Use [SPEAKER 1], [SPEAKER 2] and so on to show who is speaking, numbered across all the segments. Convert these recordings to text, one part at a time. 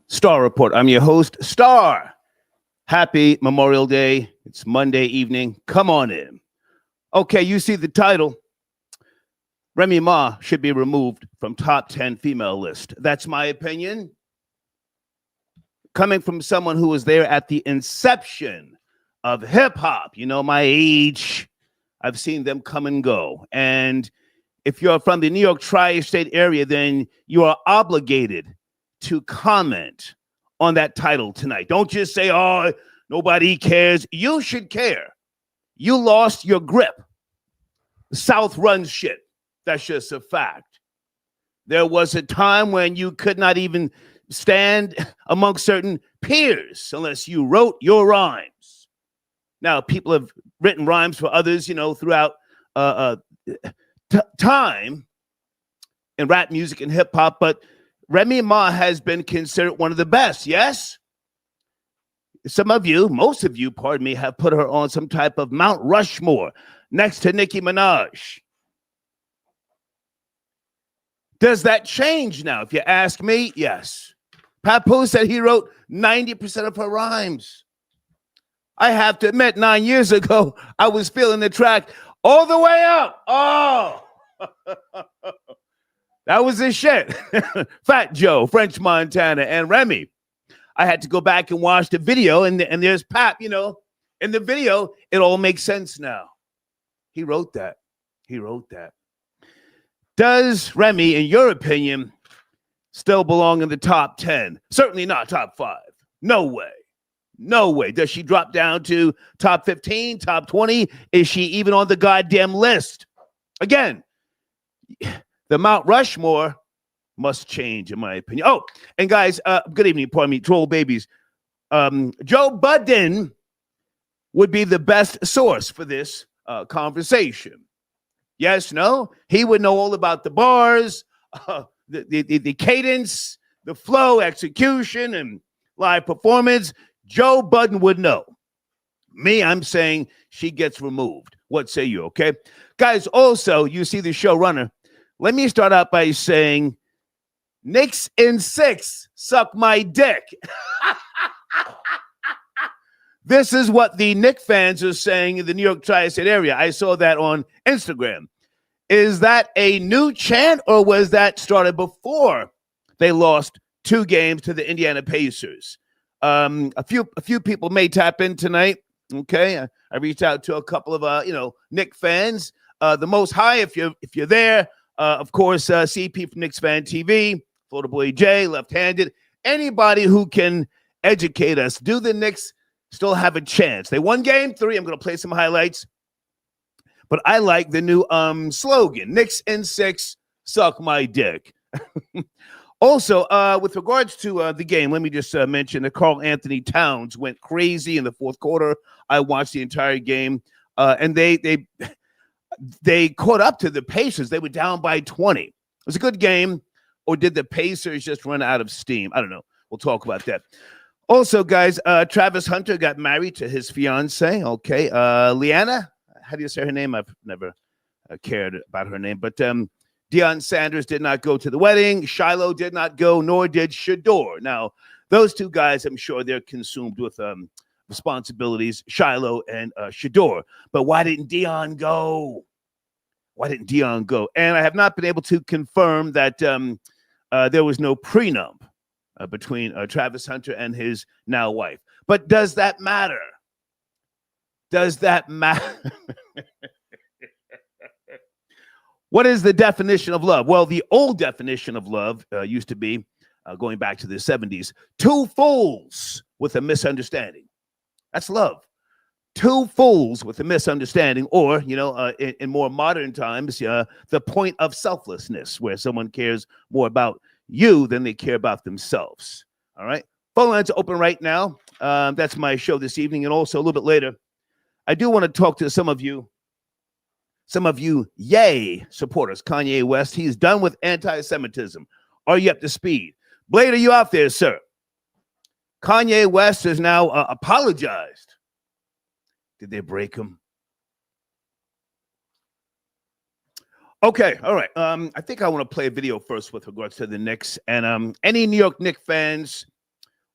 [SPEAKER 1] Star Report. I'm your host, Star. Happy Memorial Day. It's Monday evening. Come on in. Okay, you see the title. Remy Ma should be removed from top 10 female list. That's my opinion. Coming from someone who was there at the inception of hip hop, you know, my age, I've seen them come and go. And if you're from the New York tri-state area, then you are obligated to comment on that title tonight. Don't just say, oh, nobody cares. You should care. You lost your grip. The South runs shit. That's just a fact. There was a time when you could not even stand amongst certain peers unless you wrote your rhymes. Now, people have written rhymes for others, you know, throughout time in rap music and hip hop, but Remy Ma has been considered one of the best, yes? Some of you, most of you, pardon me, have put her on some type of Mount Rushmore next to Nicki Minaj. Does that change now? If you ask me, yes. Papoose said he wrote 90% of her rhymes. I have to admit, 9 years ago, I was feeling the track all the way up. Oh, that was his shit. Fat Joe, French Montana, and Remy. I had to go back and watch the video, and there's Pap, you know. In the video, it all makes sense now. He wrote that. He wrote that. Does Remy, in your opinion, still belong in the top 10? Certainly not top 5. No way. No way. Does she drop down to top 15, top 20? Is she even on the goddamn list? Again, the Mount Rushmore must change, in my opinion. Oh, and guys, good evening, pardon me, troll babies. Joe Budden would be the best source for this conversation. Yes, no? He would know all about the bars, the cadence, the flow, execution, and live performance. Joe Budden would know. Me, I'm saying she gets removed. What say you, okay? Guys, also, you see the showrunner. Let me start out by saying, Knicks in 6, suck my dick. This is what the Knicks fans are saying in the New York tri-state area. I saw that on Instagram. Is that a new chant, or was that started before they lost 2 games to the Indiana Pacers? A few people may tap in tonight. Okay, I reached out to a couple of Knicks fans. The Most High, if you're there, of course, CP from Knicks Fan TV, Florida Boy J, left-handed. Anybody who can educate us. Do the Knicks still have a chance? They won game 3. I'm going to play some highlights. But I like the new slogan, Knicks in 6, suck my dick. Also, with regards to the game, let me just mention that Karl Anthony Towns went crazy in the fourth quarter. I watched the entire game, and they caught up to the Pacers. They were down by 20. It was a good game, or did the Pacers just run out of steam? I don't know. We'll talk about that. Also, guys, Travis Hunter got married to his fiance. Okay, Leanna. How do you say her name? I've never cared about her name. But Deion Sanders did not go to the wedding. Shiloh did not go, nor did Shador. Now, those 2 guys, I'm sure they're consumed with responsibilities, Shiloh and Shador. But why didn't Deion go? Why didn't Deion go? And I have not been able to confirm that there was no prenup between Travis Hunter and his now wife. But does that matter? Does that matter? What is the definition of love? Well, the old definition of love used to be, going back to the 70s, 2 fools with a misunderstanding. That's love. 2 fools with a misunderstanding, or, in more modern times, the point of selflessness, where someone cares more about you than they care about themselves. All right? Phone lines are open right now. That's my show this evening, and also a little bit later, I do want to talk to some of you Yay supporters. Kanye West, he's done with anti-Semitism. Are you up to speed? Blade, are you out there, sir? Kanye West has now apologized. Did they break him? Okay, all right. I think I want to play a video first with regards to the Knicks. And any New York Knicks fans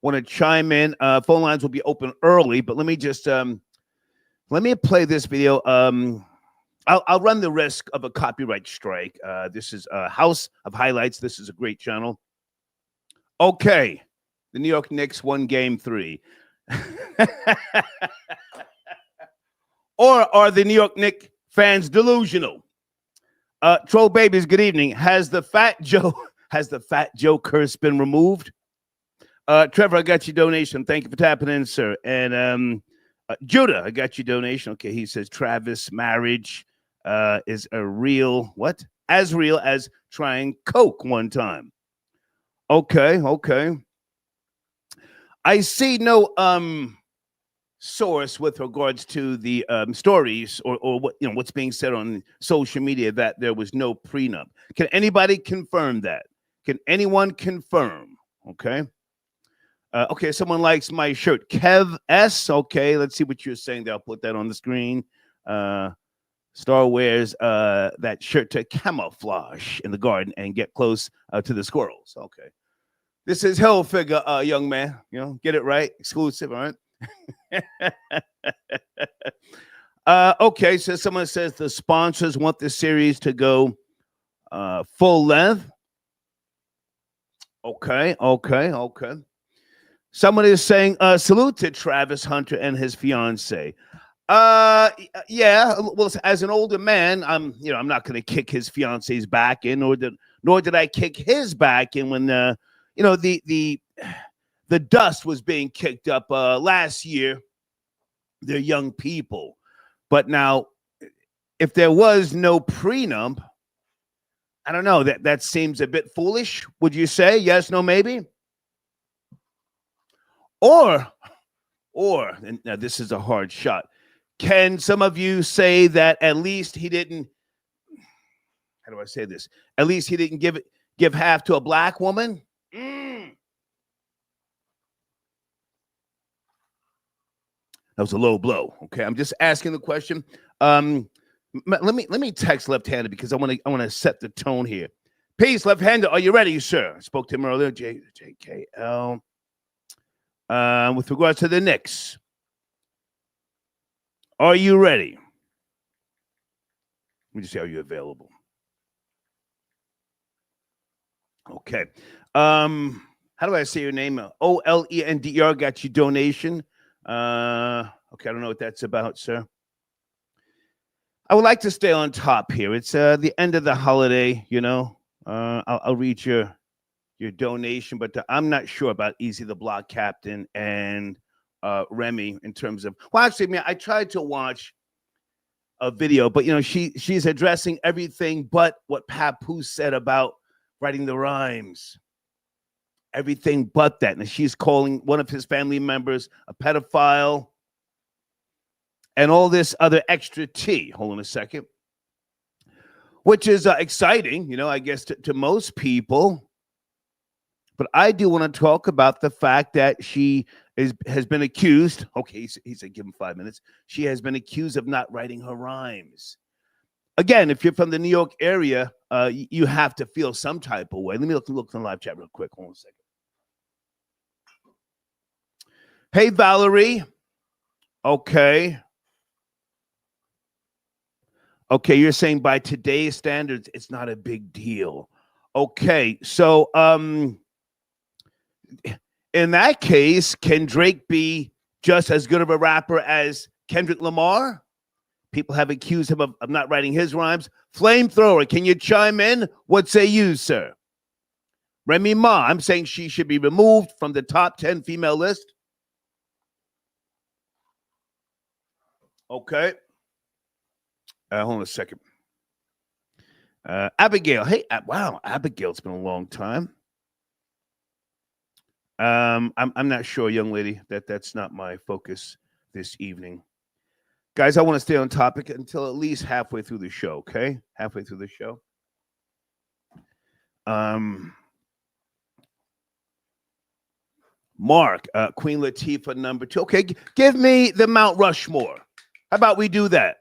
[SPEAKER 1] want to chime in, phone lines will be open early, but let me just let me play this video. I'll run the risk of a copyright strike. This is House of Highlights. This is a great channel. Okay, the New York Knicks won Game 3. Or are the New York Knicks fans delusional? Troll babies, good evening. Has the Fat Joe curse been removed? Trevor, I got your donation. Thank you for tapping in, sir. And Judah, I got your donation. Okay, he says Travis marriage is a real what? As real as trying coke one time. Okay. I see no source with regards to the stories or what what's being said on social media that there was no prenup. Can anybody confirm that? Can anyone confirm? Okay. Okay, someone likes my shirt. Kev S. Okay, let's see what you're saying there. I'll put that on the screen. Star wears that shirt to camouflage in the garden and get close to the squirrels. Okay. This is Hell Figure, young man. Get it right. Exclusive, all right? Okay, so someone says the sponsors want the series to go full length. Okay. Someone is saying salute to Travis Hunter and his fiance. Yeah. Well, as an older man, I'm not going to kick his fiance's back in, nor did I kick his back in when the dust was being kicked up last year. They're young people, but now, if there was no prenup, I don't know. That seems a bit foolish. Would you say yes, no, maybe? Or, and now this is a hard shot. Can some of you say that at least he didn't? How do I say this? At least he didn't give half to a black woman. That was a low blow. Okay, I'm just asking the question. Let me text left-handed because I want to set the tone here. Peace, left-handed. Are you ready, sir? I spoke to him earlier. JKL. With regards to the Knicks, are you ready? Let me just say, are you available? Okay. How do I say your name? OLENDER. Got your donation. Okay, I don't know what that's about, sir. I would like to stay on top here. It's the end of the holiday, I'll read your donation, but I'm not sure about Easy the Block Captain and Remy in terms of. Well, actually, man, I tried to watch a video, but she's addressing everything but what Papoose said about writing the rhymes. Everything but that. And she's calling one of his family members a pedophile and all this other extra tea. Hold on a second. Which is exciting, I guess, to most people. But I do want to talk about the fact that she has been accused. Okay, he said give him 5 minutes. She has been accused of not writing her rhymes. Again, if you're from the New York area, you have to feel some type of way. Let me look in the live chat real quick. Hold on a second. Hey, Valerie. Okay, you're saying by today's standards, it's not a big deal. Okay, so in that case, can Drake be just as good of a rapper as Kendrick Lamar? People have accused him of not writing his rhymes. Flamethrower, can you chime in? What say you, sir? Remy Ma, I'm saying she should be removed from the top 10 female list. Okay. Hold on a second. Abigail. Hey, wow, Abigail, it's been a long time. I'm not sure, young lady, that's not my focus this evening. Guys, I want to stay on topic until at least halfway through the show, okay? Halfway through the show. Mark, Queen Latifah, number 2. Okay, give me the Mount Rushmore. How about we do that?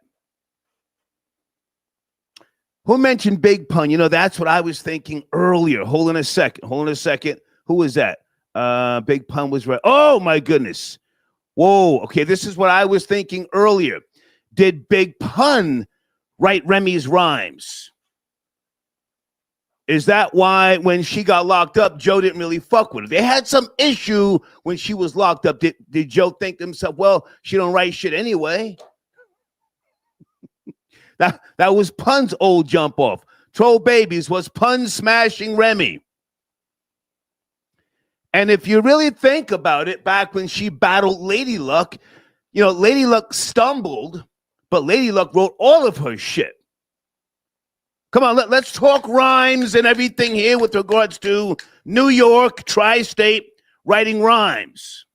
[SPEAKER 1] Who mentioned Big Pun? That's what I was thinking earlier. Hold on a second. Who was that? Big Pun was right. Oh my goodness. Whoa. Okay, this is what I was thinking earlier. Did Big Pun write Remy's rhymes? Is that why when she got locked up, Joe didn't really fuck with her? They had some issue when she was locked up. Did Joe think to himself, well, she don't write shit anyway? That was Pun's old jump off. Troll Babies was Pun smashing Remy. And if you really think about it, back when she battled Lady Luck, Lady Luck stumbled, but Lady Luck wrote all of her shit. Come on, let's talk rhymes and everything here with regards to New York, tri-state, writing rhymes.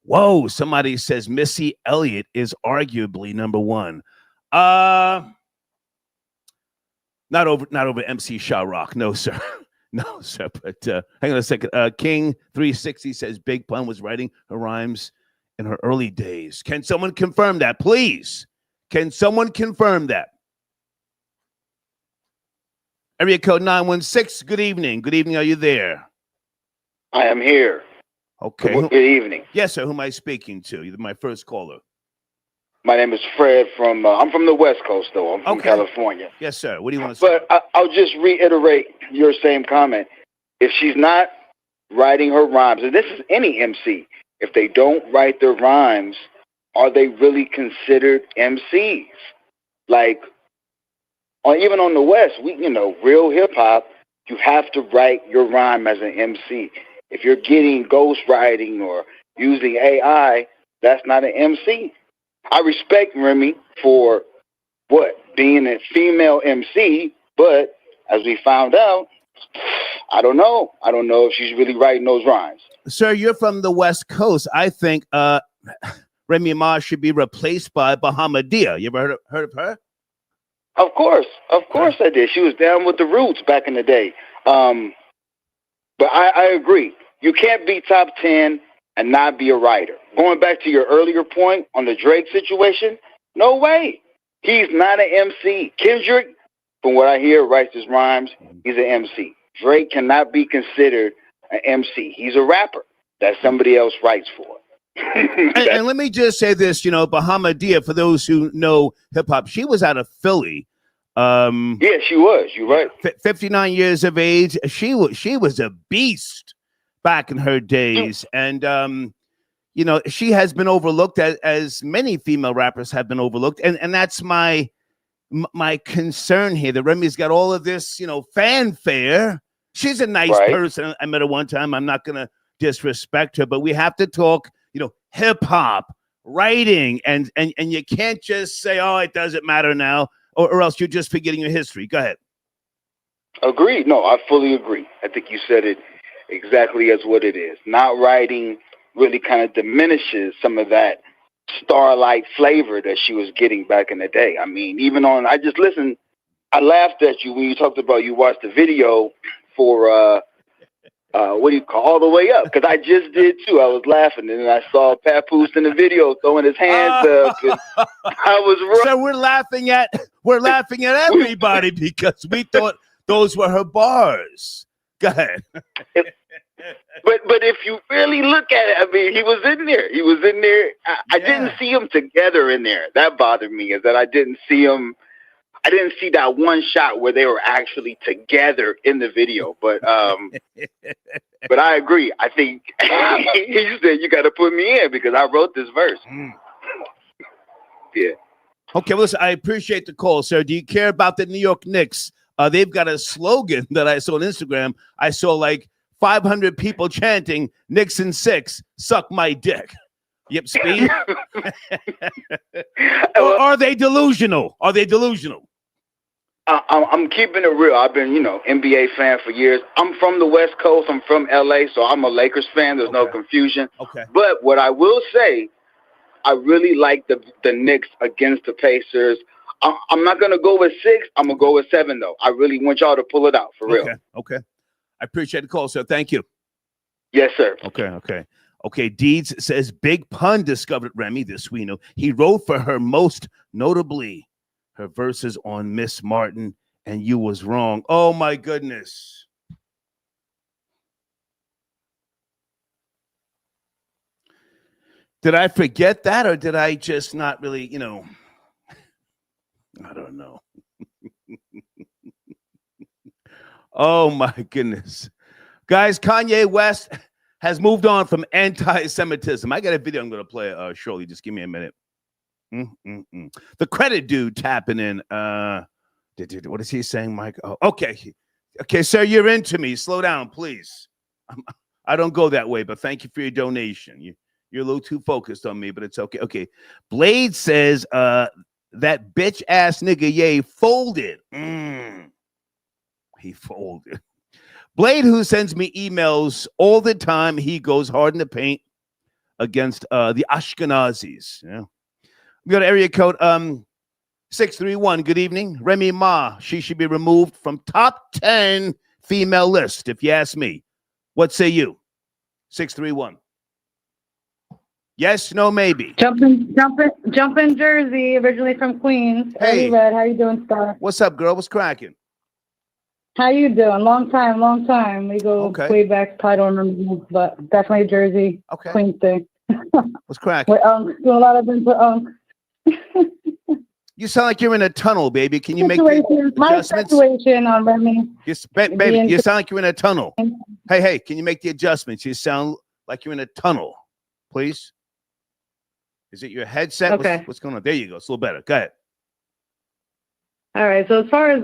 [SPEAKER 1] Whoa, somebody says Missy Elliott is arguably number one. Not over MC Shah Rock. No, sir. No, sir. But hang on a second. King 360 says Big Pun was writing her rhymes in her early days. Can someone confirm that, please? Can someone confirm that? Area code 916. Good evening. Good evening. Are you there?
[SPEAKER 2] I am here.
[SPEAKER 1] Okay.
[SPEAKER 2] Good evening.
[SPEAKER 1] Yes, sir. Who am I speaking to? You're my first caller.
[SPEAKER 2] My name is Fred from, I'm from the West Coast, though. I'm from California.
[SPEAKER 1] Yes, sir. What do you want to say?
[SPEAKER 2] But I'll just reiterate your same comment. If she's not writing her rhymes, and this is any MC, if they don't write their rhymes, are they really considered MCs? Like, even on the West, real hip-hop, you have to write your rhyme as an MC. If you're getting ghostwriting or using AI, that's not an MC. I respect Remy for being a female MC, but as we found out, I don't know. I don't know if she's really writing those rhymes.
[SPEAKER 1] Sir, you're from the West Coast. I think Remy Ma should be replaced by Bahamadia. You ever heard of her?
[SPEAKER 2] Of course I did. She was down with the Roots back in the day. But I agree. You can't be top 10 and not be a writer. Going back to your earlier point on the Drake situation, no way. He's not an MC. Kendrick, from what I hear, writes his rhymes. He's an MC. Drake cannot be considered an MC. He's a rapper that somebody else writes for.
[SPEAKER 1] and let me just say this, Bahamadia, for those who know hip-hop, she was out of Philly.
[SPEAKER 2] Yeah, she was. You're right.
[SPEAKER 1] 59 years of age. She was a beast back in her days. And, she has been overlooked as many female rappers have been overlooked. And that's my concern here. The Remy's got all of this, fanfare. She's a nice person. I met her one time. I'm not going to disrespect her, but we have to talk, hip hop, writing, and you can't just say, oh, it doesn't matter now, or else you're just forgetting your history. Go ahead.
[SPEAKER 2] Agreed. No, I fully agree. I think you said it exactly as what it is. Not writing really kind of diminishes some of that starlight flavor that she was getting back in the day. I mean, I just listened. I laughed at you when you talked about you watched the video for All the Way Up, because I just did too. I was laughing, and then I saw Papoose in the video throwing his hands up. And I was wrong.
[SPEAKER 1] So we're laughing at everybody because we thought those were her bars. Go ahead.
[SPEAKER 2] But if you really look at it, I mean, he was in there. I didn't see them together in there. That bothered me, is that I didn't see them. I didn't see that one shot where they were actually together in the video. But but I agree. I think he said, you got to put me in because I wrote this verse. Yeah.
[SPEAKER 1] Okay, well, listen, I appreciate the call, sir. Do you care about the New York Knicks? They've got a slogan that I saw on Instagram. I saw like 500 people chanting, Knicks in 6, suck my dick. Yep, Speed. Or are they delusional? I'm
[SPEAKER 2] keeping it real. I've been, NBA fan for years. I'm from the West Coast. I'm from LA, so I'm a Lakers fan. There's no confusion.
[SPEAKER 1] Okay.
[SPEAKER 2] But what I will say, I really like the Knicks against the Pacers. I'm not going to go with 6. I'm going to go with 7, though. I really want y'all to pull it out, for real.
[SPEAKER 1] Okay. I appreciate the call, sir. Thank you.
[SPEAKER 2] Yes, sir.
[SPEAKER 1] Okay, Deeds says Big Pun discovered Remy, this we know. He wrote for her, most notably her verses on Miss Martin and You Was Wrong. Oh, my goodness. Did I forget that, or did I just not really, I don't know. Oh my goodness. Guys, Kanye West has moved on from anti-Semitism. I got a video I'm going to play shortly. Just give me a minute. The credit dude tapping in. What is he saying, Mike? Oh, okay. Okay, sir, you're into me. Slow down, please. I don't go that way, but thank you for your donation. You're a little too focused on me, but it's okay. Okay. Blade says that bitch ass nigga Ye folded. He folded. Blade, who sends me emails all the time, he goes hard in the paint against the Ashkenazis. Yeah. We got area code 631. Good evening. Remy Ma, she should be removed from top 10 female list, if you ask me. What say you? 631. Yes, no, maybe.
[SPEAKER 3] Jumpin' Jersey, originally from Queens.
[SPEAKER 1] Hey.
[SPEAKER 3] Eddie Red, how you doing, Star?
[SPEAKER 1] What's up, girl? What's cracking?
[SPEAKER 3] How you doing? Long time. We go way back. Probably don't remember, but definitely Jersey.
[SPEAKER 1] Okay.
[SPEAKER 3] Queens thing.
[SPEAKER 1] What's cracking?
[SPEAKER 3] With doing a lot of things with
[SPEAKER 1] You sound like you're in a tunnel, baby. Can you make the
[SPEAKER 3] my
[SPEAKER 1] adjustments?
[SPEAKER 3] situation on Remy.
[SPEAKER 1] Baby, you sound like you're in a tunnel. Hey, can you make the adjustments? You sound like you're in a tunnel, please. Is it your headset?
[SPEAKER 3] Okay.
[SPEAKER 1] What's going on? There you go. It's a little better. Go ahead.
[SPEAKER 3] All right. So as far as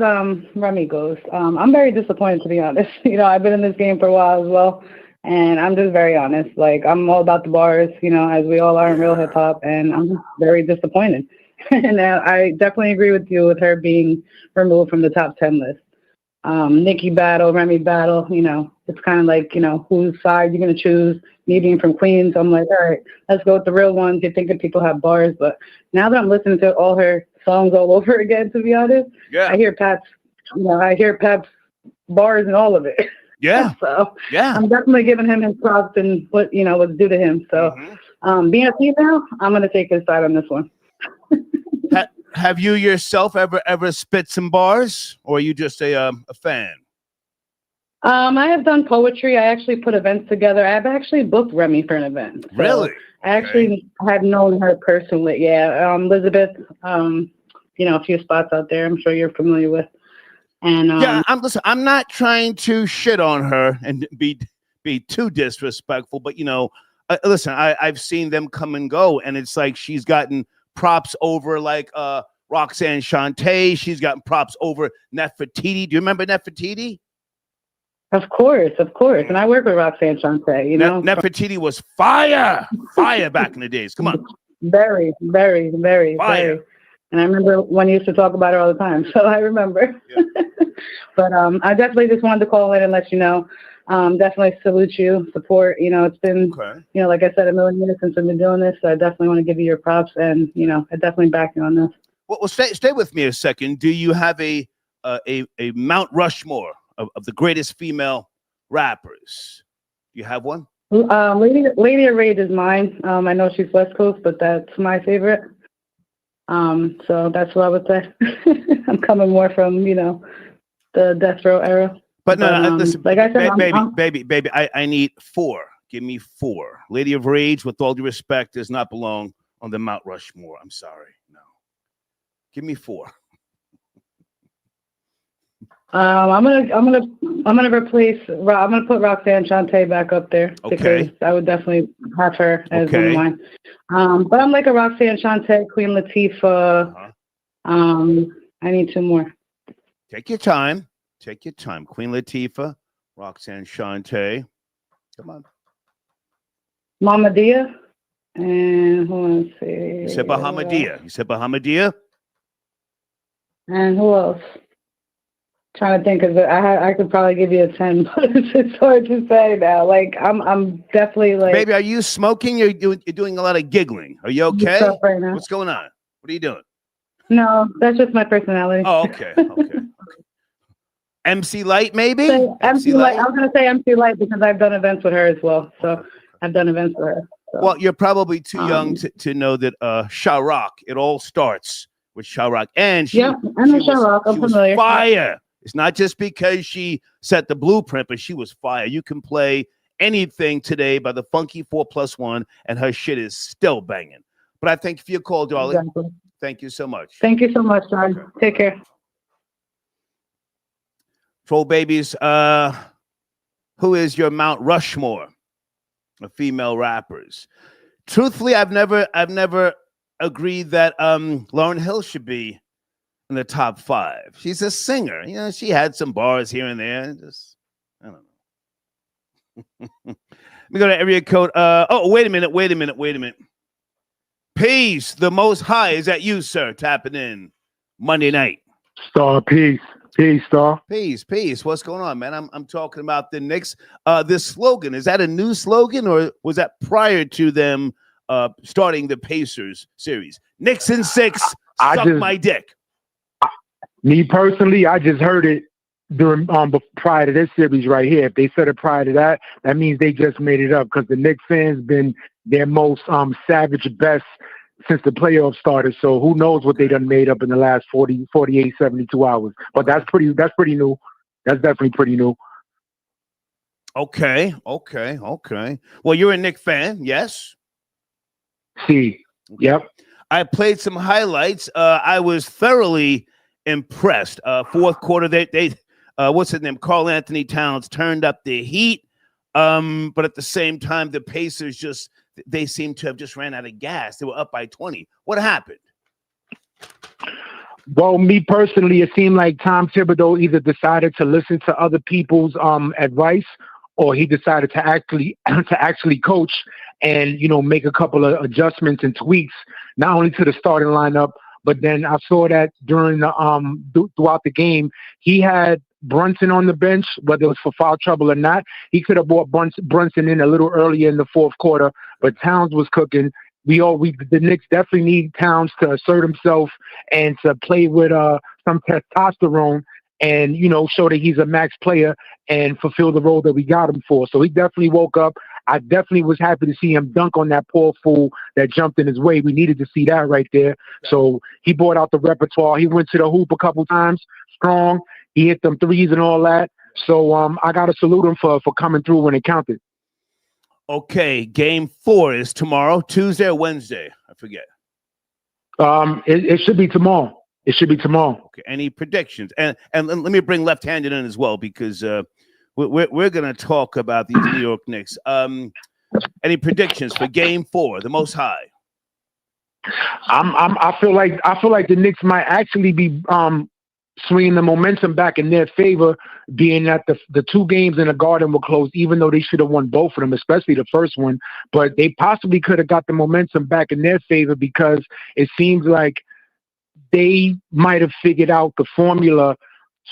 [SPEAKER 3] Remy goes, I'm very disappointed, to be honest. I've been in this game for a while as well, and I'm just very honest. Like, I'm all about the bars, as we all are in real hip hop, and I'm just very disappointed. And I definitely agree with you with her being removed from the top 10 list. Nicki battle, Remy battle, it's kind of like, whose side you're going to choose. Me being from Queens, I'm like, all right, let's go with the real ones. You think that people have bars, but now that I'm listening to all her songs all over again, to be honest, I hear Pep's bars and all of it.
[SPEAKER 1] Yeah.
[SPEAKER 3] So
[SPEAKER 1] yeah,
[SPEAKER 3] I'm definitely giving him his props and what's due to him. So being a female, I'm going to take his side on this one.
[SPEAKER 1] Have you yourself ever spit some bars, or are you just a fan?
[SPEAKER 3] I have done poetry. I actually put events together. I've actually booked Remy for an event. So
[SPEAKER 1] really?
[SPEAKER 3] I actually had known her personally. Yeah, Elizabeth. A few spots out there. I'm sure you're familiar with. And
[SPEAKER 1] I'm not trying to shit on her and be too disrespectful, but listen, I've seen them come and go, and it's like she's gotten props over like Roxanne Shante. She's gotten props over Nefertiti. Do you remember Nefertiti?
[SPEAKER 3] Of course. And I work with Roxanne Shante,
[SPEAKER 1] Nefertiti was fire back in the days. Come on.
[SPEAKER 3] Very, very, very,
[SPEAKER 1] fire.
[SPEAKER 3] Very. And I remember when you used to talk about her all the time, so I remember. Yeah. But I definitely just wanted to call in and let you know. Definitely salute you, support. It's been, like I said, a million years since I've been doing this. So I definitely want to give you your props, and I definitely back you on this.
[SPEAKER 1] Well, stay with me a second. Do you have a Mount Rushmore of the greatest female rappers? Do you have one?
[SPEAKER 3] Lady of Rage is mine. I know she's West Coast, but that's my favorite. So that's what I would say. I'm coming more from the Death Row era.
[SPEAKER 1] But listen,
[SPEAKER 3] like I said,
[SPEAKER 1] baby, I need 4. Give me 4. Lady of Rage, with all due respect, does not belong on the Mount Rushmore. I'm sorry. No. Give me 4.
[SPEAKER 3] I'm gonna replace. I'm gonna put Roxanne Shante back up there because I would definitely have her as one of mine. But I'm like a Roxanne Shante, Queen Latifah. I need 2 more.
[SPEAKER 1] Take your time. Queen Latifah, Roxanne Shante. Come on.
[SPEAKER 3] Mama Dia. And let's see.
[SPEAKER 1] You said Bahamadia?
[SPEAKER 3] And who else? Trying to think of it. I could probably give you a 10, but it's hard to say now. Like I'm definitely like.
[SPEAKER 1] Baby, are you smoking? You're doing a lot of giggling. Are you okay?
[SPEAKER 3] Right now.
[SPEAKER 1] What's going on? What are you doing?
[SPEAKER 3] No, that's just my personality.
[SPEAKER 1] Oh, okay. MC Light, maybe?
[SPEAKER 3] MC Light. I was going to say MC Light because I've done events with her as well. So I've done events with her. So.
[SPEAKER 1] Well, you're probably too young to know that Shawrock, it all starts with Shawrock. And
[SPEAKER 3] I know Shawrock. I'm familiar.
[SPEAKER 1] Fire. It's not just because she set the blueprint, but she was fire. You can play anything today by the Funky 4+1, and her shit is still banging. But I thank you for your call, darling.
[SPEAKER 3] Exactly.
[SPEAKER 1] Thank you so much.
[SPEAKER 3] Thank you so much, John.
[SPEAKER 1] Okay.
[SPEAKER 3] Take care.
[SPEAKER 1] Troll babies, who is your Mount Rushmore of female rappers? Truthfully, I've never agreed that Lauryn Hill should be in the top 5. She's a singer. You know, she had some bars here and there. Just, I don't know. Let me go to area code. Oh, wait a minute. Peace, the Most High. Is that you, sir? Tapping in Monday night.
[SPEAKER 4] Star, peace. Peace, Star.
[SPEAKER 1] Peace. What's going on, man? I'm talking about the Knicks. This slogan, is that a new slogan, or was that prior to them starting the Pacers series? Knicks in 6, suck my dick.
[SPEAKER 4] Me personally, I just heard it during prior to this series right here. If they said it prior to that, that means they just made it up, because the Knicks fans been their most savage best since the playoffs started. So who knows what they done made up in the last 40, 48, 72 hours. But that's pretty new. That's definitely pretty new.
[SPEAKER 1] Okay. Well, you're a Knicks fan, yes?
[SPEAKER 4] See. Yep.
[SPEAKER 1] I played some highlights. I was thoroughly impressed. Fourth quarter, they what's his name? Karl Anthony Towns turned up the heat. But at the same time, the Pacers they seem to have just ran out of gas. They were up by 20. What happened?
[SPEAKER 4] Well, me personally, it seemed like Tom Thibodeau either decided to listen to other people's advice, or he decided to actually coach and, you know, make a couple of adjustments and tweaks, not only to the starting lineup, but then I saw that during the throughout the game, he had Brunson on the bench, whether it was for foul trouble or not. He could have brought Brunson in a little earlier in the fourth quarter, but Towns was cooking. The Knicks definitely need Towns to assert himself and to play with some testosterone and, you know, show that he's a max player and fulfill the role that we got him for. So he definitely woke up. I definitely was happy to see him dunk on that poor fool that jumped in his way. We needed to see that right there. So he brought out the repertoire. He went to the hoop a couple times, strong. He hit them threes and all that. So I got to salute him for coming through when it counted.
[SPEAKER 1] Okay, game 4 is tomorrow, Tuesday or Wednesday? I forget.
[SPEAKER 4] It should be tomorrow. It should be tomorrow.
[SPEAKER 1] Okay. Any predictions? And let me bring left-handed in as well, because we're going to talk about these New York Knicks. Any predictions for game 4, the Most High?
[SPEAKER 4] I feel like the Knicks might actually be swinging the momentum back in their favor, being that the 2 games in the Garden were close, even though they should have won both of them, especially the first one. But they possibly could have got the momentum back in their favor, because it seems like they might have figured out the formula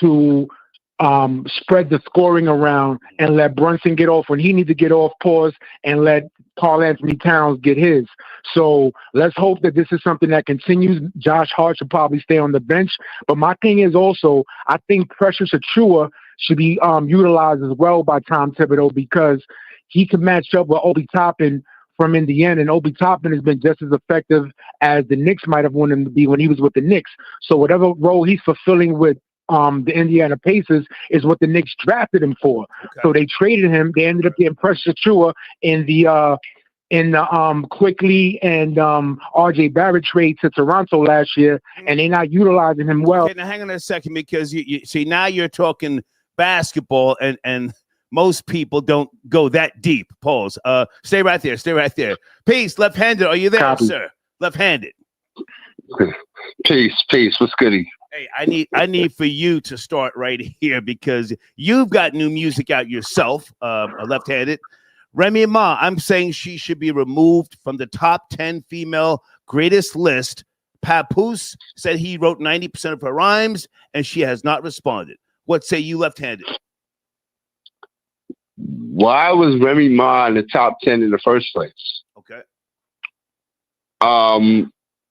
[SPEAKER 4] to spread the scoring around and let Brunson get off when he needs to get off, pause, and let Karl Anthony Towns get his. So let's hope that this is something that continues. Josh Hart should probably stay on the bench. But my thing is also, I think Precious Achua should be utilized as well by Tom Thibodeau, because he can match up with Obi Toppin from Indiana, and Obi Toppin has been just as effective as the Knicks might have wanted him to be when he was with the Knicks. So whatever role he's fulfilling with the Indiana Pacers is what the Knicks drafted him for. Okay. So they traded him. They ended up getting Precious Achua in the Quickly and RJ Barrett trade to Toronto last year, and they're not utilizing him well.
[SPEAKER 1] Okay, now hang on a second, because you see, now you're talking basketball, and most people don't go that deep. Pause. Stay right there. Peace, left-handed. Are you there, Copy. Sir? Left-handed.
[SPEAKER 5] Peace. What's goody?
[SPEAKER 1] Hey, I need for you to start right here, because you've got new music out yourself, left-handed. Remy Ma, I'm saying she should be removed from the top 10 female greatest list. Papoose said he wrote 90% of her rhymes, and she has not responded. What say you, left-handed?
[SPEAKER 5] Why was Remy Ma in the top 10 in the first place?
[SPEAKER 1] Okay.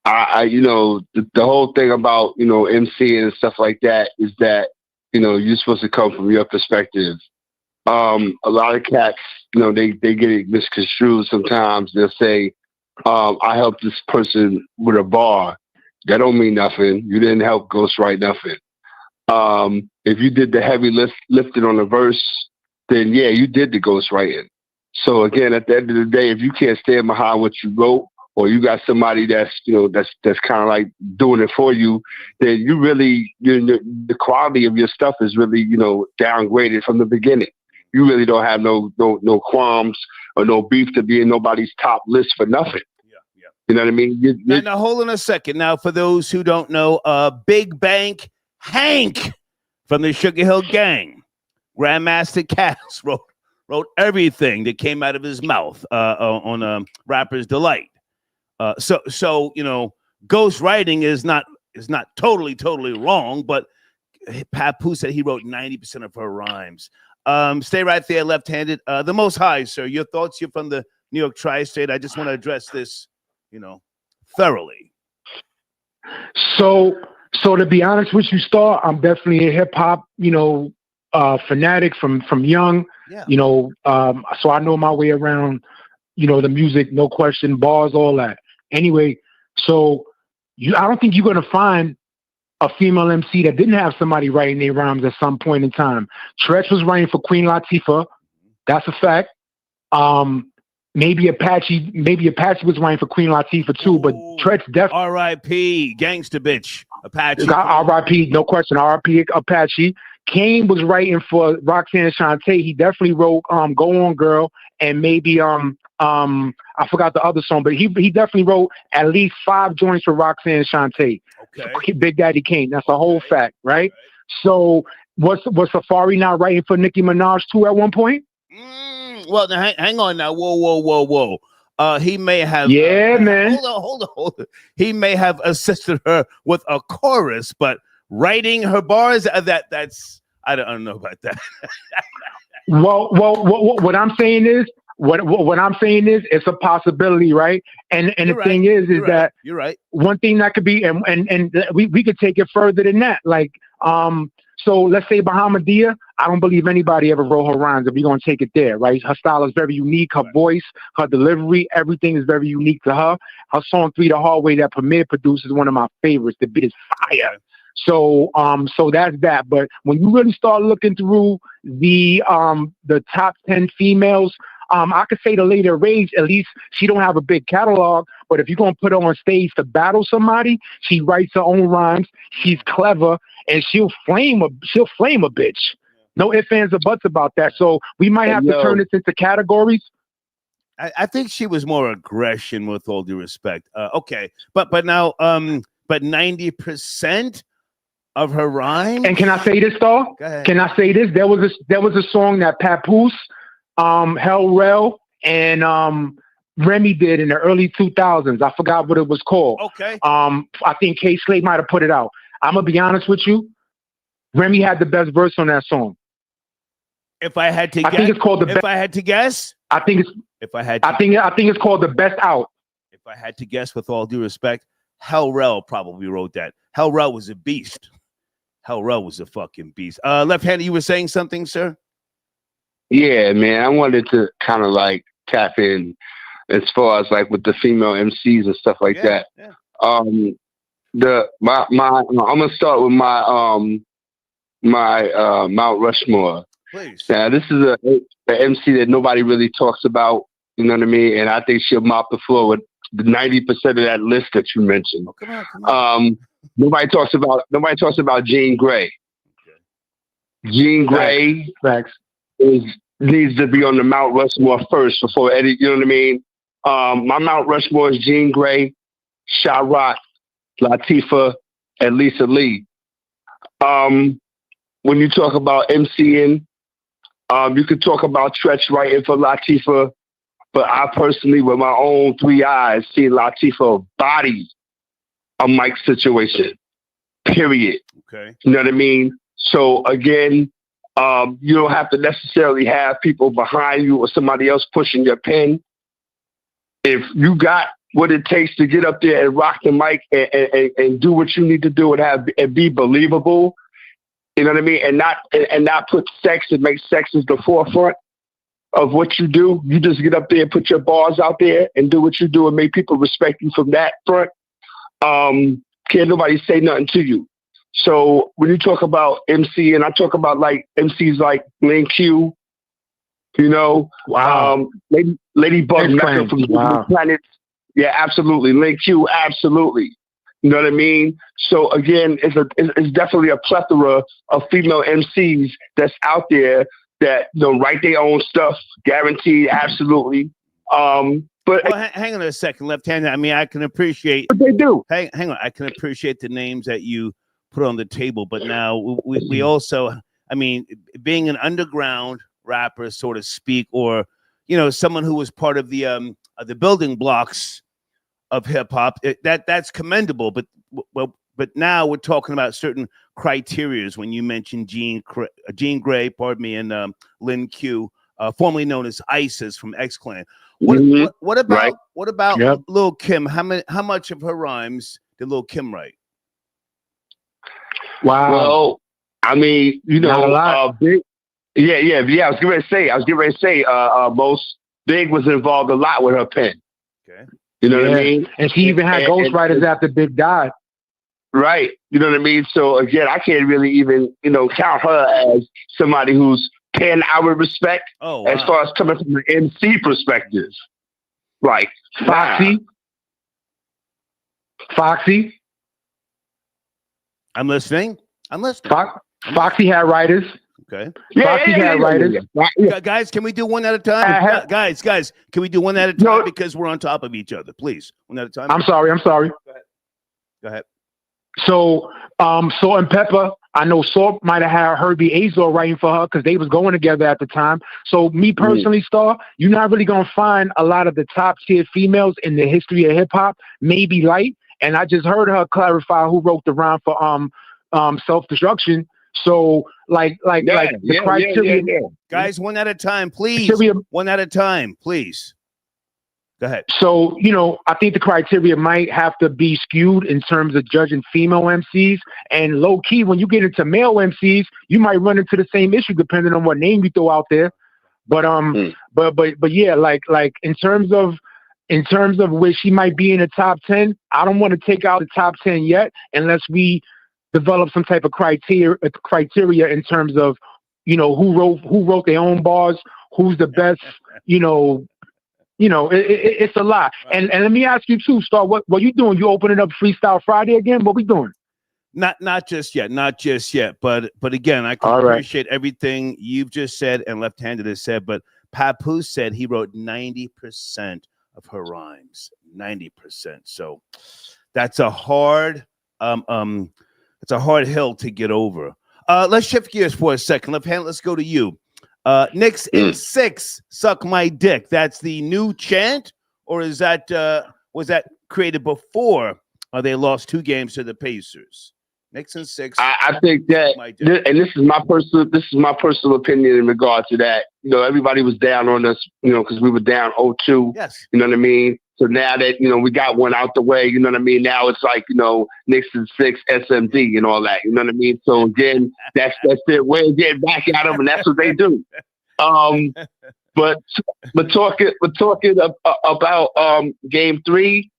[SPEAKER 5] I the whole thing about, MC and stuff like that is that, you're supposed to come from your perspective. A lot of cats, they get it misconstrued sometimes. They'll say, I helped this person with a bar. That don't mean nothing. You didn't help ghostwrite nothing. If you did the heavy lifting on the verse, then yeah, you did the ghostwriting. So again, at the end of the day, if you can't stand behind what you wrote, or you got somebody that's that's kind of like doing it for you, then you really the quality of your stuff is really downgraded from the beginning. You really don't have no qualms or no beef to be in nobody's top list for nothing.
[SPEAKER 1] Yeah.
[SPEAKER 5] You know what I mean?
[SPEAKER 1] Now hold on a second. Now, for those who don't know, Big Bank Hank from the Sugar Hill Gang, Grandmaster Cass wrote everything that came out of his mouth on Rapper's Delight. So ghost writing is not totally wrong, but Papoose said he wrote 90% of her rhymes. Stay right there, left-handed. The Most High, sir. Your thoughts? You're from the New York Tri-State. I just want to address this, thoroughly.
[SPEAKER 4] So to be honest with you, Star, I'm definitely a hip hop, fanatic from young.
[SPEAKER 1] Yeah.
[SPEAKER 4] So I know my way around, the music, no question, bars, all that. Anyway, so I don't think you're gonna find a female MC that didn't have somebody writing their rhymes at some point in time. Tretch was writing for Queen Latifah. That's a fact. Maybe Apache was writing for Queen Latifah too, but Tretch definitely.
[SPEAKER 1] R.I.P. Gangsta bitch. Apache.
[SPEAKER 4] R.I.P. No question. R.I.P. Apache. Kane was writing for Roxanne Shante. He definitely wrote "Go On Girl" and maybe I forgot the other song, but he definitely wrote at least 5 joints for Roxanne Shante.
[SPEAKER 1] Okay.
[SPEAKER 4] Big Daddy Kane. That's a whole fact, right? So was Safari not writing for Nicki Minaj too at one point?
[SPEAKER 1] Well, now, hang on now. Whoa. He may have.
[SPEAKER 4] Yeah, man.
[SPEAKER 1] Hold on. He may have assisted her with a chorus, but writing her bars, that's I don't know about that.
[SPEAKER 4] Well, what I'm saying is, what I'm saying is, it's a possibility, right? And the thing is that
[SPEAKER 1] you're right.
[SPEAKER 4] One thing that could be, and we could take it further than that. Like, so let's say Bahamadia, I don't believe anybody ever wrote her rhymes. If we're gonna take it there, right? Her style is very unique. Her voice, her delivery, everything is very unique to her. Her song 3 The Hard Way that Premier produced is one of my favorites. The beat is fire. So that's that. But when you really start looking through the top 10 females, I could say the later Rage, at least she don't have a big catalog, but if you're gonna put her on stage to battle somebody, she writes her own rhymes, she's clever, and she'll flame a bitch. No ifs, ands, or buts about that. So we might have to turn this into categories.
[SPEAKER 1] I think she was more aggression, with all due respect. Okay, but now but 90% of her rhymes.
[SPEAKER 4] And can I say this, though?
[SPEAKER 1] Go ahead.
[SPEAKER 4] Can I say this? There was a song that Papoose, Hell Rel, and Remy did in the early 2000s. I forgot what it was called.
[SPEAKER 1] Okay.
[SPEAKER 4] I think K Slate might have put it out. I'm gonna be honest with you. Remy had the best verse on that song.
[SPEAKER 1] If I had to guess,
[SPEAKER 4] think it's called
[SPEAKER 1] if I had to guess,
[SPEAKER 4] I think it's.
[SPEAKER 1] If I had, to,
[SPEAKER 4] I think it's called The Best Out.
[SPEAKER 1] If I had to guess, with all due respect, Hell Rel probably wrote that. Hell Rel was a beast. Hell Rel was a fucking beast. Left-handed, you were saying something, sir?
[SPEAKER 5] Yeah, man. I wanted to kind of like tap in as far as like with the female MCs and stuff like that.
[SPEAKER 1] Yeah.
[SPEAKER 5] I'm gonna start with my Mount Rushmore.
[SPEAKER 1] Please.
[SPEAKER 5] Now this is a MC that nobody really talks about. You know what I mean? And I think she'll mop the floor with the 90% of that list that you mentioned.
[SPEAKER 1] Oh, come on.
[SPEAKER 5] Nobody talks about Jean Grey. Okay. Jean Grey needs to be on the Mount Rushmore first before Eddie. You know what I mean? My Mount Rushmore is Jean Grey, Sha Rock, Latifah, and Lisa Lee. When you talk about MCing, you could talk about Tretch writing for Latifah, but I personally, with my own 3 eyes, see Latifah body a Mike situation. Period.
[SPEAKER 1] Okay.
[SPEAKER 5] You know what I mean? So again, you don't have to necessarily have people behind you or somebody else pushing your pen. If you got what it takes to get up there and rock the mic and do what you need to do and be believable, you know what I mean? And not put sex and make sex as the forefront of what you do. You just get up there and put your bars out there and do what you do and make people respect you from that front. Can't nobody say nothing to you. So when you talk about MC, and I talk about like MCs like Lin Q, You know,
[SPEAKER 4] Wow.
[SPEAKER 5] Ladybug
[SPEAKER 4] Thanks,
[SPEAKER 5] Mecca
[SPEAKER 4] Clan.
[SPEAKER 5] from
[SPEAKER 4] Wow.
[SPEAKER 5] Planet. Yeah, absolutely. Link Q, absolutely. You know what I mean? So again, it's definitely a plethora of female MCs that's out there that write their own stuff, guaranteed, absolutely. But
[SPEAKER 1] Well, hang on a second, left-handed. I mean, I can appreciate.
[SPEAKER 5] what they do.
[SPEAKER 1] Hang on, I can appreciate the names that you put on the table, but now we also, I mean, being an underground rapper, so to speak, or someone who was part of the building blocks of hip hop, that's commendable. But now we're talking about certain criterias. When you mentioned Jean Grey, pardon me, and Lin Q, formerly known as ISIS from X Clan. What about
[SPEAKER 4] Yep.
[SPEAKER 1] Lil Kim? How much of her rhymes did Lil Kim write?
[SPEAKER 4] Wow.
[SPEAKER 5] Well, I mean,
[SPEAKER 4] Not a lot.
[SPEAKER 5] Big, yeah. I was getting ready to say, most Big was involved a lot with her pen.
[SPEAKER 1] Okay.
[SPEAKER 5] You know what I mean?
[SPEAKER 4] And she even had ghostwriters after Big died.
[SPEAKER 5] Right. You know what I mean? So again, I can't really even, count her as somebody who's pen I would respect as far as coming from the MC perspective. Like Foxy.
[SPEAKER 1] I'm listening.
[SPEAKER 4] Foxy had writers.
[SPEAKER 1] Okay.
[SPEAKER 4] Foxy had writers.
[SPEAKER 1] Guys, can we do one at a time? Guys, can we do one at a time because we're on top of each other? Please, one at a time.
[SPEAKER 4] I'm sorry.
[SPEAKER 1] Go ahead.
[SPEAKER 4] So, Salt and Pepper, I know Salt might have had Herbie Azor writing for her because they was going together at the time. So, me personally, Star, you're not really going to find a lot of the top tier females in the history of hip hop, maybe Light. And I just heard her clarify who wrote the rhyme for Self-Destruction. So, the criteria.
[SPEAKER 1] Guys, one at a time, please. One at a time, please. Go ahead.
[SPEAKER 4] So, I think the criteria might have to be skewed in terms of judging female MCs. And low key, when you get into male MCs, you might run into the same issue depending on what name you throw out there. But but yeah, like in terms of where she might be in the top 10, I don't want to take out the top 10 yet unless we develop some type of criteria in terms of, who wrote their own bars, who's the best, it's a lot. And let me ask you too, Star, what you doing? You opening up Freestyle Friday again? What we doing?
[SPEAKER 1] Not just yet. But again, I can appreciate everything you've just said and Left-Handed has said. But Papoose said he wrote 90% of her rhymes. 90%. So that's a hard hill to get over. Let's shift gears for a second. Left-Handed, let's go to you. Knicks in 6, suck my dick. That's the new chant, or is that was that created before they lost 2 games to the Pacers? Knicks in 6.
[SPEAKER 5] I think that, and this is my personal opinion in regard to that. Everybody was down on us, because we were down 0-2.
[SPEAKER 1] Yes.
[SPEAKER 5] You know what I mean? So now that, we got one out the way, you know what I mean? Now it's like, Knicks in 6, SMD and all that, you know what I mean? So again, that's their way of getting back at them, and that's what they do. But talking about Game 3,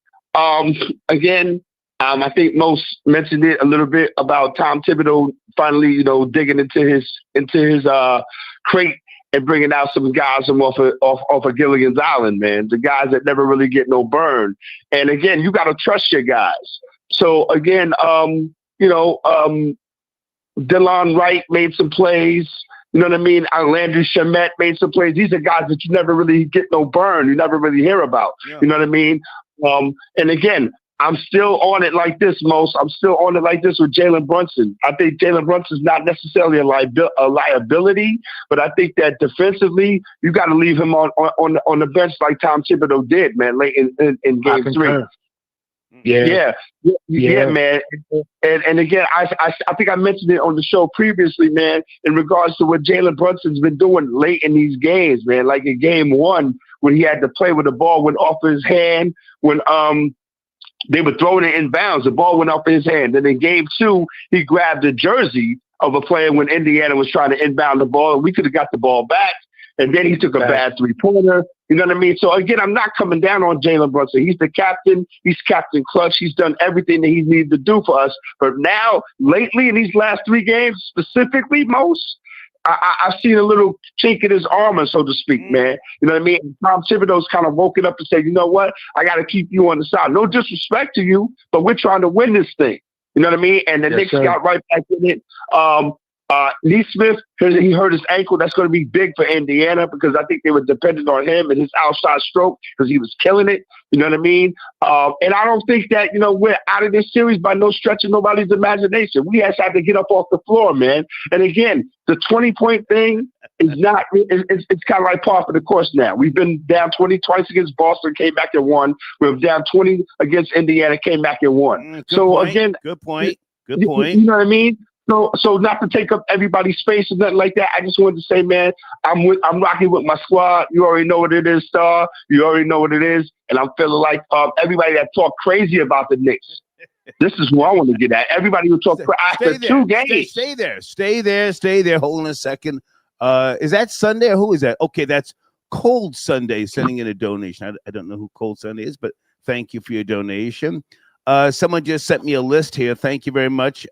[SPEAKER 5] again, I think most mentioned it a little bit about Tom Thibodeau finally, digging into his crate and bringing out some guys from off of Gilligan's Island, man. The guys that never really get no burn. And again, you got to trust your guys. So again, Delon Wright made some plays. You know what I mean? Landry Shamet made some plays. These are guys that you never really get no burn. You never really hear about. Yeah. You know what I mean? And again, I'm still on it like this, Most. I'm still on it like this with Jalen Brunson. I think Jalen Brunson's not necessarily a liability, but I think that defensively, you got to leave him on the bench like Tom Thibodeau did, man, late in Game 3. Yeah, man. And again, I think I mentioned it on the show previously, man, in regards to what Jalen Brunson's been doing late in these games, man. Like in Game 1, when he had to play with the ball went off his hand, when they were throwing it in bounds. The ball went off his hand. Then in Game 2, he grabbed the jersey of a player when Indiana was trying to inbound the ball, and we could have got the ball back. And then he took a bad 3-pointer. You know what I mean? So, again, I'm not coming down on Jalen Brunson. He's the captain. He's Captain Clutch. He's done everything that he needed to do for us. But now, lately, in these last 3 games, specifically, Most, I've seen a little chink in his armor, so to speak, man. You know what I mean? And Tom Thibodeau's kind of woken up and said, you know what? I got to keep you on the side. No disrespect to you, but we're trying to win this thing. You know what I mean? And the Knicks got right back in it. Neesmith, he hurt his ankle. That's going to be big for Indiana because I think they were dependent on him and his outside stroke because he was killing it. You know what I mean? And I don't think that, we're out of this series by no stretch of nobody's imagination. We just have to get up off the floor, man. And again, the 20-point thing is not, it's kind of like par for the course now. We've been down 20 twice against Boston, came back and won. We're down 20 against Indiana, came back and won. Again,
[SPEAKER 1] good point.
[SPEAKER 5] You know what I mean? So not to take up everybody's space or nothing like that. I just wanted to say, man, I'm rocking with my squad. You already know what it is, Star. You already know what it is, and I'm feeling like everybody that talk crazy about the Knicks. This is who I want to get at. Everybody who talk after 2 games.
[SPEAKER 1] Stay there. Hold on a second. Is that Sunday or who is that? Okay, that's Cold Sunday sending in a donation. I don't know who Cold Sunday is, but thank you for your donation. Someone just sent me a list here. Thank you very much.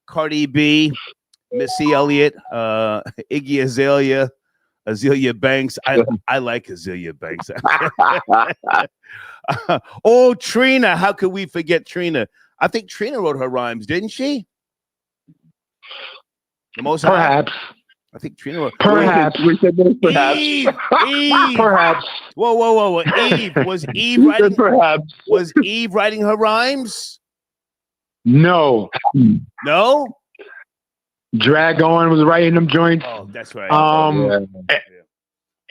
[SPEAKER 1] Cardi B, Missy Elliott, Iggy Azalea Banks. I like Azalea Banks. Trina. How could we forget Trina? I think Trina wrote her rhymes, didn't she? The most
[SPEAKER 4] perhaps.
[SPEAKER 1] I think Trina wrote.
[SPEAKER 4] Perhaps.
[SPEAKER 5] We said perhaps.
[SPEAKER 1] Eve.
[SPEAKER 4] Perhaps.
[SPEAKER 1] Whoa. Eve. Was Eve writing?
[SPEAKER 5] Perhaps.
[SPEAKER 1] Was Eve writing her rhymes?
[SPEAKER 4] No. Dragon was writing them joints.
[SPEAKER 1] Oh, that's right.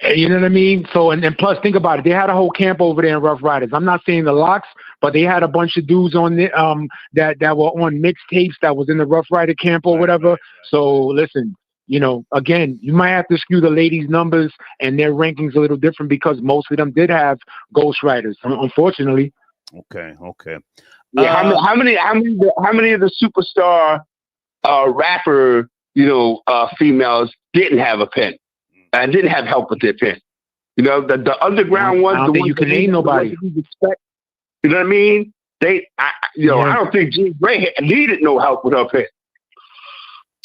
[SPEAKER 4] You know what I mean? So and plus think about it. They had a whole camp over there in Rough Riders. I'm not saying the Locks, but they had a bunch of dudes on the that were on mixtapes that was in the Rough Rider camp or whatever. Right. So listen, again, you might have to skew the ladies' numbers and their rankings a little different because most of them did have ghostwriters, unfortunately.
[SPEAKER 1] Okay.
[SPEAKER 5] Yeah, how many of the superstar rapper females didn't have a pen and didn't have help with their pen? The underground ones.
[SPEAKER 4] I don't think you can name nobody.
[SPEAKER 5] You know what I mean? I don't think Jean Grey needed no help with her pen.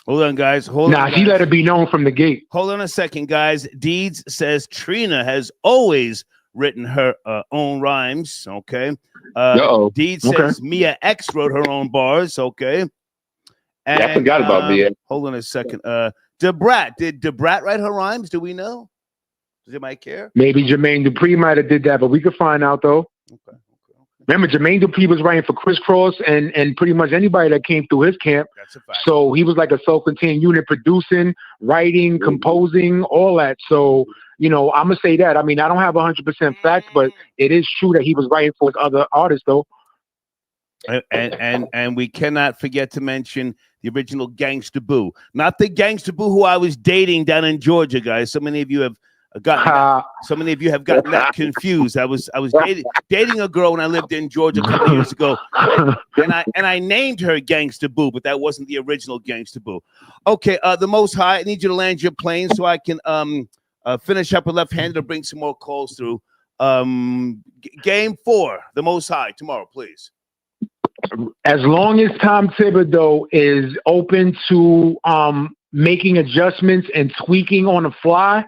[SPEAKER 1] Hold on, guys.
[SPEAKER 4] She let it be known from the gate.
[SPEAKER 1] Hold on a second, guys. Deeds says Trina has always written her own rhymes. Okay. Deeds says Mia X wrote her own bars. Okay. And,
[SPEAKER 5] I forgot about Mia.
[SPEAKER 1] Hold on a second. Debrat. Did Debrat write her rhymes? Do we know? Does anybody care?
[SPEAKER 4] Maybe Jermaine Dupri might have did that, but we could find out though. Okay. Remember, Jermaine Dupri was writing for Criss Cross and pretty much anybody that came through his camp.
[SPEAKER 1] That's a fact.
[SPEAKER 4] So he was like a self-contained unit, producing, writing, composing, all that. So, I'm going to say that. I mean, I don't have 100% facts, but it is true that he was writing for his other artists, though.
[SPEAKER 1] And we cannot forget to mention the original Gangsta Boo. Not the Gangsta Boo who I was dating down in Georgia, guys. So many of you have gotten that confused. I was dating a girl when I lived in Georgia a couple years ago, and I named her Gangsta Boo, but that wasn't the original Gangsta Boo. Okay, the Most High, I need you to land your plane so I can finish up with left-handed or bring some more calls through. Game 4, the Most High tomorrow, please.
[SPEAKER 4] As long as Tom Thibodeau is open to making adjustments and tweaking on the fly.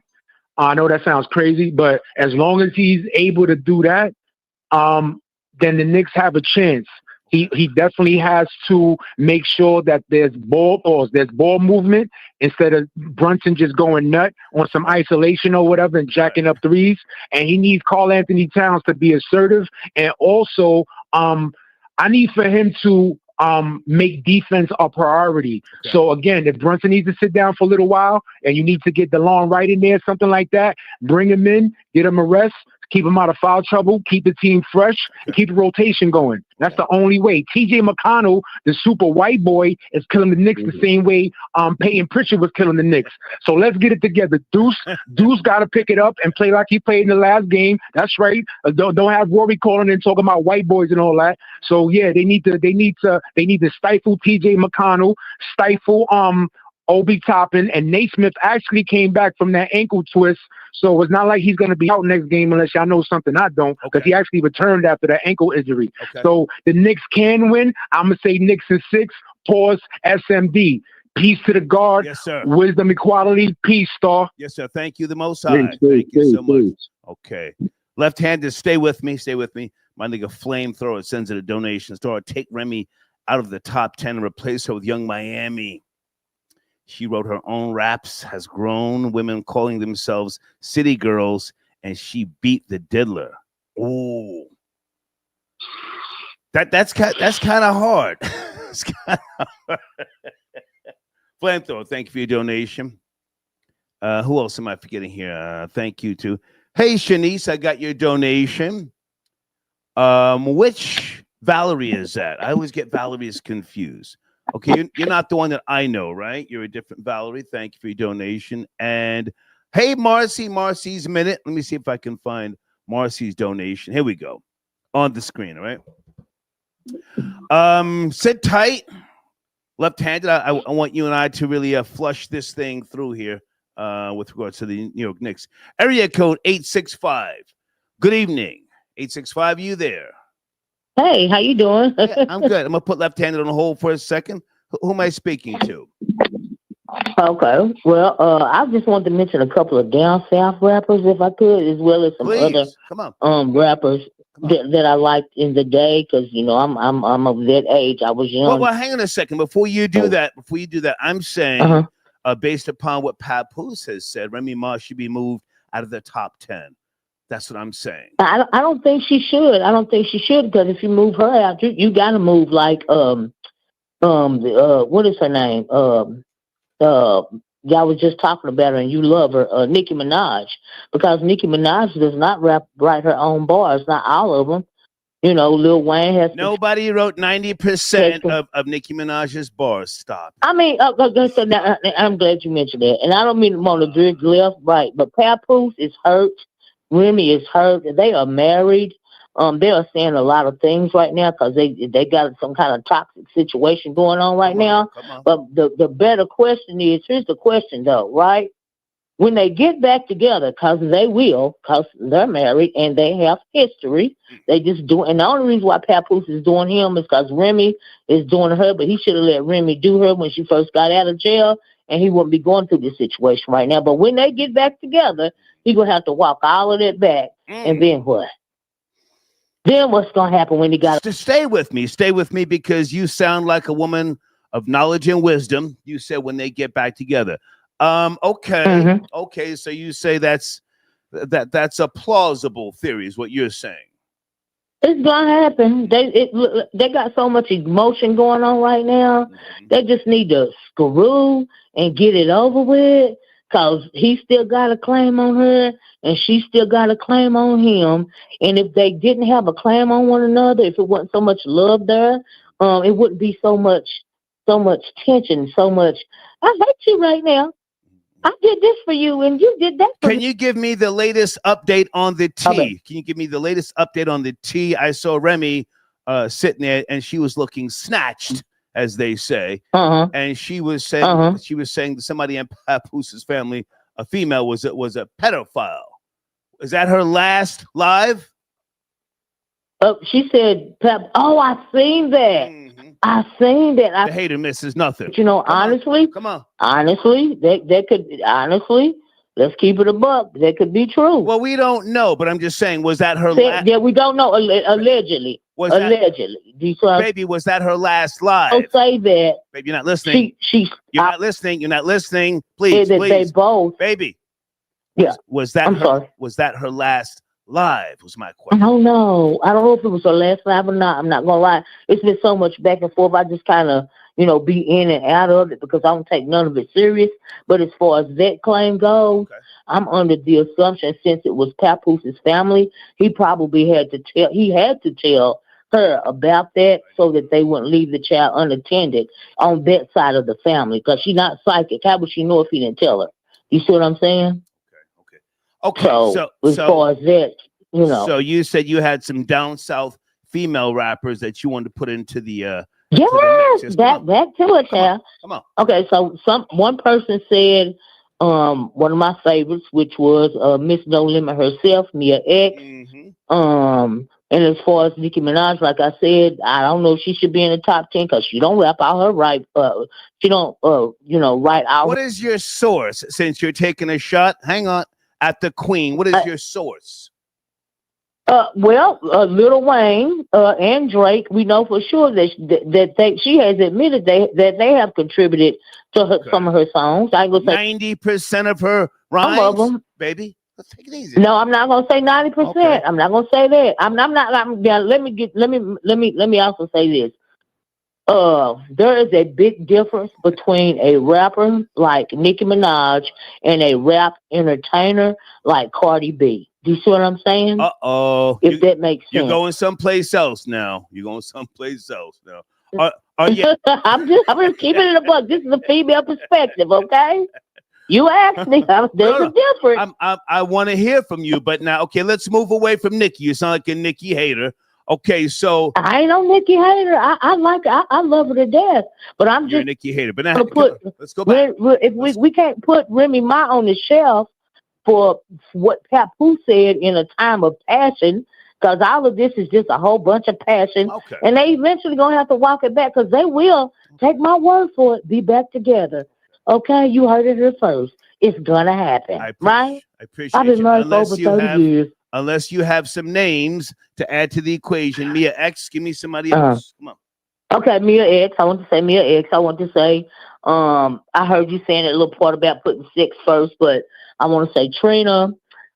[SPEAKER 4] I know that sounds crazy, but as long as he's able to do that, then the Knicks have a chance. He definitely has to make sure that there's ball movement instead of Brunson just going nut on some isolation or whatever and jacking up threes. And he needs Karl Anthony Towns to be assertive. And also, I need for him to make defense a priority. Okay. So again, if Brunson needs to sit down for a little while and you need to get DeLon Wright in there, something like that, bring him in, get him a rest, keep him out of foul trouble, keep the team fresh, and keep the rotation going. That's the only way. T.J. McConnell, the super white boy, is killing the Knicks the same way Peyton Pritchard was killing the Knicks. So let's get it together. Deuce got to pick it up and play like he played in the last game. That's right. Don't have Rory calling and talking about white boys and all that. So yeah, they need to stifle T.J. McConnell, stifle Obi Toppin, and Naismith actually came back from that ankle twist. So it's not like he's going to be out next game unless y'all know something I don't, because he actually returned after that ankle injury. Okay. So the Knicks can win. I'm going to say Knicks in 6, pause, SMD. Peace to the guard.
[SPEAKER 1] Yes, sir.
[SPEAKER 4] Wisdom, equality, peace, Star.
[SPEAKER 1] Yes, sir. Thank you, the Most High.
[SPEAKER 5] Peace,
[SPEAKER 1] Thank you
[SPEAKER 5] peace,
[SPEAKER 1] so much.
[SPEAKER 5] peace.
[SPEAKER 1] Okay. Left-handed, stay with me. Stay with me. My nigga Flamethrower sends it a donation. Star, take Remy out of the top 10 and replace her with Young Miami. She wrote her own raps, has grown women calling themselves city girls, and she beat the diddler. Ooh. That's kind of hard. It's kinda hard. Flamethrower, thank you for your donation. Who else am I forgetting here? Thank you to. Hey, Shanice, I got your donation. Which Valerie is that? I always get Valerie's confused. Okay, you're not the one that I know, right? You're a different Valerie. Thank you for your donation. And hey, Marcy's minute. Let me see if I can find Marcy's donation. Here we go. On the screen, all right? Sit tight. Left-handed. I want you and I to really flush this thing through here with regards to the New York Knicks. Area code 865. Good evening. 865, you there?
[SPEAKER 6] Hey, how you doing?
[SPEAKER 1] Yeah, I'm good. I'm going to put left-handed on hold for a second. Who am I speaking to?
[SPEAKER 6] Okay. Well, I just wanted to mention a couple of down south rappers, if I could, as well as some
[SPEAKER 1] Please.
[SPEAKER 6] other
[SPEAKER 1] Come on.
[SPEAKER 6] rappers that I liked in the day, because you know I'm of that age. I was young.
[SPEAKER 1] Well, hang on a second. Before you do that, I'm saying, based upon what Papoose has said, Remy Ma should be moved out of the top 10. That's what I'm saying.
[SPEAKER 6] I don't think she should. I don't think she should, because if you move her out, you got to move like what is her name? Y'all was just talking about her, and you love her, Nicki Minaj, because Nicki Minaj does not write her own bars, not all of them. You know, Lil Wayne has.
[SPEAKER 1] Nobody wrote 90% of Nicki Minaj's bars. Stop.
[SPEAKER 6] I mean, I'm glad you mentioned that, and I don't mean to want to drink left, right, but Papoose is hurt. Remy is hurt. They are married. They are saying a lot of things right now because they got some kind of toxic situation going on right now. But the better question is, here's the question though, right? When they get back together, because they will, because they're married and they have history, they just do. And the only reason why Papoose is doing him is because Remy is doing her, but he should have let Remy do her when she first got out of jail, and he wouldn't be going through this situation right now. But when they get back together, he's going to have to walk all of that back. And then what? Then what's going to happen when he got
[SPEAKER 1] to stay with me? Stay with me, because you sound like a woman of knowledge and wisdom. You said when they get back together. Okay. Okay. So you say that's a plausible theory is what you're saying.
[SPEAKER 6] It's going to happen. They got so much emotion going on right now. They just need to screw and get it over with, because he still got a claim on her and she still got a claim on him. And if they didn't have a claim on one another, if it wasn't so much love there, it wouldn't be so much tension, so much, I hate you right now. I did this for you and you did that for me.
[SPEAKER 1] Can you give me the latest update on the tea? Okay. Can you give me the latest update on the tea? I saw Remy sitting there and she was looking snatched, as they say. And she was saying that somebody in Papoose's family, a female, was a pedophile. Is that her last live?
[SPEAKER 6] She said, I seen that. I seen that.
[SPEAKER 1] The hater misses nothing.
[SPEAKER 6] But, you know, honestly, they could, let's keep it a buck. That could be true.
[SPEAKER 1] Well, we don't know, but I'm just saying, was that her last?
[SPEAKER 6] Yeah, we don't know. Allegedly.
[SPEAKER 1] Baby, was that her last live?
[SPEAKER 6] Don't say that.
[SPEAKER 1] Baby, you're not listening. You're not listening. Please.
[SPEAKER 6] They both.
[SPEAKER 1] Baby.
[SPEAKER 6] Yeah.
[SPEAKER 1] Was that her last live? Was my question.
[SPEAKER 6] I don't know. I don't know if it was her last live or not. I'm not gonna lie. It's been so much back and forth. I just kind of, be in and out of it because I don't take none of it serious. But as far as that claim goes, I'm under the assumption, since it was Papoose's family, he probably had to tell her about that so that they wouldn't leave the child unattended on that side of the family, because she's not psychic. How would she know if he didn't tell her? You see what I'm saying?
[SPEAKER 1] Okay.
[SPEAKER 6] So as far as that,
[SPEAKER 1] So you said you had some down south female rappers that you wanted to put into the
[SPEAKER 6] back to it, child.
[SPEAKER 1] Come on.
[SPEAKER 6] Okay, so one person said one of my favorites, which was Miss No Limit herself, Mia X. And as far as Nicki Minaj, like I said, I don't know if she should be in the top 10 because she don't rap out her right. She don't, write out.
[SPEAKER 1] What is your source? Since you're taking a shot, hang on, at the Queen. What is your source?
[SPEAKER 6] Lil Wayne and Drake, we know for sure that she has admitted that they have contributed to some of her songs. I will say
[SPEAKER 1] 90% of her rhymes,
[SPEAKER 6] some of them,
[SPEAKER 1] baby. Let's take it easy.
[SPEAKER 6] No, I'm not gonna say 90%.
[SPEAKER 1] Okay.
[SPEAKER 6] I'm not gonna say that. I'm not. Let me also say this. There is a big difference between a rapper like Nicki Minaj and a rap entertainer like Cardi B. Do you see what I'm saying? If that makes sense.
[SPEAKER 1] You're going someplace else now. Are you?
[SPEAKER 6] I'm just keeping it a buck. This is a female perspective, okay? You asked me. There's a difference.
[SPEAKER 1] I want to hear from you, but now, okay, let's move away from Nicki. You sound like a Nicki hater. Okay, so
[SPEAKER 6] I ain't no Nicki hater. I love her to death, but I'm
[SPEAKER 1] you're
[SPEAKER 6] just
[SPEAKER 1] a Nicki hater. But now, let's go back.
[SPEAKER 6] If we can't put Remy Ma on the shelf for what Papoose said in a time of passion, because all of this is just a whole bunch of passion, and they eventually gonna have to walk it back because they will. Take my word for it. Be back together. Okay, you heard it here first. It's gonna happen, right?
[SPEAKER 1] I appreciate
[SPEAKER 6] I've been married for over 30 years.
[SPEAKER 1] Unless you have some names to add to the equation. Mia X, give me somebody else. Come on.
[SPEAKER 6] Okay, Mia X. I want to say Mia X. I want to say, I heard you saying that little part about putting 6 first, but I want to say Trina.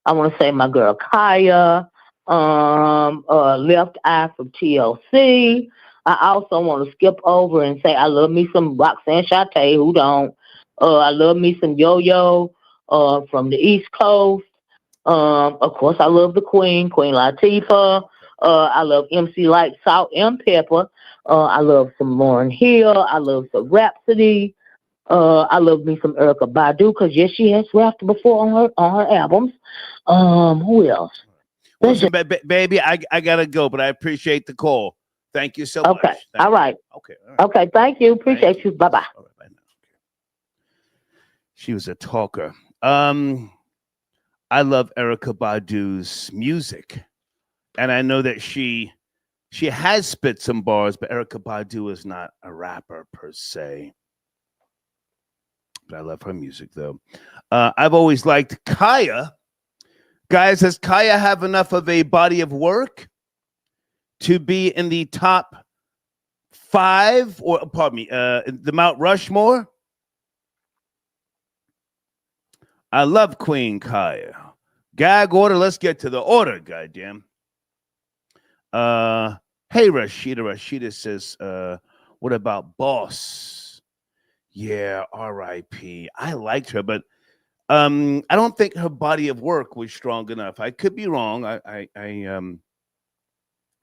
[SPEAKER 6] I want to say my girl Kaya. Left Eye from TLC. I also want to skip over and say I love me some Roxanne Shante. Who don't? I love me some Yo-Yo from the East Coast. Of course, I love the Queen Latifah. I love MC Light, Salt, and Pepper. I love some Lauryn Hill. I love some Rhapsody. I love me some Erykah Badu because yes, she has rapped before on her albums. Who else?
[SPEAKER 1] Listen, baby, I gotta go, but I appreciate the call. Thank you so much.
[SPEAKER 6] Okay. All right. Okay. Thank you. Appreciate you. Bye bye.
[SPEAKER 1] All right, bye now. She was a talker. I love Erykah Badu's music, and I know that she has spit some bars, but Erykah Badu is not a rapper per se. But I love her music, though. I've always liked Kaya. Guys, does Kaya have enough of a body of work to be in the top 5, or pardon me, the Mount Rushmore? I love Queen Kaya. Gag order. Let's get to the order, goddamn. Hey, Rashida. Rashida says, what about Boss? Yeah, R.I.P. I liked her, but I don't think her body of work was strong enough. I could be wrong. I kind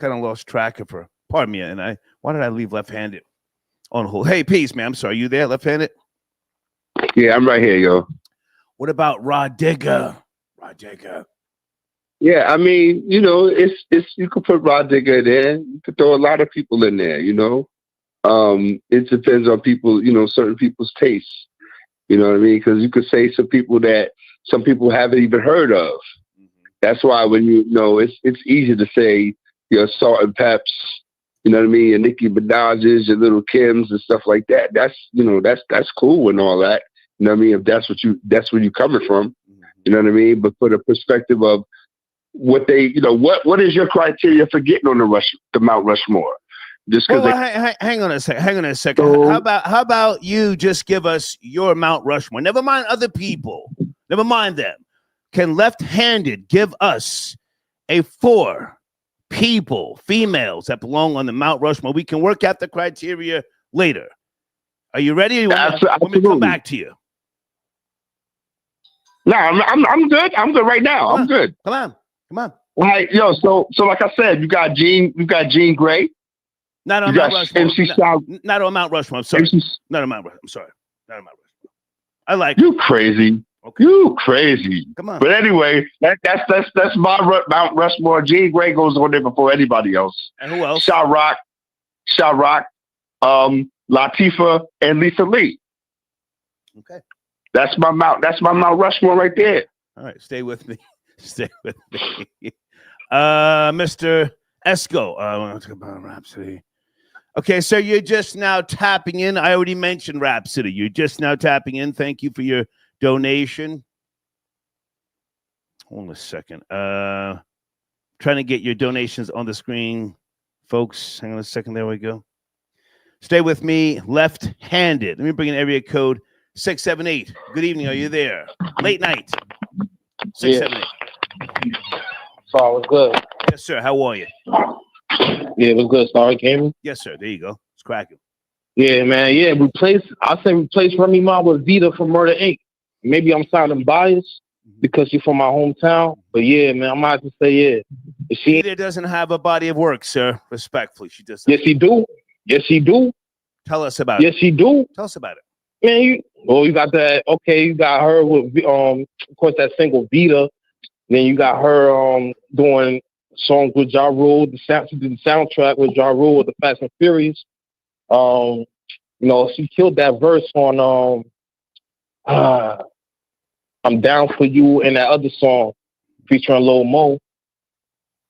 [SPEAKER 1] of lost track of her. Pardon me. And why did I leave left-handed on hold? Hey, peace, man. I'm sorry. You there, left-handed?
[SPEAKER 5] Yeah, I'm right here, yo.
[SPEAKER 1] What about Rod Digger?
[SPEAKER 5] Yeah, I mean, it's you could put Rod Digger there. You could throw a lot of people in there, It depends on people, certain people's tastes. You know what I mean? Because you could say some people haven't even heard of. That's why when it's easy to say your Salt and Peps, you know what I mean, your Nicki Minaj's, your Little Kims and stuff like that. That's cool and all that. You know what I mean? If that's where you're coming from, you know what I mean? But for the perspective of what they, what is your criteria for getting on the Mount Rushmore? Just because
[SPEAKER 1] hang on a second. So, how about you just give us your Mount Rushmore? Never mind other people. Never mind them. Can left-handed give us a 4 people, females that belong on the Mount Rushmore? We can work out the criteria later. Are you ready? Or you want me to come back to you?
[SPEAKER 5] No, I'm good. I'm good right now. I'm good.
[SPEAKER 1] Come on.
[SPEAKER 5] All right, yo. So like I said, you got Jean Grey.
[SPEAKER 1] Not on Mount Rushmore. Not on Mount Rushmore. I'm sorry. Not on Mount Rushmore. I'm sorry. Not on Mount Rushmore. I like
[SPEAKER 5] you. Crazy. Okay. You crazy.
[SPEAKER 1] Come on.
[SPEAKER 5] But anyway, that's my Mount Rushmore. Jean Grey goes on there before anybody else.
[SPEAKER 1] And who else?
[SPEAKER 5] Shah Rock, Latifah, and Lisa Lee.
[SPEAKER 1] Okay.
[SPEAKER 5] That's my Mount Rushmore right there.
[SPEAKER 1] All right, stay with me. Mr. Esco. I want to talk about Rhapsody. Okay, so you're just now tapping in. I already mentioned Rhapsody. You're just now tapping in. Thank you for your donation. Hold on a second. Trying to get your donations on the screen, folks. Hang on a second. There we go. Stay with me. Left-handed. Let me bring in area code 678. Good evening. Are you there? Late night. 678.
[SPEAKER 7] So I was good.
[SPEAKER 1] Yes, sir. How are you?
[SPEAKER 7] Yeah, it was good. Sorry, Gaming.
[SPEAKER 1] Yes, sir. There you go. It's cracking.
[SPEAKER 7] Yeah, man. Yeah, replace Remy Ma with Vita from Murder Inc. Maybe I'm sounding biased because she's from my hometown, but yeah, man, I might have to say yeah. She
[SPEAKER 1] Vita doesn't have a body of work, sir. Respectfully, she does.
[SPEAKER 7] Yes, she do. Yes, she do.
[SPEAKER 1] Tell us about
[SPEAKER 7] Yes,
[SPEAKER 1] it.
[SPEAKER 7] she do.
[SPEAKER 1] Tell us about it.
[SPEAKER 7] Man, you got that. Okay, you got her with of course that single Vita. Then you got her doing songs with Ja Rule. She did the soundtrack with Ja Rule with the Fast and Furious. You know, she killed that verse on I'm Down for You and that other song featuring Lil Mo.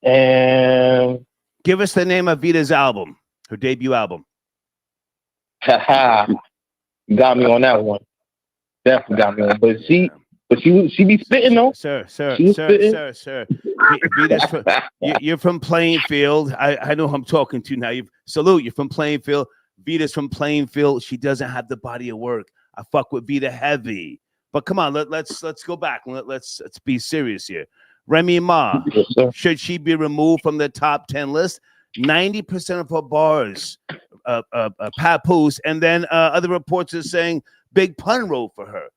[SPEAKER 7] And
[SPEAKER 1] give us the name of Vita's album, her debut album.
[SPEAKER 7] Haha, got me on that one. Definitely got me on. But she be spitting though.
[SPEAKER 1] Sir.
[SPEAKER 7] Spitting.
[SPEAKER 1] Vita's from, you're from Plainfield. I know who I'm talking to now. Salute. You're from Plainfield. Vita's from Plainfield. She doesn't have the body of work. I fuck with Vita heavy. But come on, let's go back. Let's be serious here. Remy Ma,
[SPEAKER 7] Yes,
[SPEAKER 1] should she be removed from the top 10 list? 90% of her bars, papoose, and then other reports are saying Big Pun wrote for her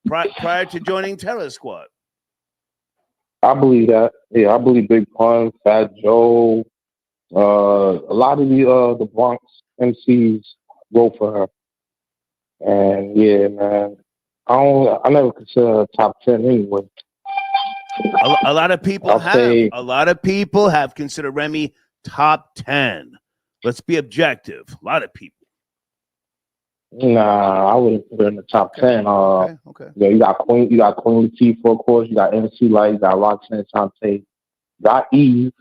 [SPEAKER 1] prior to joining Terror Squad.
[SPEAKER 7] I believe that. Yeah, I believe Big Pun, Fat Joe, a lot of the Bronx MCs wrote for her. And yeah, man, I never consider her top 10 anyway.
[SPEAKER 1] A lot of people A lot of people have considered Remy top 10. Let's be objective. A lot of people.
[SPEAKER 7] Nah, I wouldn't put her in the top 10.
[SPEAKER 1] Okay.
[SPEAKER 7] Yeah, you got Queen Latifah, of course. You got MC Light. You got Roxanne Shante. You got Eve.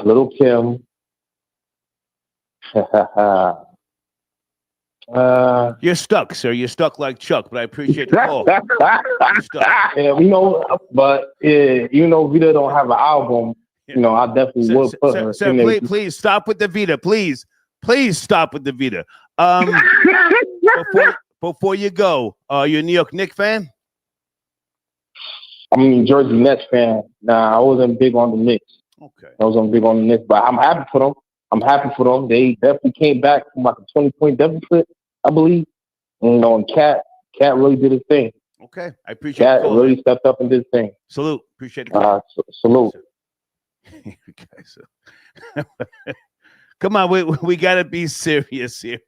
[SPEAKER 7] Little Kim.
[SPEAKER 1] You're stuck, sir. You're stuck like Chuck, but I appreciate the call.
[SPEAKER 7] Yeah, but Vita don't have an album. You know, I definitely would put her.
[SPEAKER 1] Sir, please stop with the Vita. Please stop with the Vita. Before you go, are you a New York Knicks fan?
[SPEAKER 7] I'm a New Jersey Nets fan. Nah, I wasn't big on the Knicks.
[SPEAKER 1] Okay.
[SPEAKER 7] I wasn't big on the Knicks, but I'm happy for them. They definitely came back from like a 20-point deficit, I believe. And Cat really did his thing.
[SPEAKER 1] Okay, I appreciate
[SPEAKER 7] Cat really stepped up and did his thing.
[SPEAKER 1] Salute. Appreciate it.
[SPEAKER 7] Salute.
[SPEAKER 1] Come on, we gotta be serious here.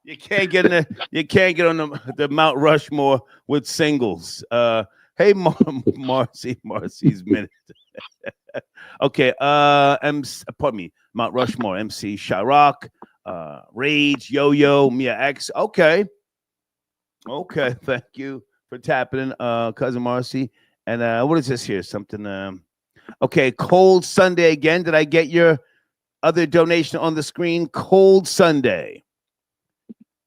[SPEAKER 1] You can't get on the Mount Rushmore with singles. Hey, Marcy's minute. Okay, pardon me, Mount Rushmore, MC Shyrock, Rage, Yo-Yo, Mia X. Okay, thank you for tapping in, Cousin Marcy. And what is this here? Something, okay, Cold Sunday again. Did I get your other donation on the screen? Cold Sunday.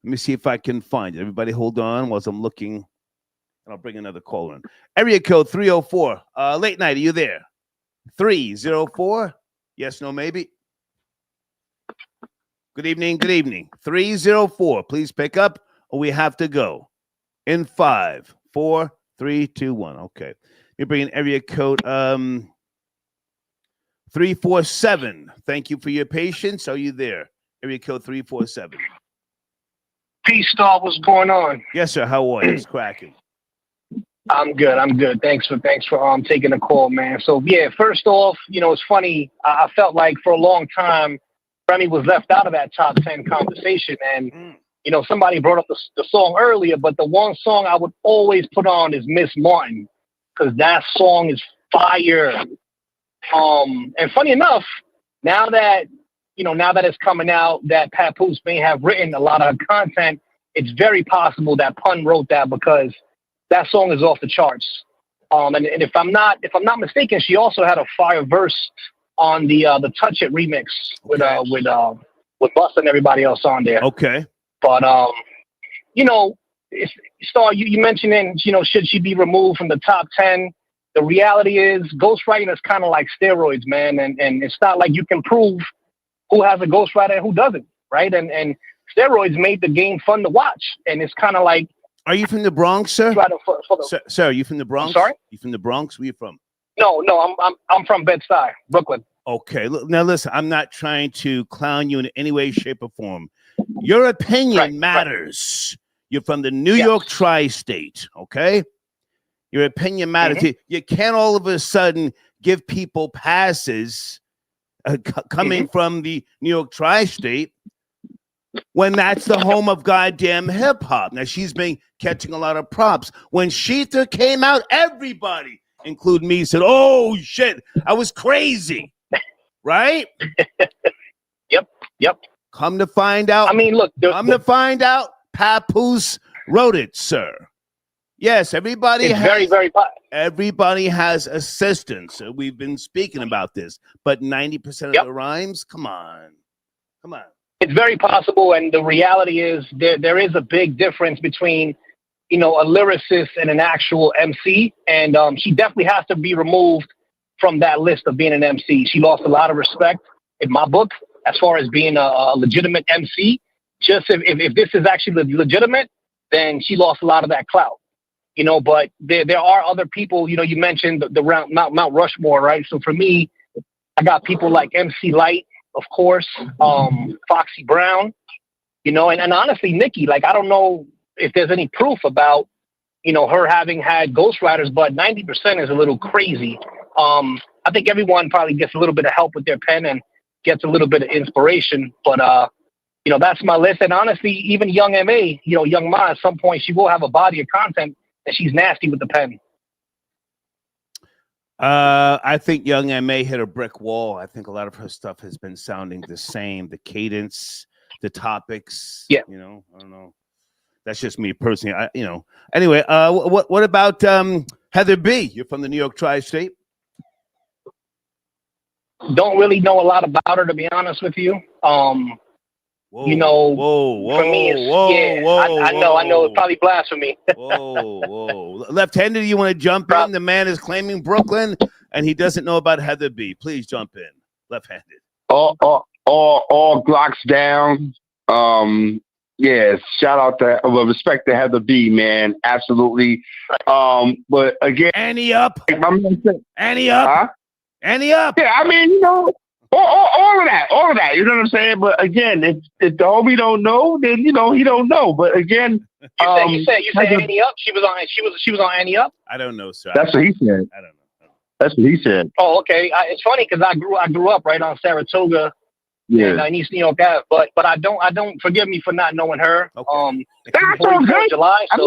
[SPEAKER 1] Let me see if I can find it. Everybody hold on while I'm looking. And I'll bring another caller in. Area code 304. Late night, are you there? 304. Yes, no, maybe. Good evening. 304. Please pick up or we have to go. In 5, 4, 3, 2, 1. Okay. You bring in area code 347. Thank you for your patience. Are you there? Area code 347.
[SPEAKER 8] Peace, Star. What's going on?
[SPEAKER 1] Yes, sir. How are you? It's cracking.
[SPEAKER 8] I'm good. Thanks for taking the call, man. So yeah, first off, it's funny. I felt like for a long time, Remy was left out of that top 10 conversation, and somebody brought up the song earlier, but the one song I would always put on is Miss Martin, because that song is fire. And funny enough, now that it's coming out that Papoose may have written a lot of content, it's very possible that Pun wrote that, because that song is off the charts. And if I'm not mistaken, she also had a fire verse on the Touch It remix with Bus and everybody else on there.
[SPEAKER 1] Okay.
[SPEAKER 8] But you know, Star, you mentioning, you know, should she be removed from the top 10? The reality is, ghostwriting is kind of like steroids, man, and it's not like you can prove who has a ghostwriter and who doesn't, right? And steroids made the game fun to watch, and it's kind of like.
[SPEAKER 1] Are you from the Bronx, sir? Sir, are you from the Bronx?
[SPEAKER 8] I'm sorry?
[SPEAKER 1] You from the Bronx? Where you from?
[SPEAKER 8] No, I'm from Bed-Stuy, Brooklyn.
[SPEAKER 1] Okay, now listen, I'm not trying to clown you in any way, shape, or form. Your opinion matters. Right. You're from the New York tri-state, okay? Your opinion matters. Mm-hmm. You can't all of a sudden give people passes coming from the New York tri-state when that's the home of goddamn hip-hop. Now, she's been catching a lot of props. When Sheetha came out, everybody, including me, said, oh, shit, I was crazy. Right?
[SPEAKER 8] Yep.
[SPEAKER 1] Come to find out.
[SPEAKER 8] I mean, look.
[SPEAKER 1] To find out, Papoose wrote it, sir. Yes, everybody everybody has assistants. We've been speaking about this, but 90% of the rhymes, come on.
[SPEAKER 8] It's very possible, and the reality is there is a big difference between, you know, a lyricist and an actual MC, and she definitely has to be removed from that list of being an MC. She lost a lot of respect in my book as far as being a legitimate MC. Just if this is actually legitimate, then she lost a lot of that clout, you know. But there are other people, you know. You mentioned the Mount Rushmore, right? So for me, I got people like MC Light, of course, Foxy Brown, you know, and honestly, Nicki. Like, I don't know if there's any proof about, you know, her having had ghostwriters, but 90% is a little crazy. I think everyone probably gets a little bit of help with their pen and gets a little bit of inspiration, but you know, that's my list. And honestly, even Young M.A., you know, Young Ma, at some point, she will have a body of content, and she's nasty with the pen.
[SPEAKER 1] I think Young M.A. hit a brick wall. I think a lot of her stuff has been sounding the same. The cadence, the topics.
[SPEAKER 8] Yeah.
[SPEAKER 1] You know, I don't know. That's just me personally. Anyway, what about Heather B? You're from the New York tri-state.
[SPEAKER 8] Don't really know a lot about her, to be honest with you. You know, for me, I know it's probably blasphemy.
[SPEAKER 1] Whoa. Left-handed, you want to jump in? The man is claiming Brooklyn, and he doesn't know about Heather B. Please jump in. Left-handed.
[SPEAKER 5] All Glocks down. Yes, shout out to respect to Heather B, man. Absolutely. But again,
[SPEAKER 1] Annie up. Annie up.
[SPEAKER 5] Huh?
[SPEAKER 1] Annie up.
[SPEAKER 5] Yeah, I mean, you know, all of that. You know what I'm saying? But again, if the homie don't know, then you know he don't know. But again,
[SPEAKER 8] you said Annie up. She was on Annie up.
[SPEAKER 1] I don't know, sir.
[SPEAKER 5] That's what he said.
[SPEAKER 1] I don't know.
[SPEAKER 5] That's what he said.
[SPEAKER 8] Oh, okay. It's funny because I grew up right on Saratoga.
[SPEAKER 5] Yeah.
[SPEAKER 8] And East New York Ave, but I don't forgive me for not knowing her.
[SPEAKER 5] Okay. That's all good.
[SPEAKER 8] July, so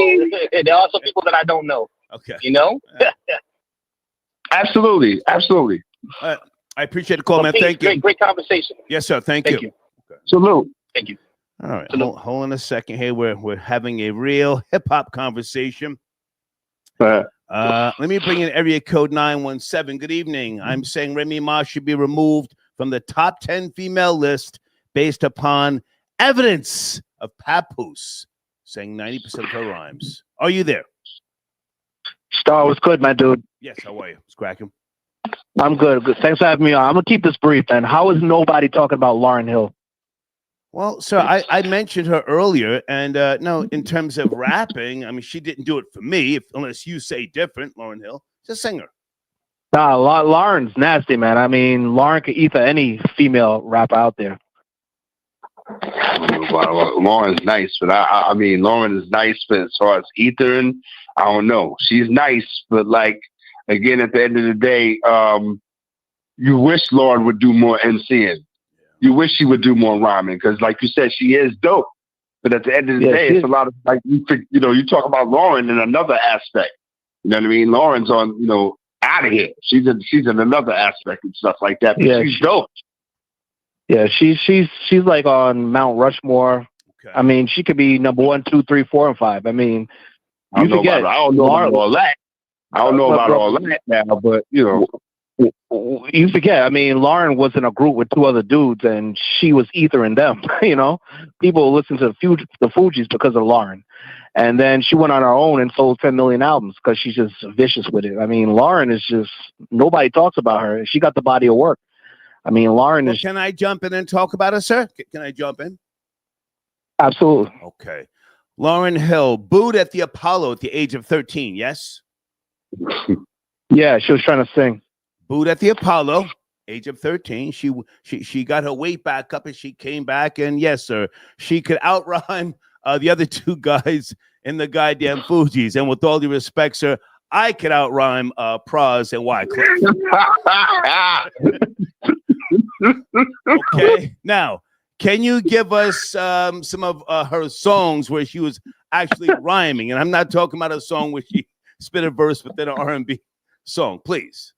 [SPEAKER 8] there are some people that I don't know.
[SPEAKER 1] Okay.
[SPEAKER 8] You know?
[SPEAKER 5] Absolutely.
[SPEAKER 1] I appreciate the call, man. Thank you.
[SPEAKER 8] Great conversation.
[SPEAKER 1] Yes, sir. Thank you.
[SPEAKER 5] Okay. Salute.
[SPEAKER 8] Thank you.
[SPEAKER 1] All right. Hold on a second here. We're having a real hip hop conversation. Let me bring in area code 917. Good evening. I'm saying Remy Ma should be removed from the top 10 female list based upon evidence of Papoose saying 90% of her rhymes. Are you there?
[SPEAKER 9] Star, what's good, my dude?
[SPEAKER 1] Yes, how are you? It's cracking.
[SPEAKER 9] I'm good. Thanks for having me on. I'm going to keep this brief, then. How is nobody talking about Lauryn Hill?
[SPEAKER 1] Well, sir, I mentioned her earlier, and no, in terms of rapping, I mean, she didn't do it for me, unless you say different, Lauryn Hill. She's a singer.
[SPEAKER 9] Nah, Lauren's nasty, man. I mean, Lauren could eat any female rapper out there.
[SPEAKER 5] Lauren's nice, but I mean, Lauren is nice, but as far as Ethan, I don't know. She's nice, but like, again, at the end of the day, you wish Lauren would do more MCing. You wish she would do more rhyming, because like you said, she is dope. But at the end of the day, it's a lot of, like, you talk about Lauren in another aspect. You know what I mean? Lauren's on, out of here. She's in another aspect and stuff like that. But she's dope.
[SPEAKER 9] Yeah, she's like on Mount Rushmore. Okay. I mean, she could be number 1, 2, 3, 4, and 5. I mean,
[SPEAKER 5] I don't know about all that. I don't know about all that now, but you know.
[SPEAKER 9] You forget. I mean, Lauren was in a group with two other dudes, and she was ethering them. You know, people listen to the Fugees because of Lauren, and then she went on her own and sold 10 million albums because she's just vicious with it. I mean, Lauren is just nobody talks about her. She got the body of work. I mean, Lauren is.
[SPEAKER 1] Can I jump in and talk about her, sir? Can I jump in?
[SPEAKER 9] Absolutely.
[SPEAKER 1] Okay. Lauryn Hill booed at the Apollo at the age of 13. Yes.
[SPEAKER 9] Yeah, she was trying to sing.
[SPEAKER 1] Booed at the Apollo, age of 13. She got her weight back up and she came back. And yes, sir, she could outrhyme the other two guys in the goddamn Fugees. And with all due respect, sir, I could outrhyme Praz and Wyclef. Okay. Now, can you give us some of her songs where she was actually rhyming? And I'm not talking about a song where she spit a verse within an R&B song, please.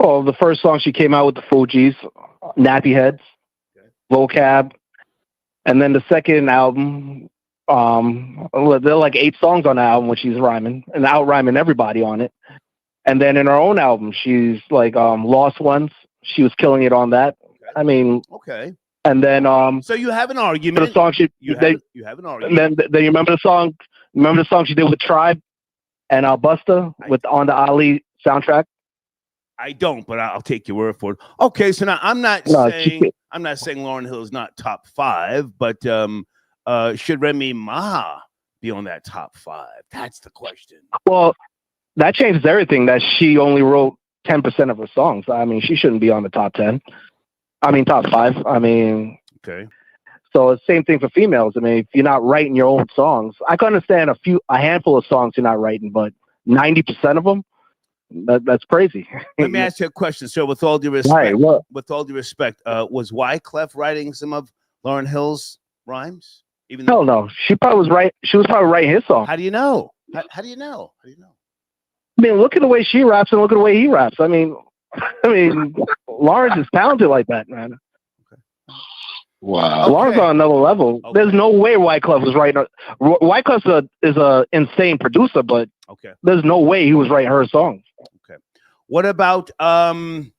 [SPEAKER 9] Oh, the first song she came out with the Fugees, Nappy Heads, Vocab, and then the second album, there are like 8 songs on the album when she's rhyming and out rhyming everybody on it. And then in her own album, she's like Lost Ones. She was killing it on that. Okay. I mean,
[SPEAKER 1] okay.
[SPEAKER 9] And then
[SPEAKER 1] so you have an argument.
[SPEAKER 9] The song you
[SPEAKER 1] have an argument.
[SPEAKER 9] And then you remember the song? Remember the song she did with Tribe and Busta on the Ali soundtrack?
[SPEAKER 1] I don't, but I'll take your word for it. Okay, so now I'm not saying Lauryn Hill is not top 5, but should Remy Ma be on that top 5? That's the question.
[SPEAKER 9] Well, that changes everything. That she only wrote 10% of her songs. I mean, she shouldn't be on the top 10. I mean, top 5. I mean,
[SPEAKER 1] okay.
[SPEAKER 9] So it's the same thing for females. I mean, if you're not writing your own songs, I can understand a handful of songs you're not writing, but 90% of them. That's crazy.
[SPEAKER 1] Let me ask you a question. So, with all due respect, was Wyclef writing some of Lauryn Hill's rhymes? Even
[SPEAKER 9] hell no, she probably was right. She was probably writing his song.
[SPEAKER 1] How do you know? How do you know? How do you know?
[SPEAKER 9] I mean, look at the way she raps and look at the way he raps. I mean, Lawrence is talented like that, man.
[SPEAKER 1] Okay.
[SPEAKER 5] Wow.
[SPEAKER 9] Lawrence on another level. Okay. There's no way Wyclef was writing. Wyclef is a insane producer, but there's no way he was writing her songs.
[SPEAKER 1] Okay. What about the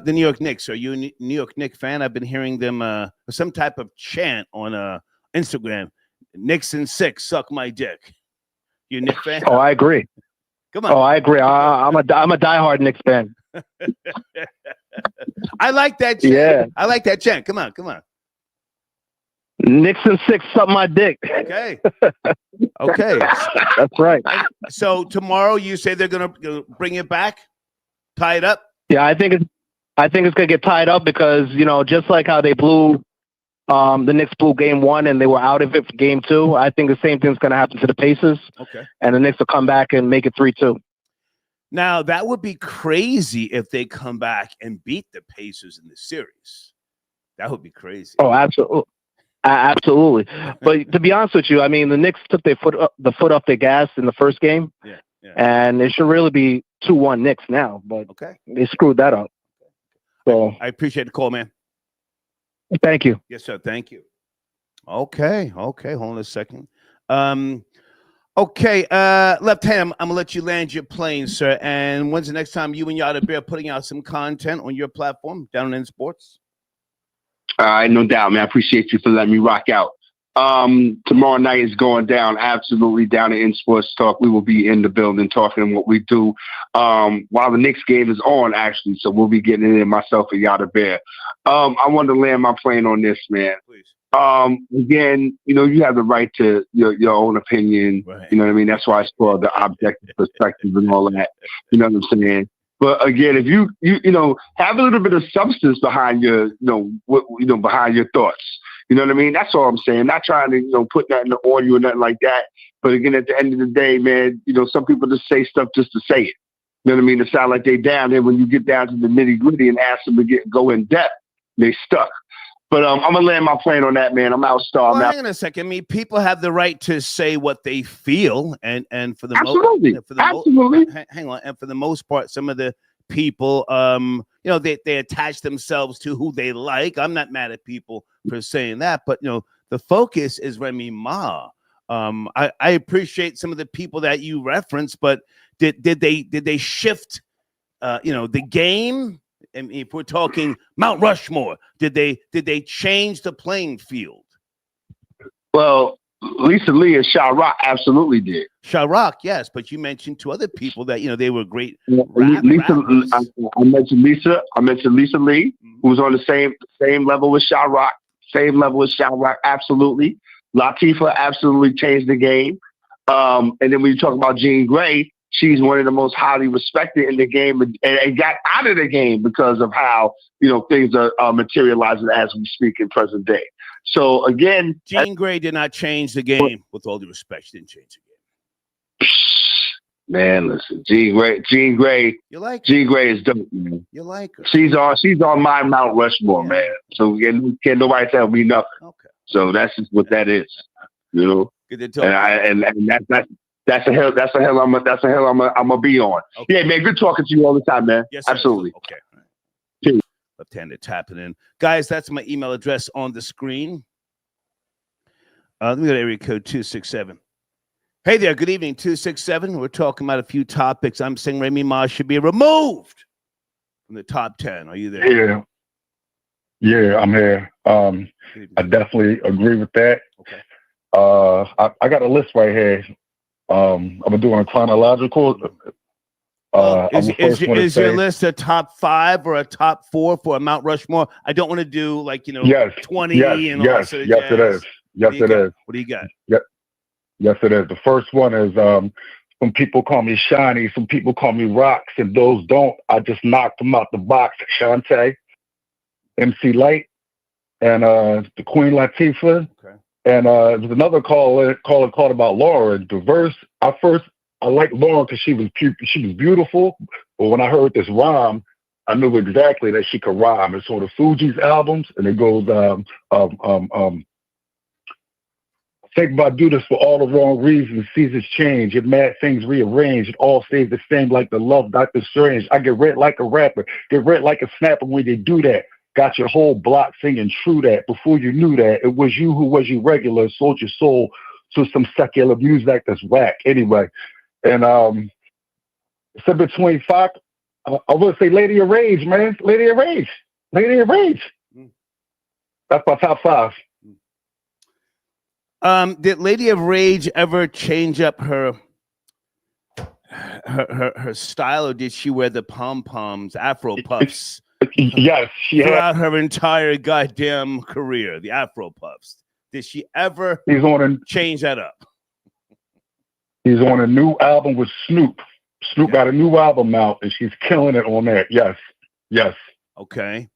[SPEAKER 1] New York Knicks? Are you a New York Knicks fan? I've been hearing them some type of chant on Instagram. Knicks and 6, suck my dick. You a Knicks fan?
[SPEAKER 9] Oh, I agree.
[SPEAKER 1] Come on.
[SPEAKER 9] Oh, I agree. I'm a diehard Knicks fan.
[SPEAKER 1] I like that chant.
[SPEAKER 9] Yeah.
[SPEAKER 1] I like that chant. Come on.
[SPEAKER 9] Knicks and 6, suck my dick.
[SPEAKER 1] Okay. Okay.
[SPEAKER 9] That's right.
[SPEAKER 1] So tomorrow you say they're gonna bring it back, tie it up?
[SPEAKER 9] Yeah, I think it's gonna get tied up because, just like how they blew the Knicks blew game 1 and they were out of it for game 2. I think the same thing's gonna happen to the Pacers.
[SPEAKER 1] Okay. And
[SPEAKER 9] the Knicks will come back and make it 3-2.
[SPEAKER 1] Now that would be crazy if they come back and beat the Pacers in the series. That would be crazy.
[SPEAKER 9] Oh, absolutely. Absolutely. But to be honest with you, I mean, the Knicks took the foot off their gas in the first game.
[SPEAKER 1] Yeah.
[SPEAKER 9] And it should really be 2-1 Knicks now, but they screwed that up. So
[SPEAKER 1] I appreciate the call, man.
[SPEAKER 9] Thank you.
[SPEAKER 1] Yes, sir. Thank you. Okay. Hold on a second. Okay. Left hand, I'm gonna let you land your plane, sir. And when's the next time you and Yada Bear putting out some content on your platform, Down in Sports?
[SPEAKER 5] All right, no doubt, man. I appreciate you for letting me rock out. Tomorrow night is going down, absolutely down in Sports Talk. We will be in the building talking what we do while the Knicks game is on, actually. So we'll be getting it in, myself and Yada Bear. I want to land my plane on this, man.
[SPEAKER 1] Please.
[SPEAKER 5] Again, you have the right to your own opinion.
[SPEAKER 1] Right.
[SPEAKER 5] You know what I mean? That's why it's called the objective perspective and all that. You know what I'm saying? But again, if you have a little bit of substance behind your behind your thoughts, you know what I mean? That's all I'm saying. Not trying to put nothing on you or nothing like that. But again, at the end of the day, man, some people just say stuff just to say it. You know what I mean? It sound like they down there. When you get down to the nitty gritty and ask them to go in depth, they stuck. But I'm gonna land my plane on that, man. I'm out, Star.
[SPEAKER 1] Well, hang on a second. I mean, people have the right to say what they feel, and for the hang on, and for the most part, some of the people, they attach themselves to who they like. I'm not mad at people for saying that, but the focus is Remy Ma. I appreciate some of the people that you referenced, but did they shift the game? And if we're talking Mount Rushmore, did they change the playing field?
[SPEAKER 5] Well, Lisa Lee and Sha Rock absolutely did.
[SPEAKER 1] Sha Rock, yes, but you mentioned two other people that they were great
[SPEAKER 5] Lisa,
[SPEAKER 1] rappers.
[SPEAKER 5] I mentioned Lisa. I mentioned Lisa Lee, who was on the same level with Sha Rock. Same level with Sha Rock, absolutely. Latifah absolutely changed the game. And then when you talk about Jean Grey, she's one of the most highly respected in the game and got out of the game because of how things are materializing as we speak in present day. So again,
[SPEAKER 1] Jean Grey did not change the game. With all due respect, she didn't change the game.
[SPEAKER 5] Man, listen, Jean Grey.
[SPEAKER 1] You like her?
[SPEAKER 5] Jean Grey is dope, man.
[SPEAKER 1] You like her?
[SPEAKER 5] She's on my Mount Rushmore, man. So can't nobody tell me nothing.
[SPEAKER 1] Okay.
[SPEAKER 5] So that's just what that is, Good
[SPEAKER 1] to talk.
[SPEAKER 5] And that's a hill I'm gonna be on. Okay. Yeah, man. Good talking to you all the time, man.
[SPEAKER 1] Yes, sir.
[SPEAKER 5] Absolutely.
[SPEAKER 1] Okay. Right. Left-handed tapping in, guys. That's my email address on the screen. Let me go to area code 267. Hey there. Good evening, 267. We're talking about a few topics. I'm saying Remy Ma should be removed from the top 10. Are you there?
[SPEAKER 10] Yeah, I'm here. I definitely agree with that.
[SPEAKER 1] Okay.
[SPEAKER 10] I got a list right here. I'm gonna do it in chronological.
[SPEAKER 1] Is your list a top 5 or a top 4 for a Mount Rushmore? I don't want to do 20 and all that sort of jazz.
[SPEAKER 10] It is. Yes, it is.
[SPEAKER 1] What do you got?
[SPEAKER 10] Yes, it is. The first one is some people call me Shiny, some people call me Rocks, and those don't. I just knocked them out the box. Shantae, MC Light, and the Queen Latifah.
[SPEAKER 1] Okay.
[SPEAKER 10] And there's another caller called about Lauren. The verse, I liked Lauren because she was beautiful, but when I heard this rhyme, I knew exactly that she could rhyme. It's on the Fugees albums, and it goes, think about do this for all the wrong reasons. Seasons change, and mad things rearrange. It all stays the same like the love Dr. Strange. I get red like a rapper, get red like a snapper when they do that. Got your whole block singing true that. Before you knew that, it was you who was you regular, sold your soul to some secular music that's whack. Anyway, and it's in between 5. I would say Lady of Rage, man. Lady of Rage. That's my top 5.
[SPEAKER 1] Did Lady of Rage ever change up her style, or did she wear the pom-poms, Afro puffs?
[SPEAKER 10] Yes, she
[SPEAKER 1] throughout her entire goddamn career, the Afro puffs. Did she ever change that up?
[SPEAKER 10] He's on a new album with Snoop. Snoop got a new album out, and she's killing it on that. Yes.
[SPEAKER 1] Okay.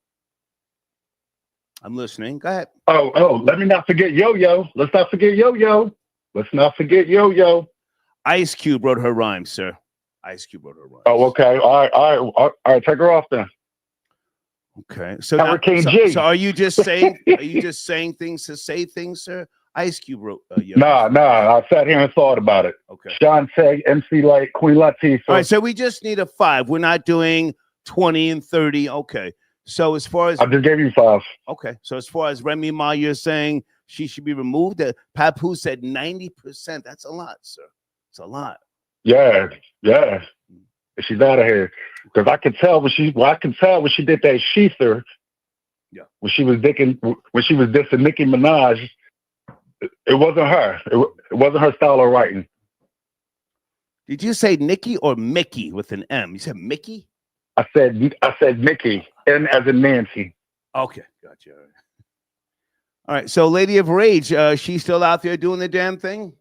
[SPEAKER 1] I'm listening. Go ahead.
[SPEAKER 10] Oh, let me not forget Yo-Yo. Let's not forget Yo-Yo.
[SPEAKER 1] Ice Cube wrote her rhymes, sir. Ice Cube wrote her rhymes.
[SPEAKER 10] Oh, okay. All right. Take her off then.
[SPEAKER 1] Okay. So are you just saying things to say things, sir? Ice Cube wrote.
[SPEAKER 10] Nah. I sat here and thought about it.
[SPEAKER 1] Okay.
[SPEAKER 10] Shantae, MC Light, Queen Latifah.
[SPEAKER 1] All right. So we just need a 5. We're not doing 20 and 30. Okay. So as far as
[SPEAKER 10] I just gave you 5.
[SPEAKER 1] Okay. So as far as Remy Ma, you're saying she should be removed. Papu said 90%. That's a lot, sir. It's a lot.
[SPEAKER 10] Yeah. She's out of here. Because I can tell when she did that Sheether.
[SPEAKER 1] Yeah.
[SPEAKER 10] When she was dissing Nicki Minaj, it wasn't her. It wasn't her style of writing.
[SPEAKER 1] Did you say Nikki or Mickey with an M? You said Mickey?
[SPEAKER 10] I said Mickey, N as in Nancy.
[SPEAKER 1] Okay, gotcha. All right. So Lady of Rage, she's still out there doing the damn thing?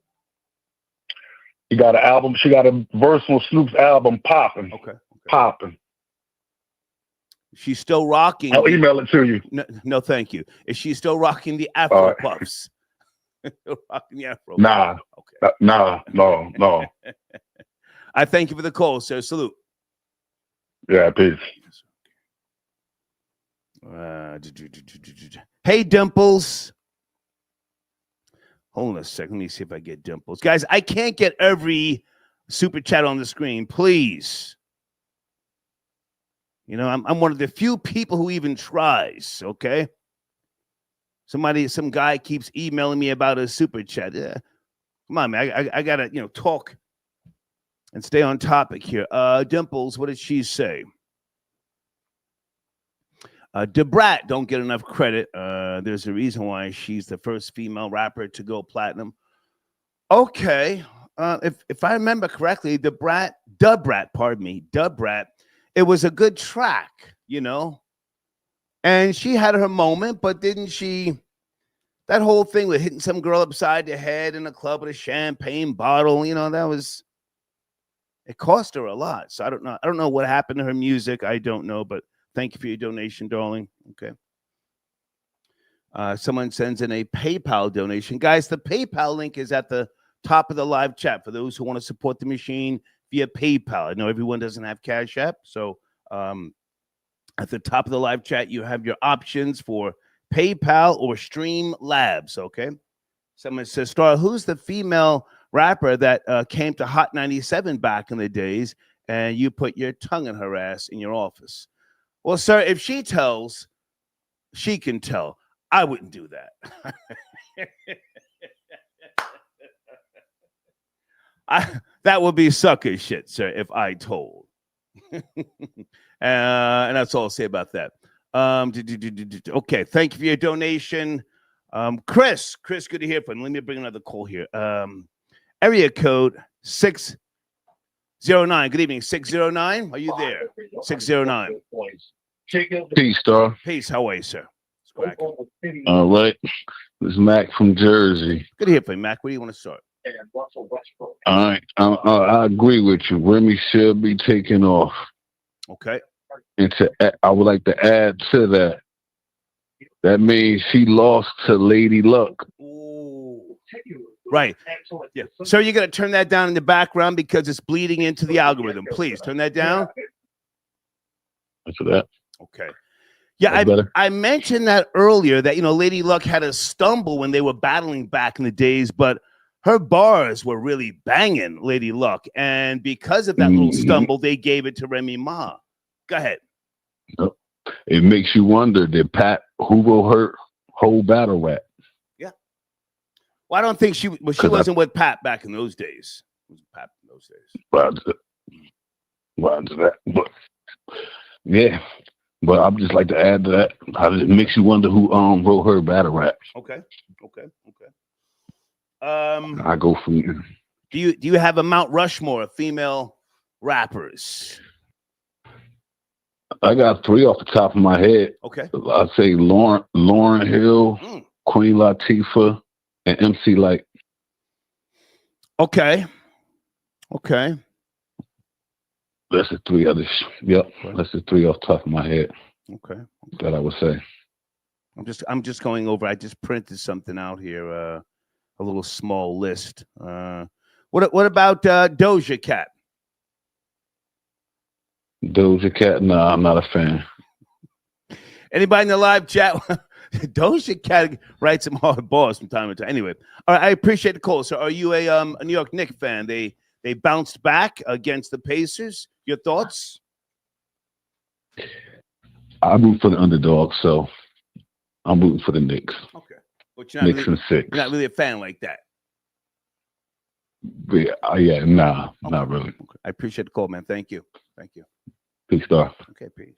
[SPEAKER 10] She got an album. She got a verse on Snoop's album, Poppin'.
[SPEAKER 1] Okay.
[SPEAKER 10] Poppin'.
[SPEAKER 1] She's still rocking.
[SPEAKER 10] I'll email it to you.
[SPEAKER 1] No, thank you. Is she still rocking the Afro puffs? Rocking the Afro.
[SPEAKER 10] Nah.
[SPEAKER 1] Okay.
[SPEAKER 10] No.
[SPEAKER 1] I thank you for the call, sir. Salute.
[SPEAKER 10] Yeah, peace.
[SPEAKER 1] Hey, Dimples. Hold on a second. Let me see if I get Dimples. Guys, I can't get every super chat on the screen. Please. I'm one of the few people who even tries, okay? Some guy keeps emailing me about a super chat. Yeah. Come on, man. I gotta, talk and stay on topic here. Dimples, what did she say? Debrat don't get enough credit. There's a reason why she's the first female rapper to go platinum. Okay. If I remember correctly, Dubrat, it was a good track, and she had her moment, but didn't she? That whole thing with hitting some girl upside the head in a club with a champagne bottle, it cost her a lot. So I don't know what happened to her music. I don't know, but thank you for your donation, darling. Okay. Someone sends in a PayPal donation. Guys, the PayPal link is at the top of the live chat for those who want to support the machine via PayPal. I know everyone doesn't have Cash App, so at the top of the live chat, you have your options for PayPal or Stream Labs, okay? Someone says, Star, who's the female rapper that came to Hot 97 back in the days and you put your tongue in her ass in your office? Well, sir, if she tells, she can tell. I wouldn't do that. That would be sucker shit, sir, if I told. And that's all I'll say about that. Okay, thank you for your donation. Chris, good to hear from you. Let me bring another call here. Area code 609. Good evening, 609. Are you there? 609.
[SPEAKER 11] Peace, Star.
[SPEAKER 1] Peace. How are you, sir?
[SPEAKER 11] All right. This is Mac from Jersey.
[SPEAKER 1] Good to hear from you, Mac. Where do you want to start?
[SPEAKER 11] All right. I agree with you. Remy should be taken off.
[SPEAKER 1] Okay.
[SPEAKER 11] And I would like to add to that. That means she lost to Lady Luck.
[SPEAKER 1] Ooh. Right. Yeah. So you're going to turn that down in the background because it's bleeding into the algorithm. Please turn that down.
[SPEAKER 11] For that.
[SPEAKER 1] Okay. Yeah, I mentioned that earlier that, Lady Luck had a stumble when they were battling back in the days, but her bars were really banging, Lady Luck. And because of that little stumble, they gave it to Remy Ma. Go ahead.
[SPEAKER 11] It makes you wonder, did Pat Hugo her whole battle rap?
[SPEAKER 1] Yeah. Well, I don't think she wasn't with Pat back in those days. It was Pat in those days.
[SPEAKER 11] Roger that. But, yeah. But I'd just like to add to that. It makes you wonder who wrote her battle rap.
[SPEAKER 1] Okay.
[SPEAKER 11] I go from you.
[SPEAKER 1] Do you have a Mount Rushmore of female rappers?
[SPEAKER 11] I got 3 off the top of my head.
[SPEAKER 1] Okay.
[SPEAKER 11] I'd say Lauryn Hill, Queen Latifah, and MC Lyte.
[SPEAKER 1] Okay.
[SPEAKER 11] That's the 3 others. Yep. That's the 3 off the top of my head.
[SPEAKER 1] Okay.
[SPEAKER 11] That I would say.
[SPEAKER 1] I'm just going over. I just printed something out here. A little small list. What about Doja Cat?
[SPEAKER 11] Doja Cat? No, I'm not a fan.
[SPEAKER 1] Anybody in the live chat? Doja Cat writes some hard bars from time to time. Anyway, all right, I appreciate the call. So, are you a New York Knicks fan? They bounced back against the Pacers. Your thoughts?
[SPEAKER 11] I root for the underdog, so I'm rooting for the Knicks.
[SPEAKER 1] Okay, but you're not
[SPEAKER 11] Knicks in 6.
[SPEAKER 1] You're not really a fan like that.
[SPEAKER 11] Yeah, nah, not really.
[SPEAKER 1] Okay. I appreciate the call, man. Thank you.
[SPEAKER 11] Peace, Star.
[SPEAKER 1] Okay, peace.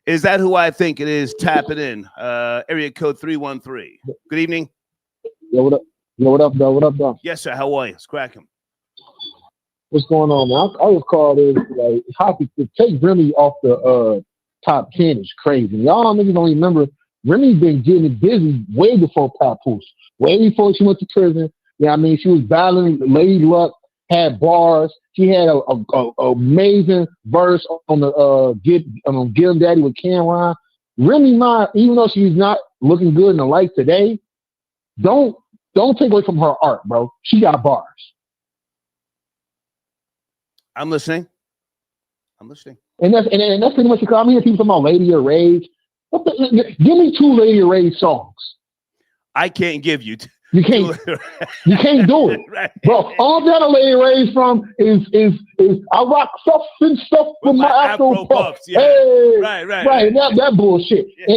[SPEAKER 1] Is that who I think it is? Tap it in. Area code 313. Good evening.
[SPEAKER 12] Yo, what up? What up, though?
[SPEAKER 1] Yes, sir. How are you? It's cracking.
[SPEAKER 12] What's going on, man? I was called in like hockey to take Remy off the top 10 is crazy. Y'all niggas don't remember Remy been getting busy way before Papoose, way before she went to prison. Yeah, I mean, she was battling Lady Luck, had bars. She had a amazing verse on the Get 'Em Daddy with Cameron. Remy Ma, even though she's not looking good in the light today, don't take away from her art, bro. She got bars.
[SPEAKER 1] I'm listening.
[SPEAKER 12] And that's pretty much because I'm hearing people talking about Lady of Rage. Give me 2 Lady of Rage songs.
[SPEAKER 1] I can't give you.
[SPEAKER 12] You can't do it.
[SPEAKER 1] Right.
[SPEAKER 12] Bro, all that a lady raised from is I rock substance stuff with my Afro puffs.
[SPEAKER 1] Yeah.
[SPEAKER 12] Hey,
[SPEAKER 1] Right.
[SPEAKER 12] That bullshit.
[SPEAKER 1] Yeah.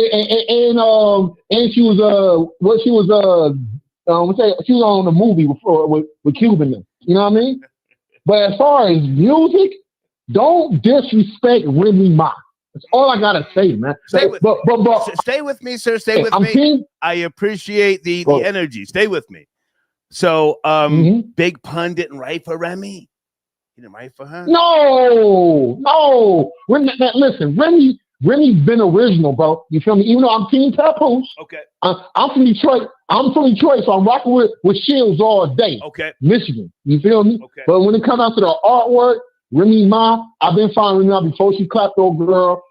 [SPEAKER 12] And she was she was on the movie before with Cuban. You know what I mean? But as far as music, don't disrespect Remy Ma. That's all I gotta say, man.
[SPEAKER 1] Stay with me, sir. Stay with me. I appreciate the energy. Stay with me. So, Big Pun didn't write for Remy. He didn't write for her.
[SPEAKER 12] No. Listen, Remy's been original, bro. You feel me? Even though I'm Team Papoose.
[SPEAKER 1] Okay.
[SPEAKER 12] I'm from Detroit. So I'm rocking with Shields all day.
[SPEAKER 1] Okay.
[SPEAKER 12] Michigan. You feel me?
[SPEAKER 1] Okay.
[SPEAKER 12] But when it comes out to the artwork, Remy Ma, I've been following Remy Ma before she clapped old girl,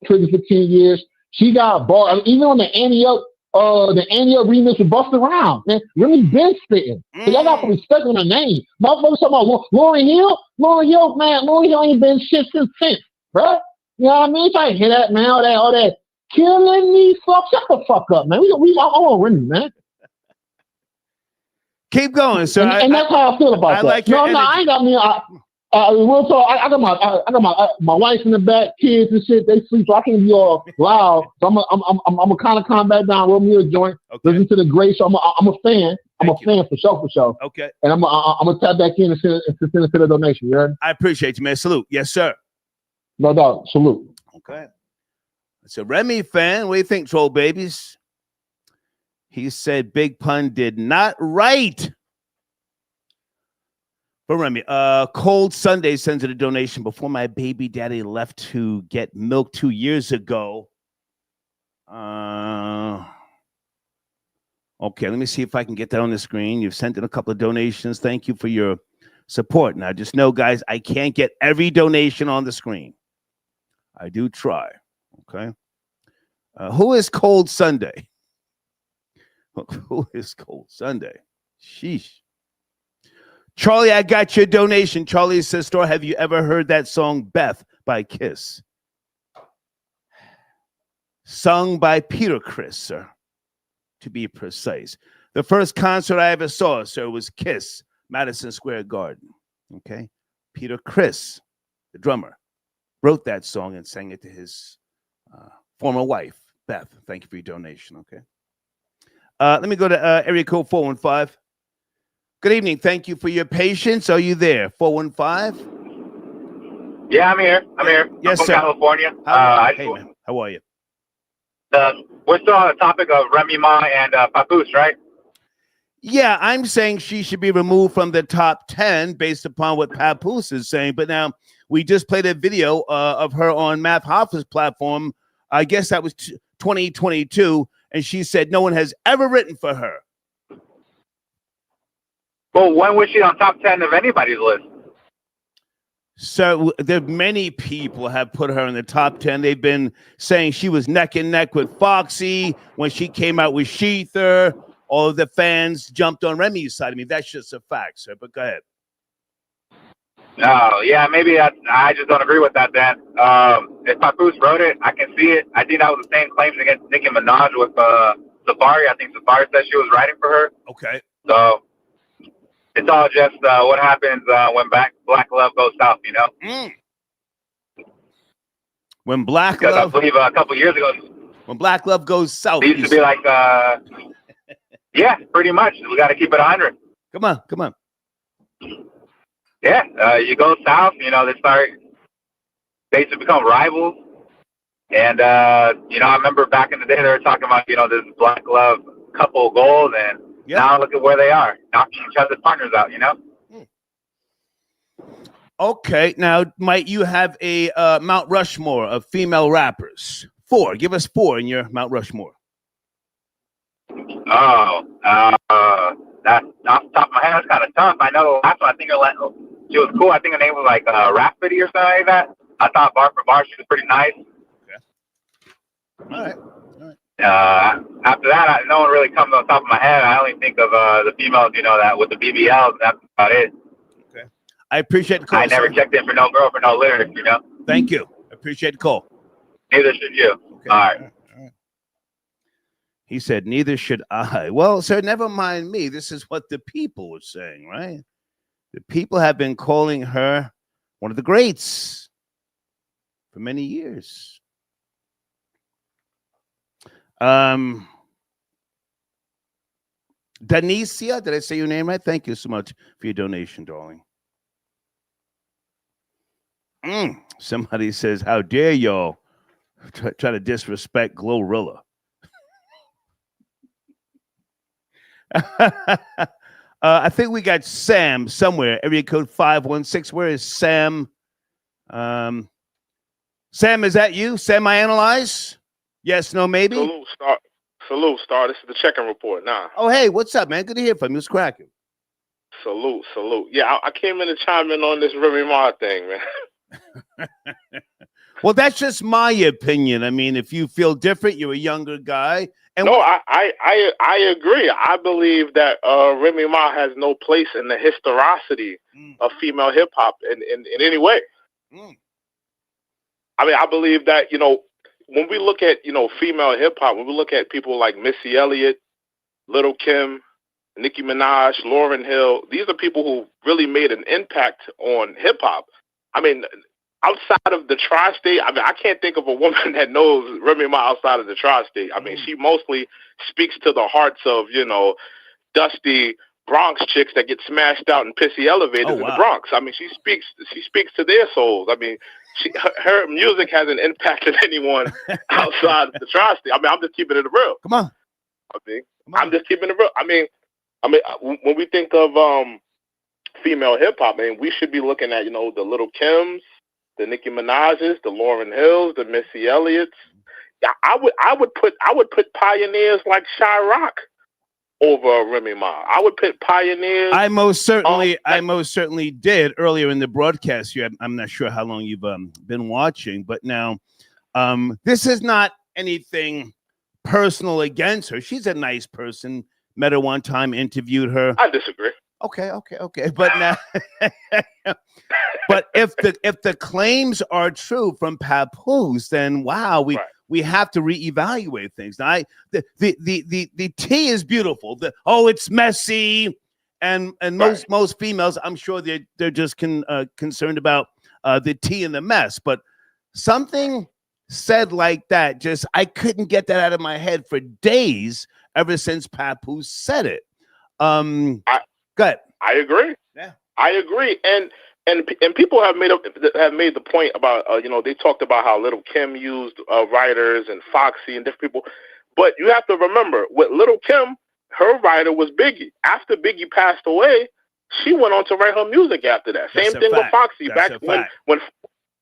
[SPEAKER 12] Trigger for 10 years. She got bars. Even on the Annie Up remix with Busta Rhymes, man. Remy been spitting. So y'all got to respect on her name. Motherfuckers talking about Lauryn Hill. Lauryn Hill ain't been shit since, bro. You know what I mean? Trying to hear that, man. All that killing me, fuck. Shut the fuck up, man. I want Remy, man.
[SPEAKER 1] Keep going, sir.
[SPEAKER 12] And that's how I feel about that.
[SPEAKER 1] Like
[SPEAKER 12] no, I ain't got me. Real talk. I got my wife in the back, kids and shit. They sleep, so I can't be all loud. So I'm a kind of calm back down, roll me a joint, listen to the great. So I'm a fan. I'm a fan for sure.
[SPEAKER 1] Okay.
[SPEAKER 12] And I'm gonna tap back in and send a donation. You heard?
[SPEAKER 1] I appreciate you, man. Salute. Yes, sir.
[SPEAKER 12] No doubt. Salute.
[SPEAKER 1] Okay. It's a Remy fan. What do you think, Troll Babies? He said Big Pun did not write for Remy. Cold Sunday sends it a donation. Before my baby daddy left to get milk 2 years ago. Okay, let me see if I can get that on the screen. You've sent in a couple of donations. Thank you for your support. Now, just know, guys, I can't get every donation on the screen. I do try. Okay. Who is Cold Sunday? Who is Cold Sunday? Sheesh. Charlie, I got your donation. Charlie says, Store, have you ever heard that song Beth by Kiss? Sung by Peter Criss, sir, to be precise. The first concert I ever saw, sir, was Kiss, Madison Square Garden. Okay. Peter Criss, the drummer, wrote that song and sang it to his former wife, Beth. Thank you for your donation. Okay. Let me go to area code 415. Good evening. Thank you for your patience. Are you there? 415?
[SPEAKER 13] Yeah, I'm here.
[SPEAKER 1] Yes,
[SPEAKER 13] I'm from
[SPEAKER 1] sir.
[SPEAKER 13] California.
[SPEAKER 1] Hey, man. How are you?
[SPEAKER 13] We're still on the topic of Remy Ma and Papoose, right?
[SPEAKER 1] Yeah, I'm saying she should be removed from the top 10 based upon what Papoose is saying. But now we just played a video of her on Math Hoffa's platform. I guess that was 2022. And she said no one has ever written for her.
[SPEAKER 13] Well, when was she on top 10 of anybody's list?
[SPEAKER 1] So there many people have put her in the top 10. They've been saying she was neck and neck with Foxy when she came out with Sheether. All of the fans jumped on Remy's side. I mean, that's just a fact, sir. But go ahead.
[SPEAKER 13] No, yeah, maybe I just don't agree with that, Dan. If Papoose wrote it, I can see it. I think that was the same claims against Nicki Minaj with Safari. I think Safari said she was writing for her.
[SPEAKER 1] Okay.
[SPEAKER 13] So it's all just what happens when Black Love goes south, you know?
[SPEAKER 1] When Black
[SPEAKER 13] Love...
[SPEAKER 1] Because
[SPEAKER 13] I believe a couple years ago...
[SPEAKER 1] When Black Love goes south...
[SPEAKER 13] It used to be like... yeah, pretty much. We got to keep it 100.
[SPEAKER 1] Come on.
[SPEAKER 13] Yeah, you go south, you know, they to become rivals. And, you know, I remember back in the day they were talking about, you know, this Black Love couple goals, and now look at where they are, knocking each other's partners out, you know?
[SPEAKER 1] Okay, now, might you have a Mount Rushmore of female rappers? 4. Give us 4 in your Mount Rushmore.
[SPEAKER 13] Oh, that off the top of my head, that's kind of tough. I know the last one, I think she was cool. I think her name was like Rhapsody or something like that. I thought bar for bar she was pretty nice.
[SPEAKER 1] Okay. All right.
[SPEAKER 13] After that, no one really comes on top of my head. I only think of the females, you know, that with the BBLs. That's about it.
[SPEAKER 1] Okay. I appreciate the call.
[SPEAKER 13] I never checked in for no girl for no lyrics, you know.
[SPEAKER 1] Thank you. I appreciate the call.
[SPEAKER 13] Neither should you.
[SPEAKER 1] Okay.
[SPEAKER 13] All right.
[SPEAKER 1] He said, neither should I. Well, sir, never mind me. This is what the people were saying, right? The people have been calling her one of the greats for many years. Danicia, did I say your name right? Thank you so much for your donation, darling. Somebody says, how dare y'all try to disrespect Glorilla. I think we got Sam somewhere. Area code 516. Where is Sam? Sam, is that you? Sam, I analyze? Yes, no, maybe?
[SPEAKER 14] Salute, Star. This is the check-in report now.
[SPEAKER 1] Oh, hey, what's up, man? Good to hear from you. It's cracking.
[SPEAKER 14] Salute. Yeah, I came in to chime in on this Remy Ma thing, man.
[SPEAKER 1] Well, that's just my opinion. I mean, if you feel different, you're a younger guy. And
[SPEAKER 14] no, I agree. I believe that Remy Ma has no place in the historicity of female hip hop in any way. I mean, I believe that, when we look at, female hip hop, when we look at people like Missy Elliott, Little Kim, Nicki Minaj, Lauryn Hill, these are people who really made an impact on hip hop. I mean, outside of the tri-state, I mean, I can't think of a woman that knows Remy Ma outside of the tri-state. I mean, she mostly speaks to the hearts of, dusty Bronx chicks that get smashed out in pissy elevators in the Bronx. I mean, she speaks to their souls. I mean, her music hasn't impacted anyone outside of the tri-state. I mean, I'm just keeping it real.
[SPEAKER 1] Come on.
[SPEAKER 14] I'm just keeping it real. I mean, when we think of female hip hop, I mean, we should be looking at, the Little Kims, the Nicki Minaj's, the Lauryn Hills, the Missy Elliott's. Yeah, I would put pioneers like Chirac over Remy Ma. I would put pioneers.
[SPEAKER 1] I most certainly did earlier in the broadcast here. I'm not sure how long you've been watching, but now this is not anything personal against her. She's a nice person. Met her one time, interviewed her.
[SPEAKER 14] I disagree.
[SPEAKER 1] Okay. But now, but if the claims are true from Papoose, then wow, we have to reevaluate things. Now, the tea is beautiful. It's messy, and most females, I'm sure they're just concerned about the tea and the mess. But something said like that, I couldn't get that out of my head for days ever since Papoose said it. Good.
[SPEAKER 14] I agree.
[SPEAKER 1] Yeah,
[SPEAKER 14] I agree. And people have made the point about they talked about how Little Kim used writers and Foxy and different people, but you have to remember with Little Kim, her writer was Biggie. After Biggie passed away, she went on to write her music after that. Same thing with Foxy. Back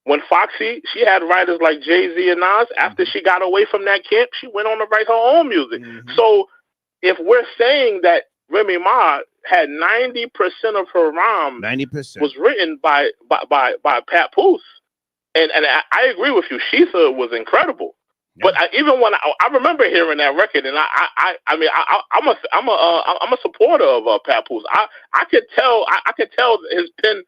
[SPEAKER 14] when Foxy, she had writers like Jay-Z and Nas. After she got away from that camp, she went on to write her own music. So if we're saying that Remy Ma had 90% of her rhymes
[SPEAKER 1] 90%
[SPEAKER 14] was written by Papoose, and I agree with you. Sheetha was incredible, but even when I remember hearing that record, and I'm a supporter of Papoose. I could tell his pen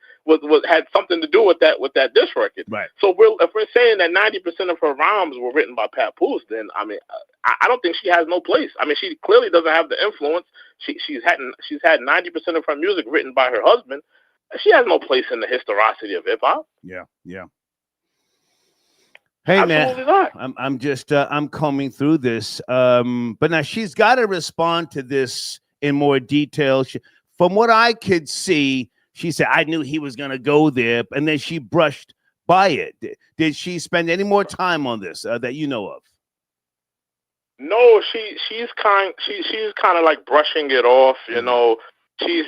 [SPEAKER 14] had something to do with that diss record.
[SPEAKER 1] Right.
[SPEAKER 14] So if we're saying that 90% of her rhymes were written by Papoose, then I mean I don't think she has no place. I mean, she clearly doesn't have the influence. She's had 90% of her music written by her husband. She has no place in the historicity of hip hop.
[SPEAKER 1] Yeah. Hey,
[SPEAKER 14] absolutely
[SPEAKER 1] man,
[SPEAKER 14] not.
[SPEAKER 1] I'm just I'm combing through this, but now she's got to respond to this in more detail. From what I could see, she said, "I knew he was going to go there," and then she brushed by it. Did she spend any more time on this that you know of?
[SPEAKER 14] No, she's kind of like brushing it off. She's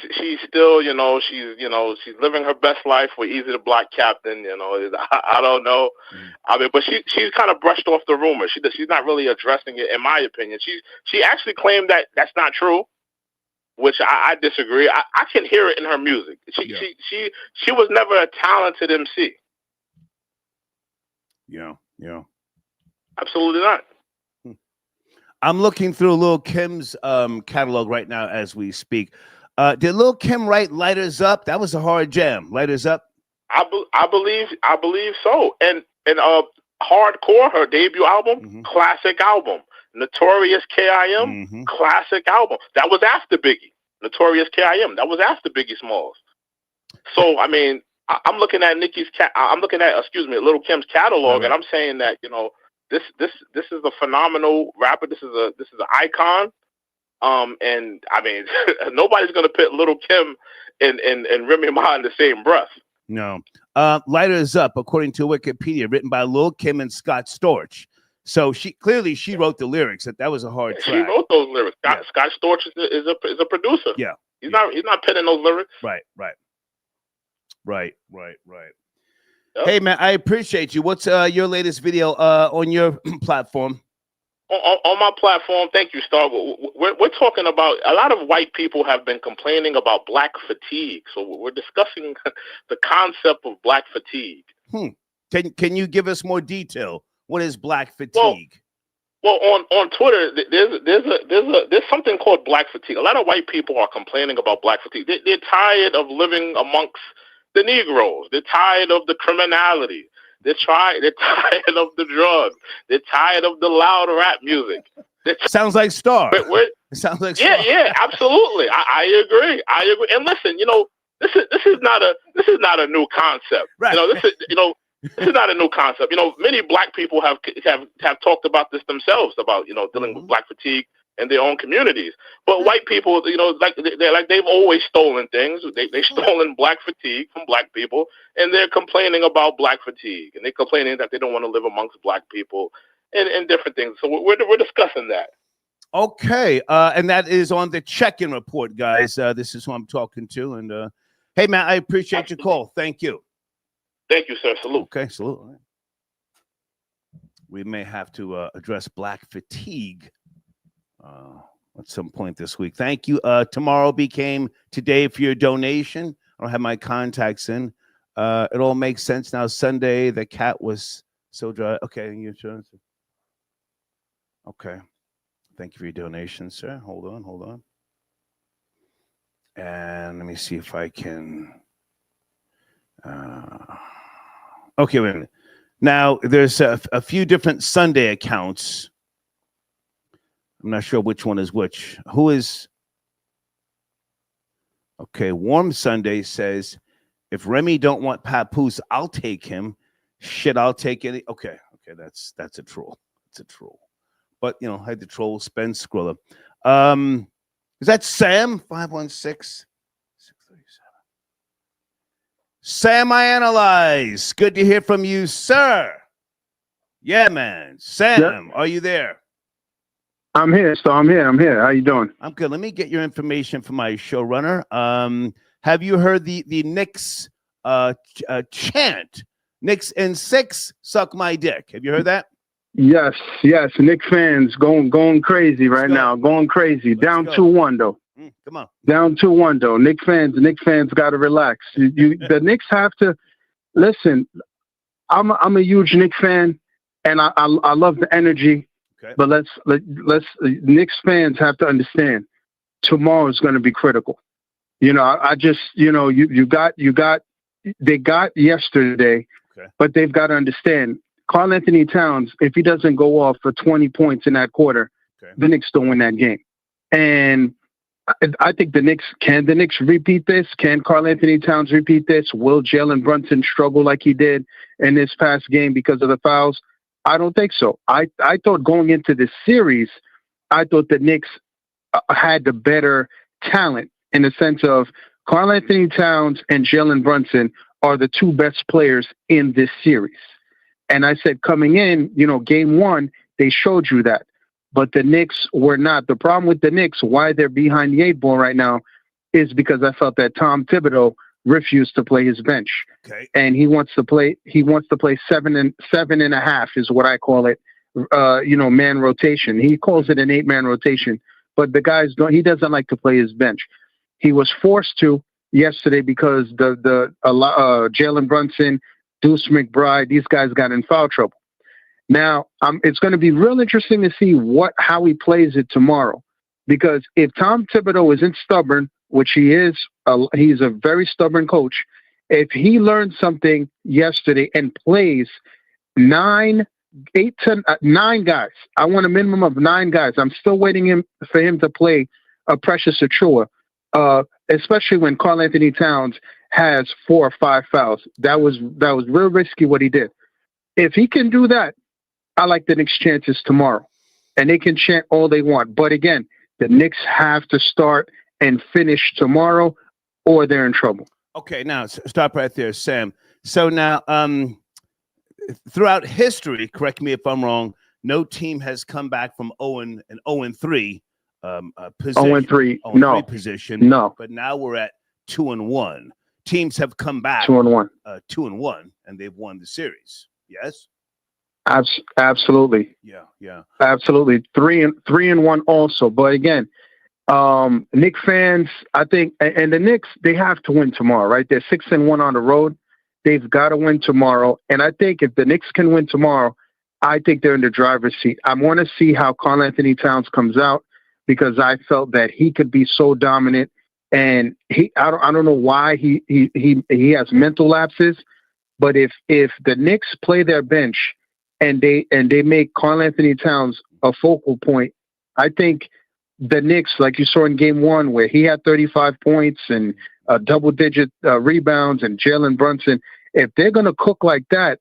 [SPEAKER 14] still she's living her best life with Easy the Black Captain. I don't know. I mean, but she's kind of brushed off the rumor. She's not really addressing it, in my opinion. She actually claimed that that's not true, which I disagree. I can hear it in her music. She was never a talented MC.
[SPEAKER 1] Yeah.
[SPEAKER 14] Absolutely not.
[SPEAKER 1] I'm looking through Lil Kim's catalog right now as we speak. Did Lil Kim write "Lighters Up"? That was a hard jam. "Lighters Up."
[SPEAKER 14] I believe so. And Hardcore, her debut album, classic album. Notorious K.I.M., classic album. That was after Biggie. Notorious K.I.M., that was after Biggie Smalls. So, I mean, I'm looking at Little Kim's catalog, and I'm saying that, you know, this is a phenomenal rapper. This is an icon. And I mean, nobody's gonna put Little Kim and Remy Ma in the same breath.
[SPEAKER 1] No. Lighter is Up, according to Wikipedia, written by Lil Kim and Scott Storch. So she wrote the lyrics. That was a hard track.
[SPEAKER 14] She wrote those lyrics. Scott Storch is a producer.
[SPEAKER 1] Yeah.
[SPEAKER 14] He's not penning those lyrics.
[SPEAKER 1] Right. Yep. Hey man, I appreciate you. What's your latest video on your platform?
[SPEAKER 14] On my platform, thank you, Star. We're talking about, a lot of white people have been complaining about black fatigue. So we're discussing the concept of black fatigue.
[SPEAKER 1] Can you give us more detail? What is black fatigue?
[SPEAKER 14] Well, on Twitter, there's something called black fatigue. A lot of white people are complaining about black fatigue. They're tired of living amongst the Negroes. They're tired of the criminality. They're tired of the drugs. They're tired of the loud rap music.
[SPEAKER 1] Sounds like Star. It sounds like Star.
[SPEAKER 14] Yeah, absolutely. I agree. And listen, you know, this is not a new concept.
[SPEAKER 1] Right.
[SPEAKER 14] You know, this is not a new concept. You know, many black people have talked about this themselves, about, you know, dealing with black fatigue in their own communities. But white people, you know, they've always stolen things. They've stolen black fatigue from black people, and they're complaining about black fatigue, and they're complaining that they don't want to live amongst black people and different things. So we're discussing that.
[SPEAKER 1] Okay, and that is on the check-in report, guys. This is who I'm talking to, and hey, man, I appreciate your call. Thank you.
[SPEAKER 14] Thank you, sir. Salute.
[SPEAKER 1] Okay, salute. We may have to address black fatigue at some point this week. Thank you. Tomorrow became today for your donation. I don't have my contacts in. It all makes sense now. Sunday, the cat was so dry. Okay, your turn. Okay. Thank you for your donation, sir. Hold on. And let me see if I can. Okay, wait a minute. Now, there's a few different Sunday accounts. I'm not sure which one is which. Who is? Okay, Warm Sunday says, if Remy don't want Papoose, I'll take him. Shit, I'll take it. Okay, that's a troll. It's a troll. But, you know, I had the troll spend scroller. Is that Sam? 516-637. Sam, I analyze. Good to hear from you, sir. Yeah, man. Sam, Are you there?
[SPEAKER 15] I'm here, so I'm here. How you doing?
[SPEAKER 1] I'm good. Let me get your information from my showrunner. Have you heard the Knicks chant? Knicks in 6, suck my dick. Have you heard that?
[SPEAKER 15] Yes. Knicks fans going crazy right now. Going crazy. Down 2-1 though.
[SPEAKER 1] Come on.
[SPEAKER 15] Down 2-1 though. Knicks fans got to relax. The Knicks have to listen. I'm a huge Knicks fan, and I love the energy.
[SPEAKER 1] Okay.
[SPEAKER 15] But let's Knicks fans have to understand tomorrow is going to be critical. You know, I just, you know, they got yesterday, but they've got to understand Karl Anthony Towns, if he doesn't go off for 20 points in that quarter, the Knicks don't win that game. And I think the Knicks repeat this? Can Karl Anthony Towns repeat this? Will Jalen Brunson struggle like he did in this past game because of the fouls? I don't think so. I thought going into this series, I thought the Knicks had the better talent in the sense of Karl Anthony Towns and Jalen Brunson are the two best players in this series. And I said coming in, you know, game 1, they showed you that. But the Knicks were not. The problem with the Knicks, why they're behind the 8 ball right now, is because I felt that Tom Thibodeau refused to play his bench.
[SPEAKER 1] Okay.
[SPEAKER 15] And he wants to play 7.5 is what I call it, man rotation. He calls it an 8-man rotation. But the guys he doesn't like to play his bench. He was forced to yesterday because the Jalen Brunson, Deuce McBride, these guys got in foul trouble. Now, it's going to be real interesting to see how he plays it tomorrow, because if Tom Thibodeau isn't stubborn, which he is, he's a very stubborn coach. If he learned something yesterday and plays 9 9 guys. I want a minimum of 9 guys. I'm still waiting for him to play a Precious Achua, especially when Karl Anthony Towns has 4 or 5 fouls. That was real risky what he did. If he can do that, I like the Knicks' chances tomorrow. And they can chant all they want. But again, the Knicks have to start and finish tomorrow or they're in trouble.
[SPEAKER 1] Okay, now stop right there, Sam. So now, throughout history, correct me if I'm wrong, no team has come back from 0-3 position.
[SPEAKER 15] 0-3, no.
[SPEAKER 1] Position.
[SPEAKER 15] No.
[SPEAKER 1] But now we're at 2-1. Teams have come back
[SPEAKER 15] 2-1.
[SPEAKER 1] 2-1, and they've won the series. Yes?
[SPEAKER 15] Absolutely.
[SPEAKER 1] Yeah.
[SPEAKER 15] Absolutely. 3-1 also. But again, Knicks fans, I think, and the Knicks, they have to win tomorrow, right? They're 6-1 on the road. They've got to win tomorrow. And I think if the Knicks can win tomorrow, I think they're in the driver's seat. I want to see how Karl Anthony Towns comes out because I felt that he could be so dominant. And I don't know why he has mental lapses, but if the Knicks play their bench and they make Karl Anthony Towns a focal point, I think the Knicks, like you saw in Game 1, where he had 35 points and double-digit rebounds, and Jalen Brunson, if they're going to cook like that,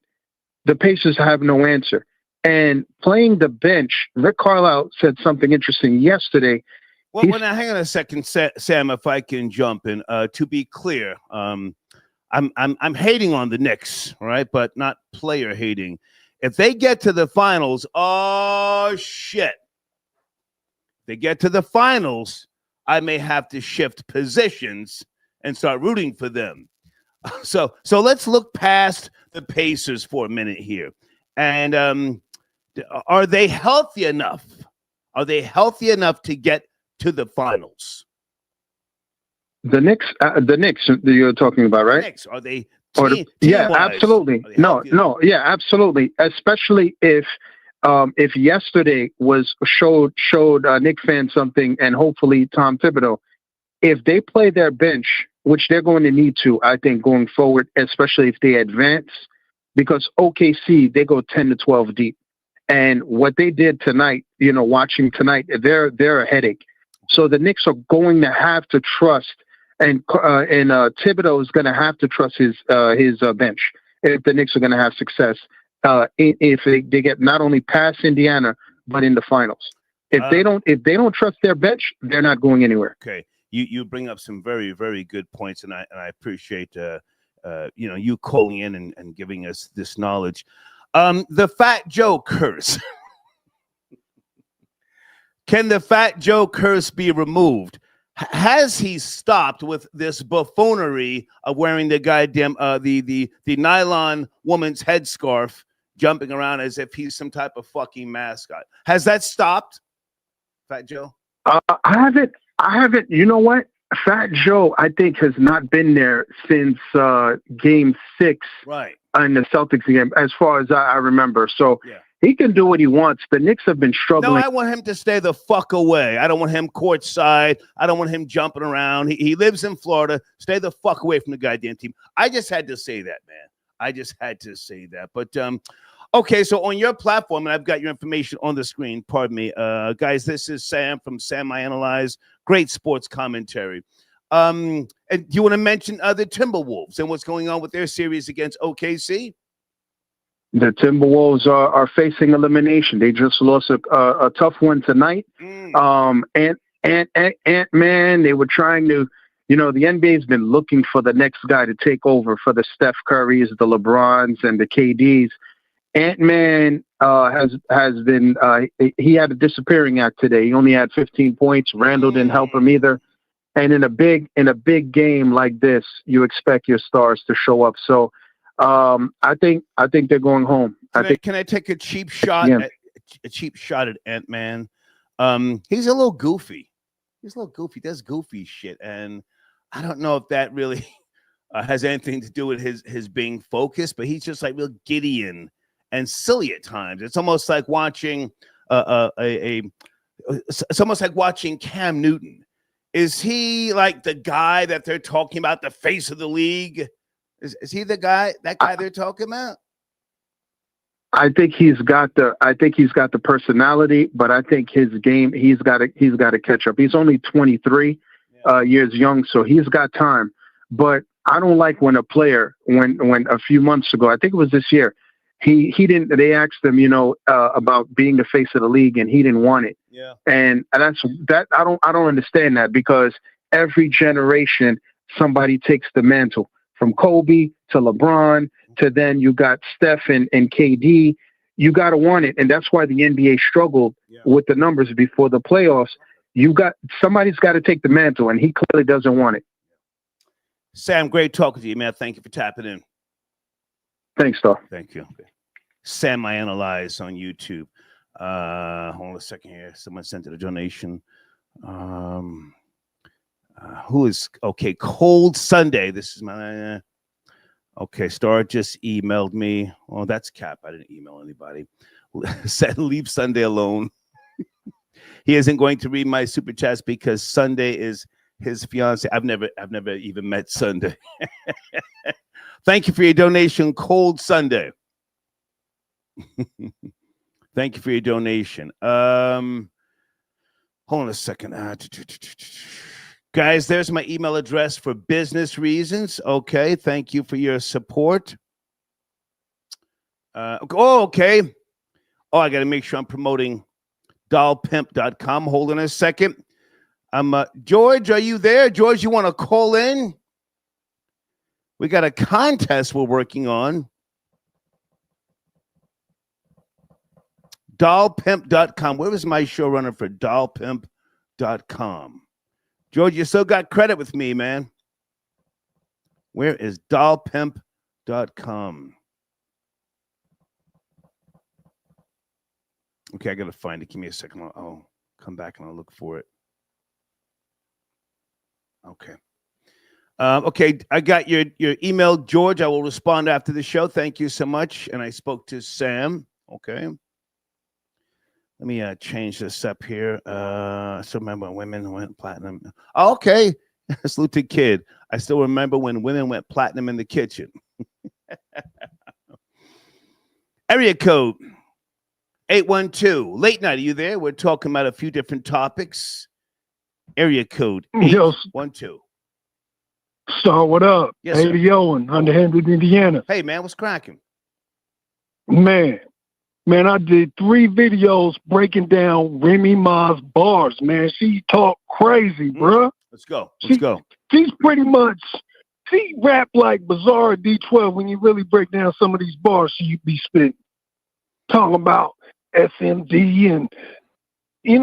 [SPEAKER 15] the Pacers have no answer. And playing the bench, Rick Carlisle said something interesting yesterday.
[SPEAKER 1] Well, now hang on a second, Sam, if I can jump in. To be clear, I'm hating on the Knicks, right? But not player hating. If they get to the finals, oh shit! They get to the finals, I may have to shift positions and start rooting for them. So let's look past the Pacers for a minute here. And are they healthy enough? Are they healthy enough to get to the finals?
[SPEAKER 15] The Knicks that you're talking about, right?
[SPEAKER 1] The Knicks, are they
[SPEAKER 15] yeah, absolutely. No, yeah, absolutely. Especially if yesterday showed Knicks fans something, and hopefully Tom Thibodeau, if they play their bench, which they're going to need to, I think, going forward, especially if they advance, because OKC, they go 10 to 12 deep. And what they did tonight, watching tonight, they're a headache. So the Knicks are going to have to trust, and Thibodeau is going to have to trust his bench if the Knicks are going to have success. If they get not only past Indiana but in the finals. If they don't trust their bench, they're not going anywhere.
[SPEAKER 1] Okay, you bring up some very, very good points, and I appreciate you calling in and giving us this knowledge. The Fat Joe curse. Can the Fat Joe curse be removed? Has he stopped with this buffoonery of wearing the goddamn the nylon woman's headscarf, jumping around as if he's some type of fucking mascot? Has that stopped, Fat Joe?
[SPEAKER 15] I haven't. You know what? Fat Joe, I think, has not been there since Game 6,
[SPEAKER 1] right,
[SPEAKER 15] in the Celtics game, as far as I remember. So he can do what he wants. The Knicks have been struggling.
[SPEAKER 1] No, I want him to stay the fuck away. I don't want him courtside. I don't want him jumping around. He lives in Florida. Stay the fuck away from the goddamn team. I just had to say that, man. I just had to say that. But okay, so on your platform, and I've got your information on the screen. Pardon me, guys. This is Sam from Sam I Analyze. Great sports commentary. And do you want to mention the Timberwolves and what's going on with their series against OKC?
[SPEAKER 15] The Timberwolves are facing elimination. They just lost a tough one tonight. Ant-Man, they were trying to, the NBA's been looking for the next guy to take over for the Steph Currys, the LeBrons, and the KDs. Ant-Man has been he had a disappearing act today. He only had 15 points. Randall didn't help him either. And in a big game like this, you expect your stars to show up. So I think they're going home.
[SPEAKER 1] Can I take a cheap shot at Ant-Man? He's a little goofy. He's a little goofy. Does goofy shit, and I don't know if that really has anything to do with his being focused. But he's just like real Gideon and silly at times. It's almost like watching it's almost like watching Cam Newton. Is he like the guy that they're talking about, the face of the league? Is he that guy they're talking about?
[SPEAKER 15] I think he's got the personality, but I think his game, he's got to catch up. He's only 23 years young, so he's got time. But I don't like when a player, when a few months ago, I think it was this year, he didn't. They asked him, about being the face of the league, and he didn't want it.
[SPEAKER 1] Yeah.
[SPEAKER 15] And that I don't understand that, because every generation somebody takes the mantle, from Kobe to LeBron to then you got Steph and KD. You got to want it, and that's why the NBA struggled with the numbers before the playoffs. Somebody's got to take the mantle, and he clearly doesn't want it.
[SPEAKER 1] Sam, great talking to you, man. Thank you for tapping in.
[SPEAKER 15] Thanks, Star.
[SPEAKER 1] Thank you. Sam, I analyze on YouTube. Hold on a second here. Someone sent it a donation. Who is okay? Cold Sunday. This is my okay. Star just emailed me. Oh, that's Cap. I didn't email anybody. Said leave Sunday alone. He isn't going to read my super chats because Sunday is his fiance. I've never even met Sunday. Thank you for your donation, Cold Sunday. Thank you for your donation. Hold on a second. Guys, there's my email address for business reasons. Okay, thank you for your support. Okay. Oh, I got to make sure I'm promoting dollpimp.com. Hold on a second. George, are you there? George, you want to call in? We got a contest we're working on. Dollpimp.com. Where was my showrunner for dollpimp.com? George, you still got credit with me, man. Where is dollpimp.com? Okay, I got to find it. Give me a second. I'll come back and I'll look for it. Okay. Okay, I got your email, George. I will respond after the show. Thank you so much. And I spoke to Sam. Okay. Let me change this up here. So remember when women went platinum. Okay. Salute to Kid. I still remember when women went platinum in the kitchen. Area code 812. Late night, are you there? We're talking about a few different topics. Area code 812.
[SPEAKER 16] Star, what up?
[SPEAKER 1] Yes,
[SPEAKER 16] Hey, the Owen, Underhanded, Indiana.
[SPEAKER 1] Hey, man, what's cracking?
[SPEAKER 16] Man, I did 3 videos breaking down Remy Ma's bars, man. She talk crazy, bruh.
[SPEAKER 1] Let's go.
[SPEAKER 16] She's pretty much, she rap like Bizarre D12 when you really break down some of these bars she be spitting. Talking about SMD and,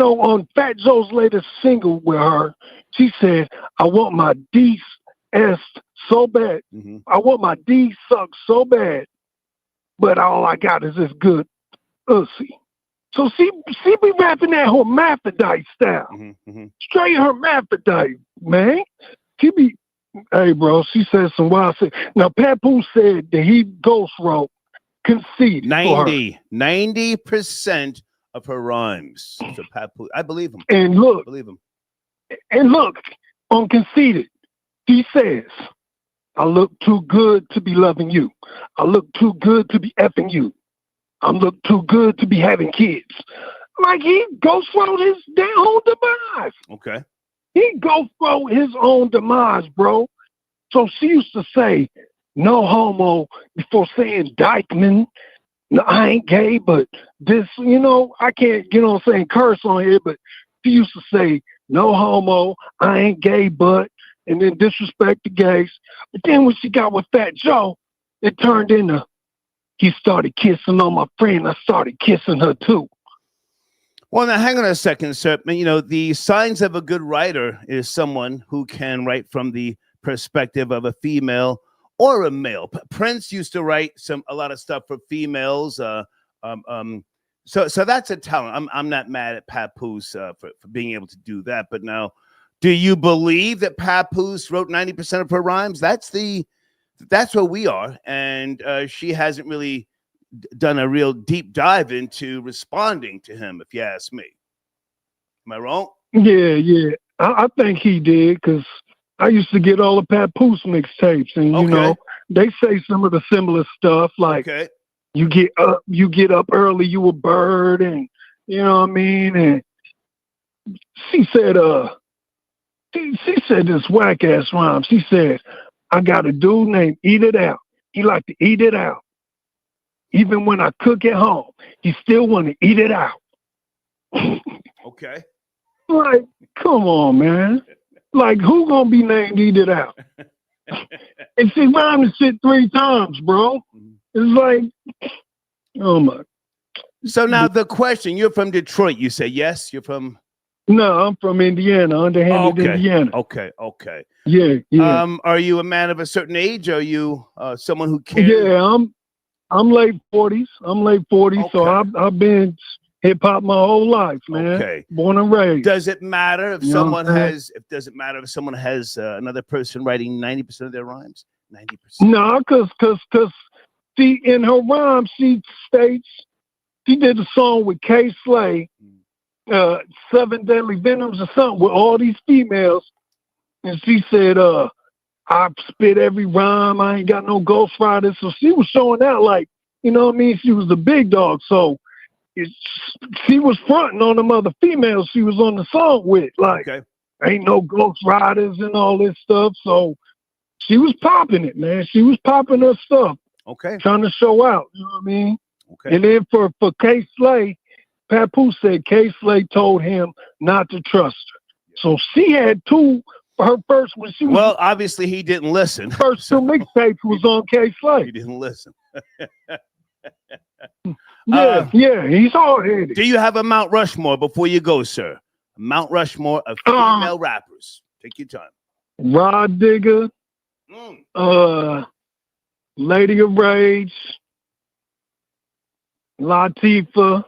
[SPEAKER 16] on Fat Joe's latest single with her, she said, I want my D so bad.
[SPEAKER 1] Mm-hmm.
[SPEAKER 16] I want my D sucked so bad, but all I got is this good pussy. So she be rapping that hermaphrodite style.
[SPEAKER 1] Mm-hmm.
[SPEAKER 16] Straight hermaphrodite, man. She be, hey, bro, she said some wild shit. Now, Papoose said that he ghost wrote Conceited.
[SPEAKER 1] 90% of her rhymes. So Papoose, I believe him.
[SPEAKER 16] And look, on Conceited, he says, I look too good to be loving you. I look too good to be effing you. I look too good to be having kids. Like he ghost wrote his damn own demise.
[SPEAKER 1] Okay.
[SPEAKER 16] He ghost wrote his own demise, bro. So she used to say, no homo before saying Dykeman. No, I ain't gay, but this, I can't get on saying curse on here, but she used to say, no homo, I ain't gay, but, and then disrespect the gays. But then when she got with Fat Joe, it turned into, he started kissing on my friend. I started kissing her too.
[SPEAKER 1] Well, now hang on a second, sir. The signs of a good writer is someone who can write from the perspective of a female or a male. Prince used to write a lot of stuff for females. So that's a talent. I'm not mad at Papoose for being able to do that. But now, do you believe that Papoose wrote 90% of her rhymes? That's where we are, and she hasn't really done a real deep dive into responding to him, if you ask me. Am I wrong?
[SPEAKER 16] Yeah. I think he did, because I used to get all the Papoose mixtapes, and, they say some of the similar stuff, like You get up early, you a bird, and you know what I mean. And she said, she said this whack ass rhyme. She said, I got a dude named Eat It Out. He like to eat it out. Even when I cook at home, he still want to eat it out.
[SPEAKER 1] Okay.
[SPEAKER 16] Like, come on, man. Like, who gonna be named Eat It Out? And she rhymed the shit 3 times, bro. It's like, oh my.
[SPEAKER 1] So now the question, you're from Detroit, you say, yes? You're from?
[SPEAKER 16] No, I'm from Indiana, underhanded Indiana.
[SPEAKER 1] Okay.
[SPEAKER 16] Yeah.
[SPEAKER 1] Are you a man of a certain age? Are you someone who cares?
[SPEAKER 16] Yeah, I'm late 40s. Okay. So I've been hip hop my whole life, man.
[SPEAKER 1] Okay.
[SPEAKER 16] Born and raised.
[SPEAKER 1] Does it matter if
[SPEAKER 16] You know
[SPEAKER 1] someone
[SPEAKER 16] what I'm saying?
[SPEAKER 1] has? Does it matter if someone has another person writing 90% of their rhymes? 90%.
[SPEAKER 16] No, cause see, in her rhyme she states she did a song with K Slay, 7 Deadly Venoms or something with all these females, and she said, I spit every rhyme. I ain't got no ghostwriters. So she was showing out like, you know what I mean? She was the big dog. So she was fronting on them other females she was on the song with. Like, ain't no ghostwriters and all this stuff. So she was popping it, man. She was popping her stuff.
[SPEAKER 1] Okay.
[SPEAKER 16] Trying to show out. You know what I mean?
[SPEAKER 1] Okay.
[SPEAKER 16] And then for K Slay, Papoose said K Slay told him not to trust her. So she had her first when she was.
[SPEAKER 1] Well, obviously he didn't listen.
[SPEAKER 16] First 2 mixtapes was on K Slay.
[SPEAKER 1] He didn't listen.
[SPEAKER 16] Yeah, he's hard-headed.
[SPEAKER 1] Do you have a Mount Rushmore before you go, sir? Mount Rushmore of female rappers. Take your time.
[SPEAKER 16] Rod Digger, Lady of Rage, Latifah,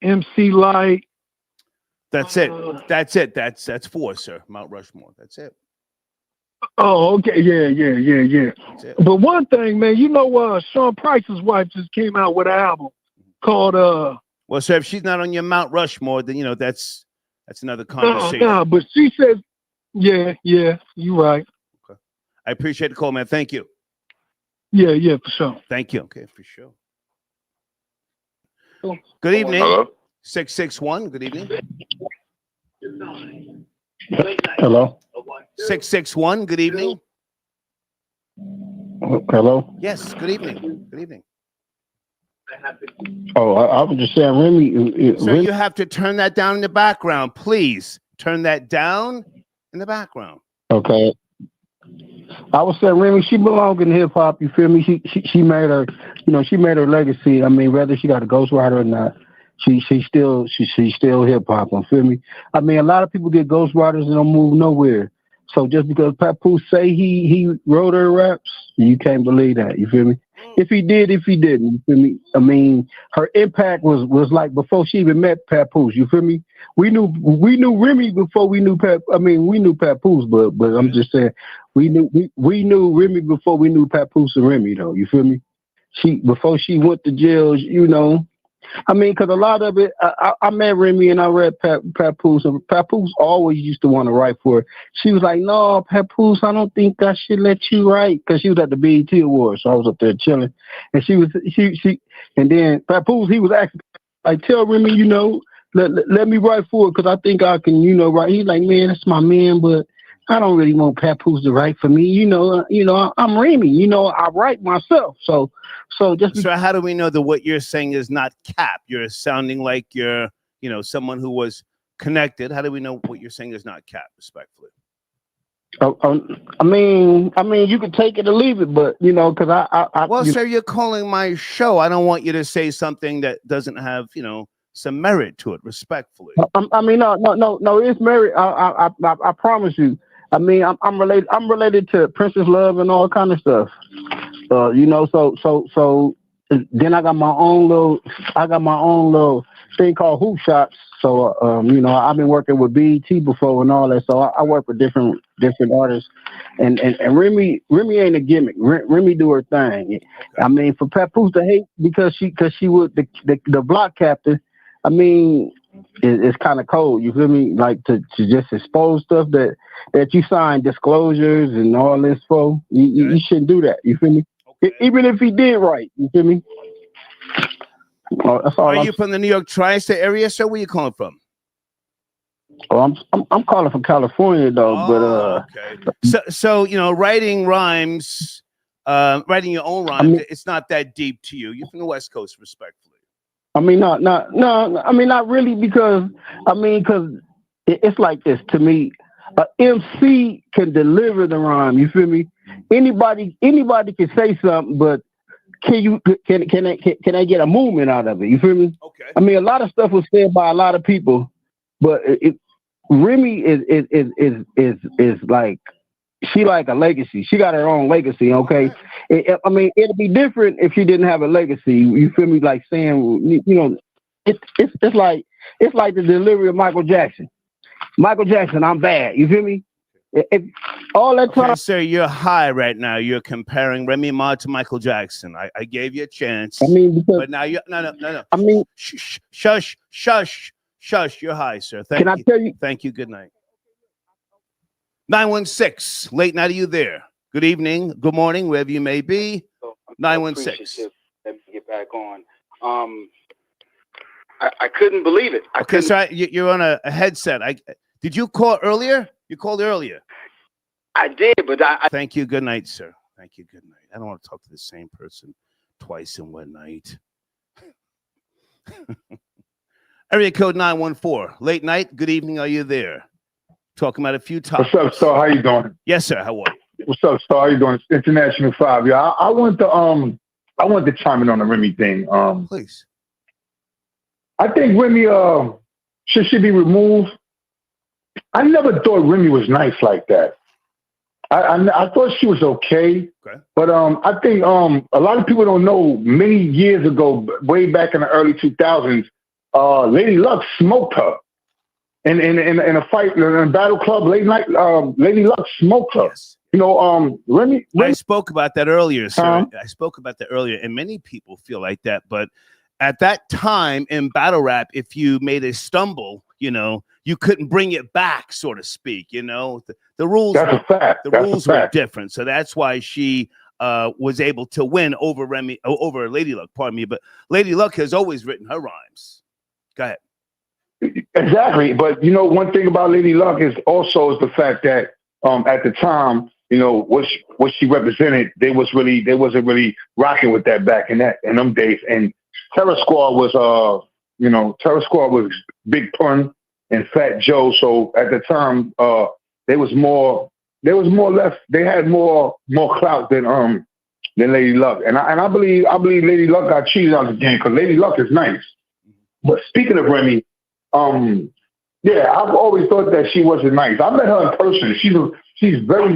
[SPEAKER 16] MC Light.
[SPEAKER 1] That's it. That's it. That's 4, sir. Mount Rushmore. That's it.
[SPEAKER 16] Oh, okay. Yeah. But one thing, man, you know, Sean Price's wife just came out with an album called
[SPEAKER 1] Well, sir, if she's not on your Mount Rushmore, then that's another conversation.
[SPEAKER 16] No, but she says, yeah, you're right.
[SPEAKER 1] Okay. I appreciate the call, man. Thank you.
[SPEAKER 16] Yeah, for sure.
[SPEAKER 1] Thank you. Okay, for sure. Good evening.
[SPEAKER 11] Hello?
[SPEAKER 1] 661. Good evening.
[SPEAKER 12] Hello?
[SPEAKER 1] 661. Good evening.
[SPEAKER 12] Hello?
[SPEAKER 1] Yes, good evening. Good evening.
[SPEAKER 12] Oh, I was just saying, Remy.
[SPEAKER 1] Sir, you have to turn that down in the background. Please turn that down in the background.
[SPEAKER 12] Okay. I was saying, Remy, she belongs in hip hop. You feel me? She made her, she made her legacy. I mean, whether she got a ghostwriter or not, she's still hip hop. You feel me? I mean, a lot of people get ghostwriters and don't move nowhere. So just because Papoose say he wrote her raps, you can't believe that. You feel me? If he did, if he didn't, you feel me? I mean, her impact was like before she even met Papoose. You feel me? We knew Remy before we knew we knew Papoose, but I'm just saying we knew Remy before we knew Papoose and Remy though. You feel me? Before she went to jail, I mean, because a lot of it, I met Remy and I read Papoose, and Papoose always used to want to write for her. She was like, no, Papoose, I don't think I should let you write, because she was at the BET Awards, so I was up there chilling. And and then Papoose, he was asking, like, tell Remy, let me write for it, because I think I can, write. He's like, man, that's my man, but I don't really want Papoose to write for me. I'm Remy. I write myself. So
[SPEAKER 1] how do we know that what you're saying is not cap? You're sounding like you're, someone who was connected. How do we know what you're saying is not cap? Respectfully.
[SPEAKER 12] I mean, you can take it or leave it, but because
[SPEAKER 1] Well, sir, you're calling my show. I don't want you to say something that doesn't have, some merit to it. Respectfully.
[SPEAKER 12] I mean, no, it's merit. I promise you. I mean, I'm related to Princess Love and all kind of stuff. So then I got my own little thing called Hoop Shots. So I've been working with BET before and all that. So I work with different artists. And Remy ain't a gimmick. Remy do her thing. Okay. I mean, for Papoose to hate because she was the block captain. I mean, it's kind of cold. You feel me? Like to just expose stuff that you sign disclosures and all this for. You shouldn't do that. You feel me? Okay. Even if he did right, you feel me? That's all.
[SPEAKER 1] Are you from the New York tri-state area, sir? Where you calling from?
[SPEAKER 12] Oh, I'm calling from California though,
[SPEAKER 1] okay. So you know, writing rhymes, writing your own rhymes, it's not that deep to you. You're from the West Coast, respectfully.
[SPEAKER 12] I mean, no. I mean, not really, because it's like this to me. A MC can deliver the rhyme. You feel me? Anybody can say something, but can I get a movement out of it? You feel me?
[SPEAKER 1] Okay.
[SPEAKER 12] I mean, a lot of stuff was said by a lot of people, but Remy is like, she like a legacy. She got her own legacy. Okay. I mean, it'd be different if she didn't have a legacy. You feel me? Like saying, you know, it's like the delivery of Michael Jackson. Michael Jackson, I'm bad. You feel me? All that time.
[SPEAKER 1] Okay, sir, you're high right now. You're comparing Remy Ma to Michael Jackson. I gave you a chance.
[SPEAKER 12] I mean,
[SPEAKER 1] but now you no.
[SPEAKER 12] I mean,
[SPEAKER 1] shush. You're high, sir.
[SPEAKER 12] Can I tell you?
[SPEAKER 1] Thank you. Good night. 916. Late night. Are you there? Good evening. Good morning, wherever you may be. 916.
[SPEAKER 2] Let me get back on. I couldn't believe it.
[SPEAKER 1] Okay, so you're on a headset. Did you call earlier? You called earlier.
[SPEAKER 2] I did, but I
[SPEAKER 1] Thank you. Good night, sir. Thank you. Good night. I don't want to talk to the same person twice in one night. Area code 914. Late night. Good evening. Are you there? Talking about a few topics.
[SPEAKER 10] What's up, Star? How you doing?
[SPEAKER 1] Yes, sir. How are you?
[SPEAKER 10] What's up, Star? How you doing? International 5. Yeah, I want to chime in on the Remy thing.
[SPEAKER 1] Please.
[SPEAKER 10] I think Remy should be removed. I never thought Remy was nice like that. I thought she was okay. But I think a lot of people don't know. Many years ago, way back in the early 2000s, Lady Luck smoked her in a fight in a battle club. Lady Luck smoked her.
[SPEAKER 1] Yes.
[SPEAKER 10] You know, Remy.
[SPEAKER 1] I spoke about that earlier, sir. I spoke about that earlier, and many people feel like that. But at that time in battle rap, if you made a stumble, you know, you couldn't bring it back, so to speak. You know, the rules.
[SPEAKER 10] That's a fact.
[SPEAKER 1] The rules were different, so that's why she was able to win over Lady Luck. Pardon me, but Lady Luck has always written her rhymes. Go ahead.
[SPEAKER 10] Exactly, but you know, one thing about Lady Luck is the fact that at the time, you know, what she represented, they wasn't really rocking with that back in them days. And Terror Squad was Big Pun and Fat Joe. So at the time, they had more clout than Lady Luck. And I believe Lady Luck got cheated out of the game because Lady Luck is nice. But speaking of Remy, yeah, I've always thought that she wasn't nice. I met her in person. She's a very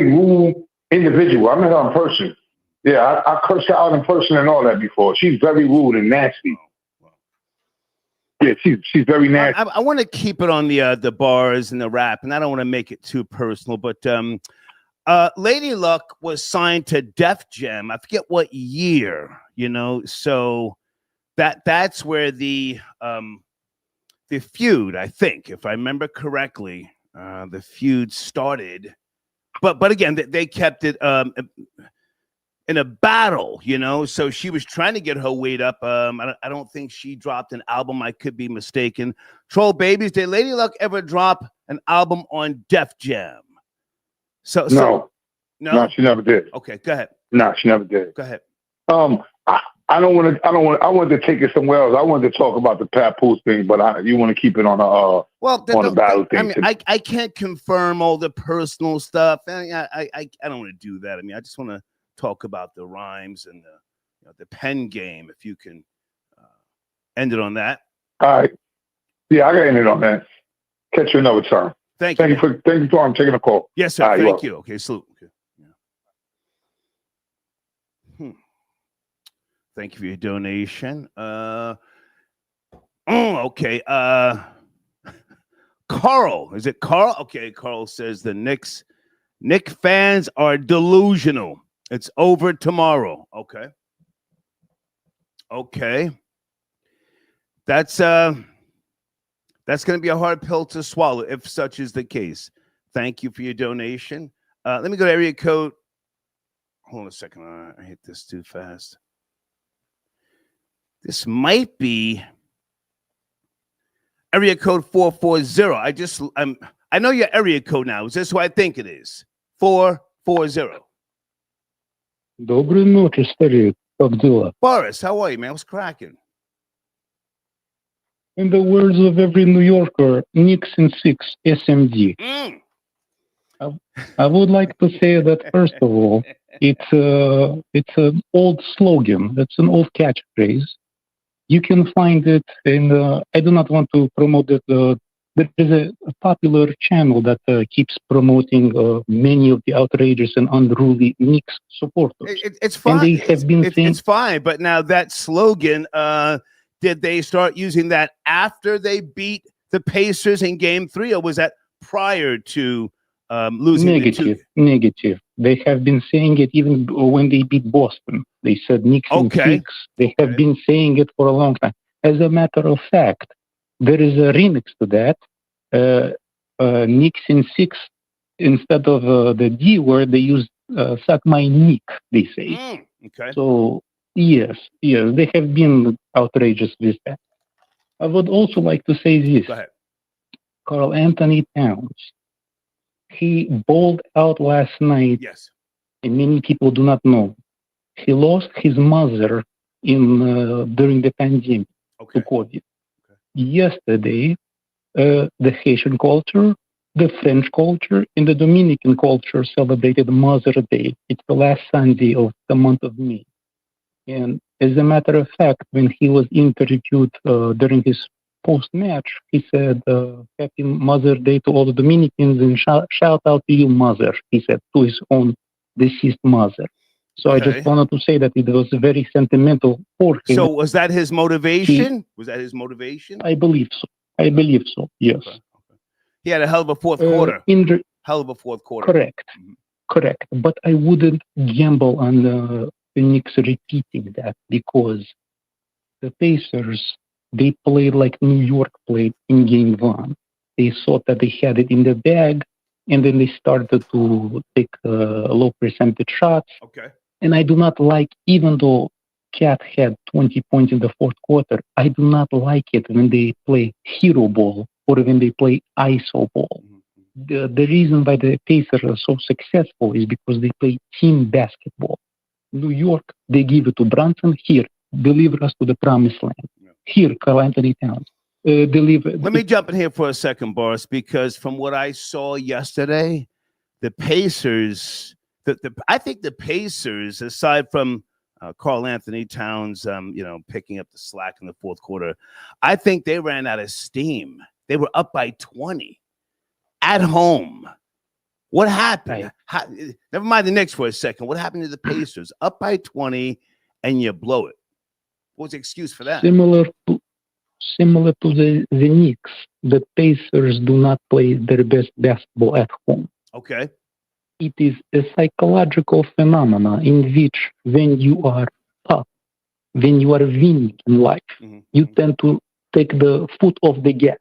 [SPEAKER 10] rude individual. I met her in person. Yeah, I cursed her out in person and all that before. She's very rude and nasty. Yeah, she's very nasty.
[SPEAKER 1] I want to keep it on the bars and the rap, and I don't want to make it too personal, but Lady Luck was signed to Def Jam. I forget what year, you know, so that's where the feud, I think, if I remember correctly, the feud started. But again, they kept it in a battle, you know. So she was trying to get her weight up. I don't think she dropped an album. I could be mistaken. Troll Babies, did Lady Luck ever drop an album on Def Jam?
[SPEAKER 10] No, she never did.
[SPEAKER 1] Okay, go ahead.
[SPEAKER 10] No, she never did.
[SPEAKER 1] Go ahead.
[SPEAKER 10] I wanted to take it somewhere else. I wanted to talk about the Papoose thing, but you want to keep it on the battle thing.
[SPEAKER 1] I mean, I can't confirm all the personal stuff, and I don't want to do that. I mean, I just want to talk about the rhymes and the pen game. If you can end it on that.
[SPEAKER 10] All right. Yeah, I got to end it on that. Catch you another time.
[SPEAKER 1] Thank you
[SPEAKER 10] for taking a call.
[SPEAKER 1] Yes, sir. Thank you. Okay, salute. Okay. Yeah. Thank you for your donation. Okay. Carl. Is it Carl? Okay, Carl says the Knicks fans are delusional. It's over tomorrow. Okay. That's going to be a hard pill to swallow if such is the case. Thank you for your donation. Let me go to area code hold on a second. I hit this too fast. This might be area code 440. I know your area code now. Is this what I think it is? 440.
[SPEAKER 17] Доброй ночи, старик. Как дела?
[SPEAKER 1] Boris, how are you, man? What's cracking?
[SPEAKER 17] In the words of every New Yorker, Knicks in 6, SMD. I would like to say that, first of all, it's an old slogan. It's an old catchphrase. You can find it in, I do not want to promote it. There is a popular channel that keeps promoting many of the outrageous and unruly Knicks supporters.
[SPEAKER 1] It's fine.
[SPEAKER 17] And they have been saying,
[SPEAKER 1] it's fine, but now that slogan, did they start using that after they beat the Pacers in Game 3, or was that prior to losing?
[SPEAKER 17] Negative. They have been saying it even when they beat Boston. They said Knicks in 6. They have been saying it for a long time. As a matter of fact, there is a remix to that. Knicks in 6, instead of the D word, they use suck my nick, they say.
[SPEAKER 1] Okay.
[SPEAKER 17] So, yes, they have been outrageous with that. I would also like to say this.
[SPEAKER 1] Go ahead.
[SPEAKER 17] Karl Anthony Towns. He bowled out last night.
[SPEAKER 1] Yes.
[SPEAKER 17] And many people do not know. He lost his mother during the pandemic to COVID. Yesterday, the Haitian culture, the French culture, and the Dominican culture celebrated Mother's Day. It's the last Sunday of the month of May. And as a matter of fact, when he was interviewed during his post-match, he said, Happy Mother's Day to all the Dominicans, and shout out to you, mother, he said, to his own deceased mother. So I just wanted to say that it was very sentimental for him.
[SPEAKER 1] So was that his motivation? Was that his motivation?
[SPEAKER 17] I believe so. Yes.
[SPEAKER 1] Okay. He had a hell of a fourth quarter. Hell of a fourth quarter.
[SPEAKER 17] Correct. But I wouldn't gamble on the Knicks repeating that, because the Pacers, they played like New York played in Game 1. They thought that they had it in the bag, and then they started to take low percentage shots.
[SPEAKER 1] Okay.
[SPEAKER 17] And I do not like, even though Cat had 20 points in the fourth quarter, I do not like it when they play hero ball or when they play ISO ball. The reason why the Pacers are so successful is because they play team basketball. New York, they give it to Brunson. Here, deliver us to the promised land. Here, Karl Anthony Towns. Deliver.
[SPEAKER 1] Let me jump in here for a second, Boris, because from what I saw yesterday, the Pacers, I think the Pacers, aside from Karl Anthony Towns, picking up the slack in the fourth quarter, I think they ran out of steam. They were up by 20 at home. What happened? Never mind the Knicks for a second. What happened to the Pacers? Up by 20 and you blow it. What was the excuse for that?
[SPEAKER 17] Similar to the Knicks, the Pacers do not play their best basketball at home.
[SPEAKER 1] Okay.
[SPEAKER 17] It is a psychological phenomenon in which when you are up, when you are winning in life, you tend to take the foot off the gas.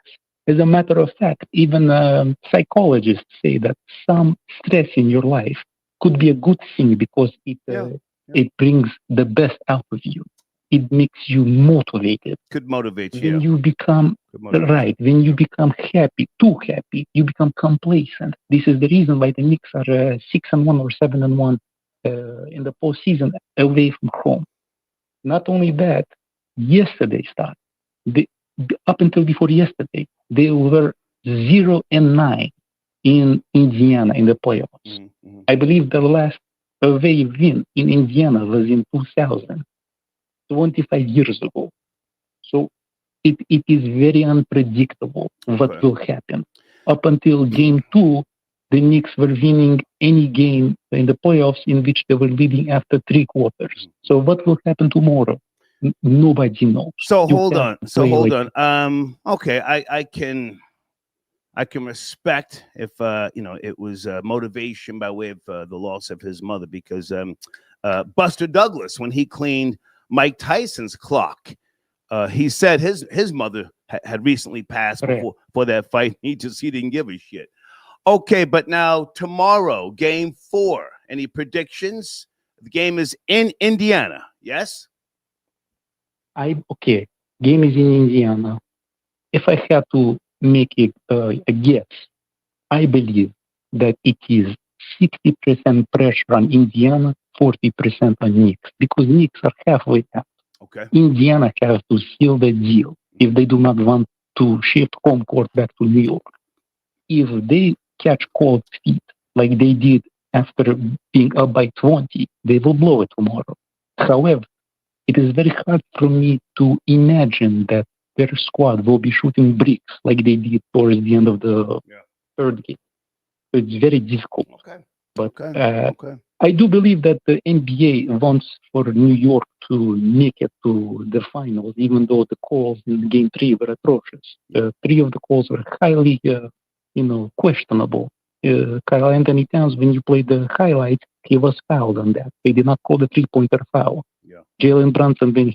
[SPEAKER 17] As a matter of fact, even psychologists say that some stress in your life could be a good thing because it brings the best out of you. It makes you motivated.
[SPEAKER 1] Could motivate you.
[SPEAKER 17] When you become when you become too happy, you become complacent. This is the reason why the Knicks are 6-1 or 7-1 in the postseason away from home. Not only that, yesterday up until before yesterday, they were 0-9 in Indiana in the playoffs. I believe the last away win in Indiana was in 2000. 25 years ago. So it is very unpredictable what will happen. Up until Game 2, the Knicks were winning any game in the playoffs in which they were leading after 3 quarters. So what will happen tomorrow? Nobody knows.
[SPEAKER 1] So hold on. Okay, I can respect if it was motivation by way of the loss of his mother, because Buster Douglas, when he cleaned Mike Tyson's clock, he said his mother had recently passed before that fight. He didn't give a shit. Okay, but now tomorrow, Game 4. Any predictions? The game is in Indiana. Yes.
[SPEAKER 17] Okay. Game is in Indiana. If I had to make a guess, I believe that it is 60% pressure on Indiana, 40% on Knicks, because Knicks are halfway out.
[SPEAKER 1] Okay.
[SPEAKER 17] Indiana has to seal the deal if they do not want to shift home court back to New York. If they catch cold feet like they did after being up by 20, they will blow it tomorrow. However, it is very hard for me to imagine that their squad will be shooting bricks like they did towards the end of the third game. So it's very difficult.
[SPEAKER 1] Okay.
[SPEAKER 17] But I do believe that the NBA wants for New York to make it to the finals, even though the calls in Game 3 were atrocious. 3 of the calls were highly, questionable. Kyle Anthony Towns, when you played the highlight, he was fouled on that. They did not call the three-pointer foul. Jalen Brunson, when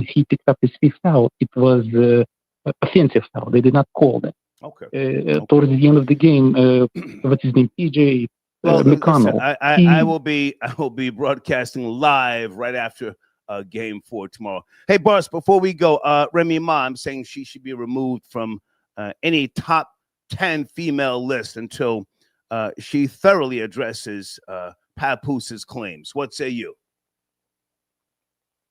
[SPEAKER 17] he picked up his fifth foul, it was offensive foul. They did not call that. Towards the end of the game, what's his name, PJ McConnell.
[SPEAKER 1] Listen, I will be broadcasting live right after Game 4 tomorrow. Hey, Boris, before we go, Remy Ma, I'm saying she should be removed from any top 10 female list until she thoroughly addresses Papooses' claims. What say you?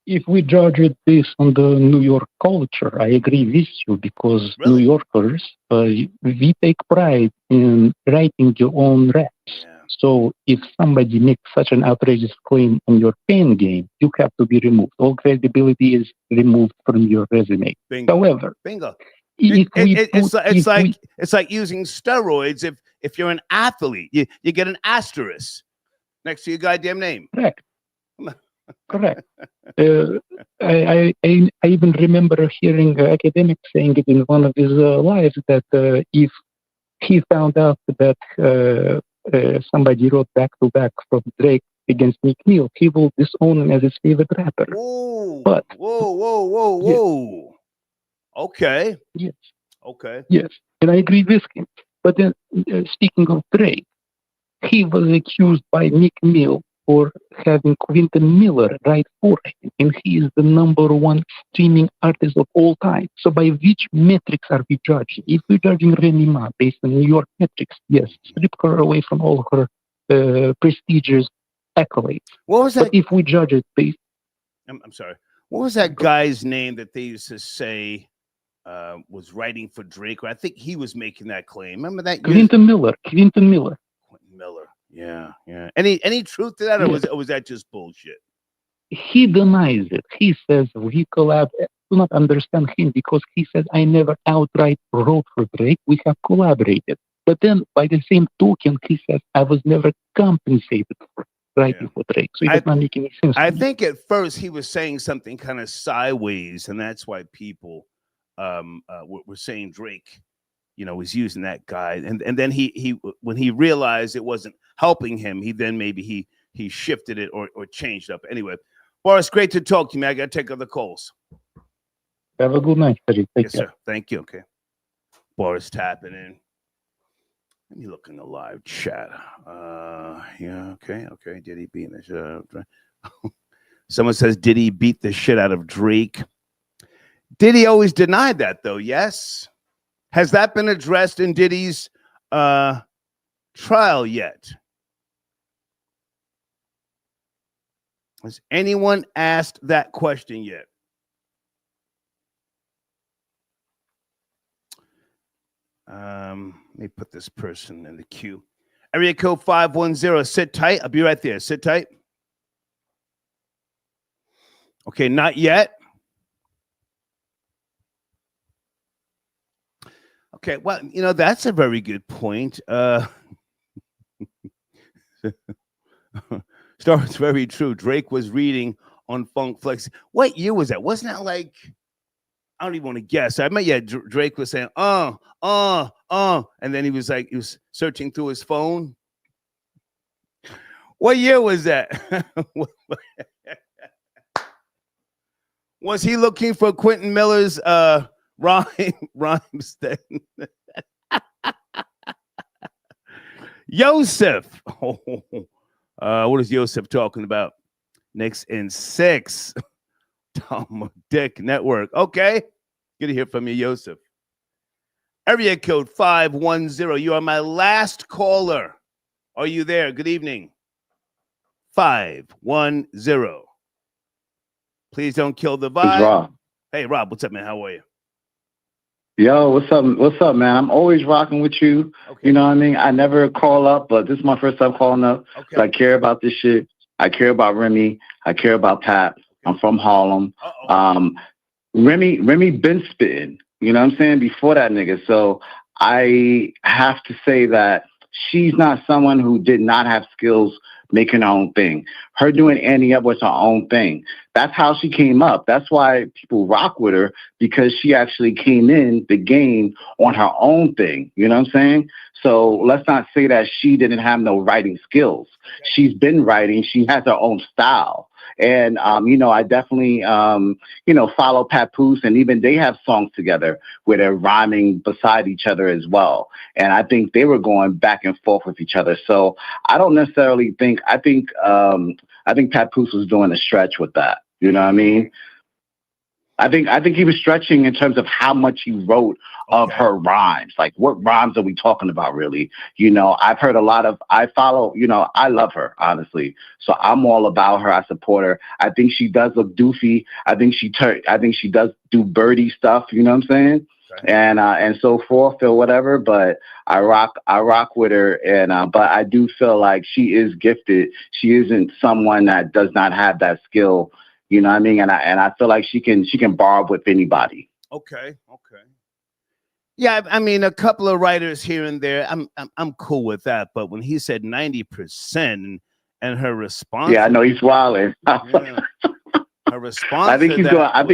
[SPEAKER 17] If we judge it based on the New York culture, I agree with you, because New Yorkers, we take pride in writing your own raps. So if somebody makes such an outrageous claim on your pen game, you have to be removed. All credibility is removed from your resume.
[SPEAKER 1] Bingo.
[SPEAKER 17] However,
[SPEAKER 1] it's like using steroids. If you're an athlete, you get an asterisk next to your goddamn name.
[SPEAKER 17] Correct. Correct. I even remember hearing an academic saying it in one of his lives that if he found out that somebody wrote back-to-back from Drake against Meek Mill, he will disown him as his favorite rapper.
[SPEAKER 1] Whoa.
[SPEAKER 17] But
[SPEAKER 1] Whoa. Okay.
[SPEAKER 17] Yes.
[SPEAKER 1] Okay.
[SPEAKER 17] Yes, and I agree with him. But then, speaking of Drake, he was accused by Meek Mill for having Quentin Miller write for him, and he is the #1 streaming artist of all time. So by which metrics are we judging? If we're judging Remy Ma based on New York metrics, yes, strip her away from all her prestigious accolades.
[SPEAKER 1] What was that?
[SPEAKER 17] But if we judge it based...
[SPEAKER 1] I'm sorry. What was that guy's name that they used to say was writing for Drake? Or I think he was making that claim. Remember that?
[SPEAKER 17] Quentin Miller.
[SPEAKER 1] Quentin Miller. Yeah. Any truth to that, or was that just bullshit?
[SPEAKER 17] He denies it. He says we collab. I do not understand him, because he says I never outright wrote for Drake. We have collaborated. But then, by the same token, he says I was never compensated for writing for Drake. So it does not make any sense.
[SPEAKER 1] I think at first he was saying something kind of sideways, and that's why people were saying Drake, was using that guy. And then he when he realized it wasn't helping him, he shifted it or changed up. Anyway, Boris, great to talk to you, man. I got to take other calls.
[SPEAKER 17] Have a good night, buddy.
[SPEAKER 1] Yes, sir. Thank you. Okay. Boris tapping in. Let me look in the live chat. Okay. Did he beat the shit out of Drake? Someone says, did he beat the shit out of Drake? Diddy always denied that, though, yes? Has that been addressed in Diddy's trial yet? Has anyone asked that question yet? Let me put this person in the queue. Area code 510. Sit tight. I'll be right there. Sit tight. Okay, not yet. Okay, well, that's a very good point. Star's very true. Drake was reading on Funk Flex. What year was that? Wasn't that like, I don't even want to guess. I mean, Drake was saying, and then he was searching through his phone. What year was that? Was he looking for Quentin Miller's rhymes then? Yosef. What is Yosef talking about? Knicks in 6. Tom Dick Network. Okay. Good to hear from you, Yosef. Area code 510. You are my last caller. Are you there? Good evening. 510. Please don't kill the vibe.
[SPEAKER 18] It's Rob.
[SPEAKER 1] Hey, Rob, what's up, man? How are you?
[SPEAKER 18] Yo, what's up? What's up, man? I'm always rocking with you. Okay. You know what I mean? I never call up, but this is my first time calling up. Okay. I care about this shit. I care about Remy. I care about Pat. Okay. I'm from Harlem. Remy been spitting, you know what I'm saying, before that nigga. So I have to say that she's not someone who did not have skills making her own thing. Her doing Annie Up was her own thing. That's how she came up. That's why people rock with her, because she actually came in the game on her own thing. You know what I'm saying? So let's not say that she didn't have no writing skills. She's been writing. She has her own style. And, you know, I definitely, you know, follow Papoose, and even they have songs together where they're rhyming beside each other as well. And I think they were going back and forth with each other. So I don't necessarily think, I think Papoose was doing a stretch with that. You know what I mean? I think he was stretching in terms of how much he wrote of her rhymes. Like, what rhymes are we talking about, really? You know, I've heard a lot of, I follow, you know, I love her, honestly. So I'm all about her. I support her. I think she does look doofy. I think she does do birdie stuff, you know what I'm saying? Okay. And so forth or whatever, but I rock with her, and but I do feel like she is gifted. She isn't someone that does not have that skill. You know what I mean? And I feel like she can barb with anybody.
[SPEAKER 1] Okay. Yeah, I mean, a couple of writers here and there. I'm cool with that. But when he said 90% and her response,
[SPEAKER 18] yeah, I know he's wilding.
[SPEAKER 1] Yeah, her response.
[SPEAKER 18] I think he's going. I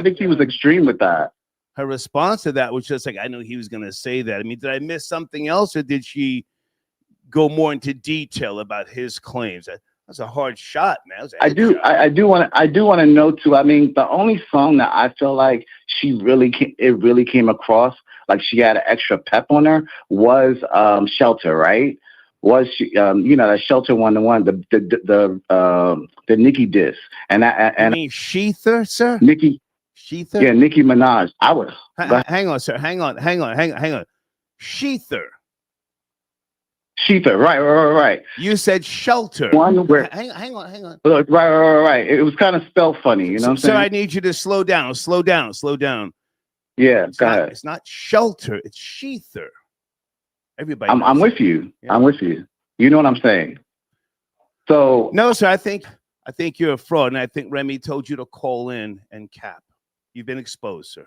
[SPEAKER 18] think he was extreme with that.
[SPEAKER 1] Her response to that was just like, I knew he was going to say that. I mean, did I miss something else, or did she go more into detail about his claims? That's a hard shot, man.
[SPEAKER 18] I do want to know too. I mean, the only song that I feel like it really came across like she had an extra pep on her was Shelter, right? Was she, you know, that Shelter 1-1, the Nicki diss, and
[SPEAKER 1] I mean Sheether, sir.
[SPEAKER 18] Nicki
[SPEAKER 1] Sheether.
[SPEAKER 18] Yeah, Nicki Minaj. I was.
[SPEAKER 1] Hang on, sir. Hang on. Sheether.
[SPEAKER 18] Sheether, right.
[SPEAKER 1] You said Shelter.
[SPEAKER 18] One where,
[SPEAKER 1] hang on.
[SPEAKER 18] Right. It was kind of spelled funny, you know what I'm saying?
[SPEAKER 1] Sir, I need you to slow down.
[SPEAKER 18] Yeah, go ahead.
[SPEAKER 1] It's not Shelter, it's Sheether. Everybody
[SPEAKER 18] I'm with you. Yeah. I'm with you. You know what I'm saying? So
[SPEAKER 1] no, sir, I think you're a fraud, and I think Remy told you to call in and cap. You've been exposed, sir.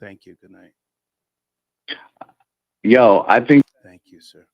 [SPEAKER 1] Thank you. Good night.
[SPEAKER 18] Yo, I think.
[SPEAKER 1] Thank you, sir.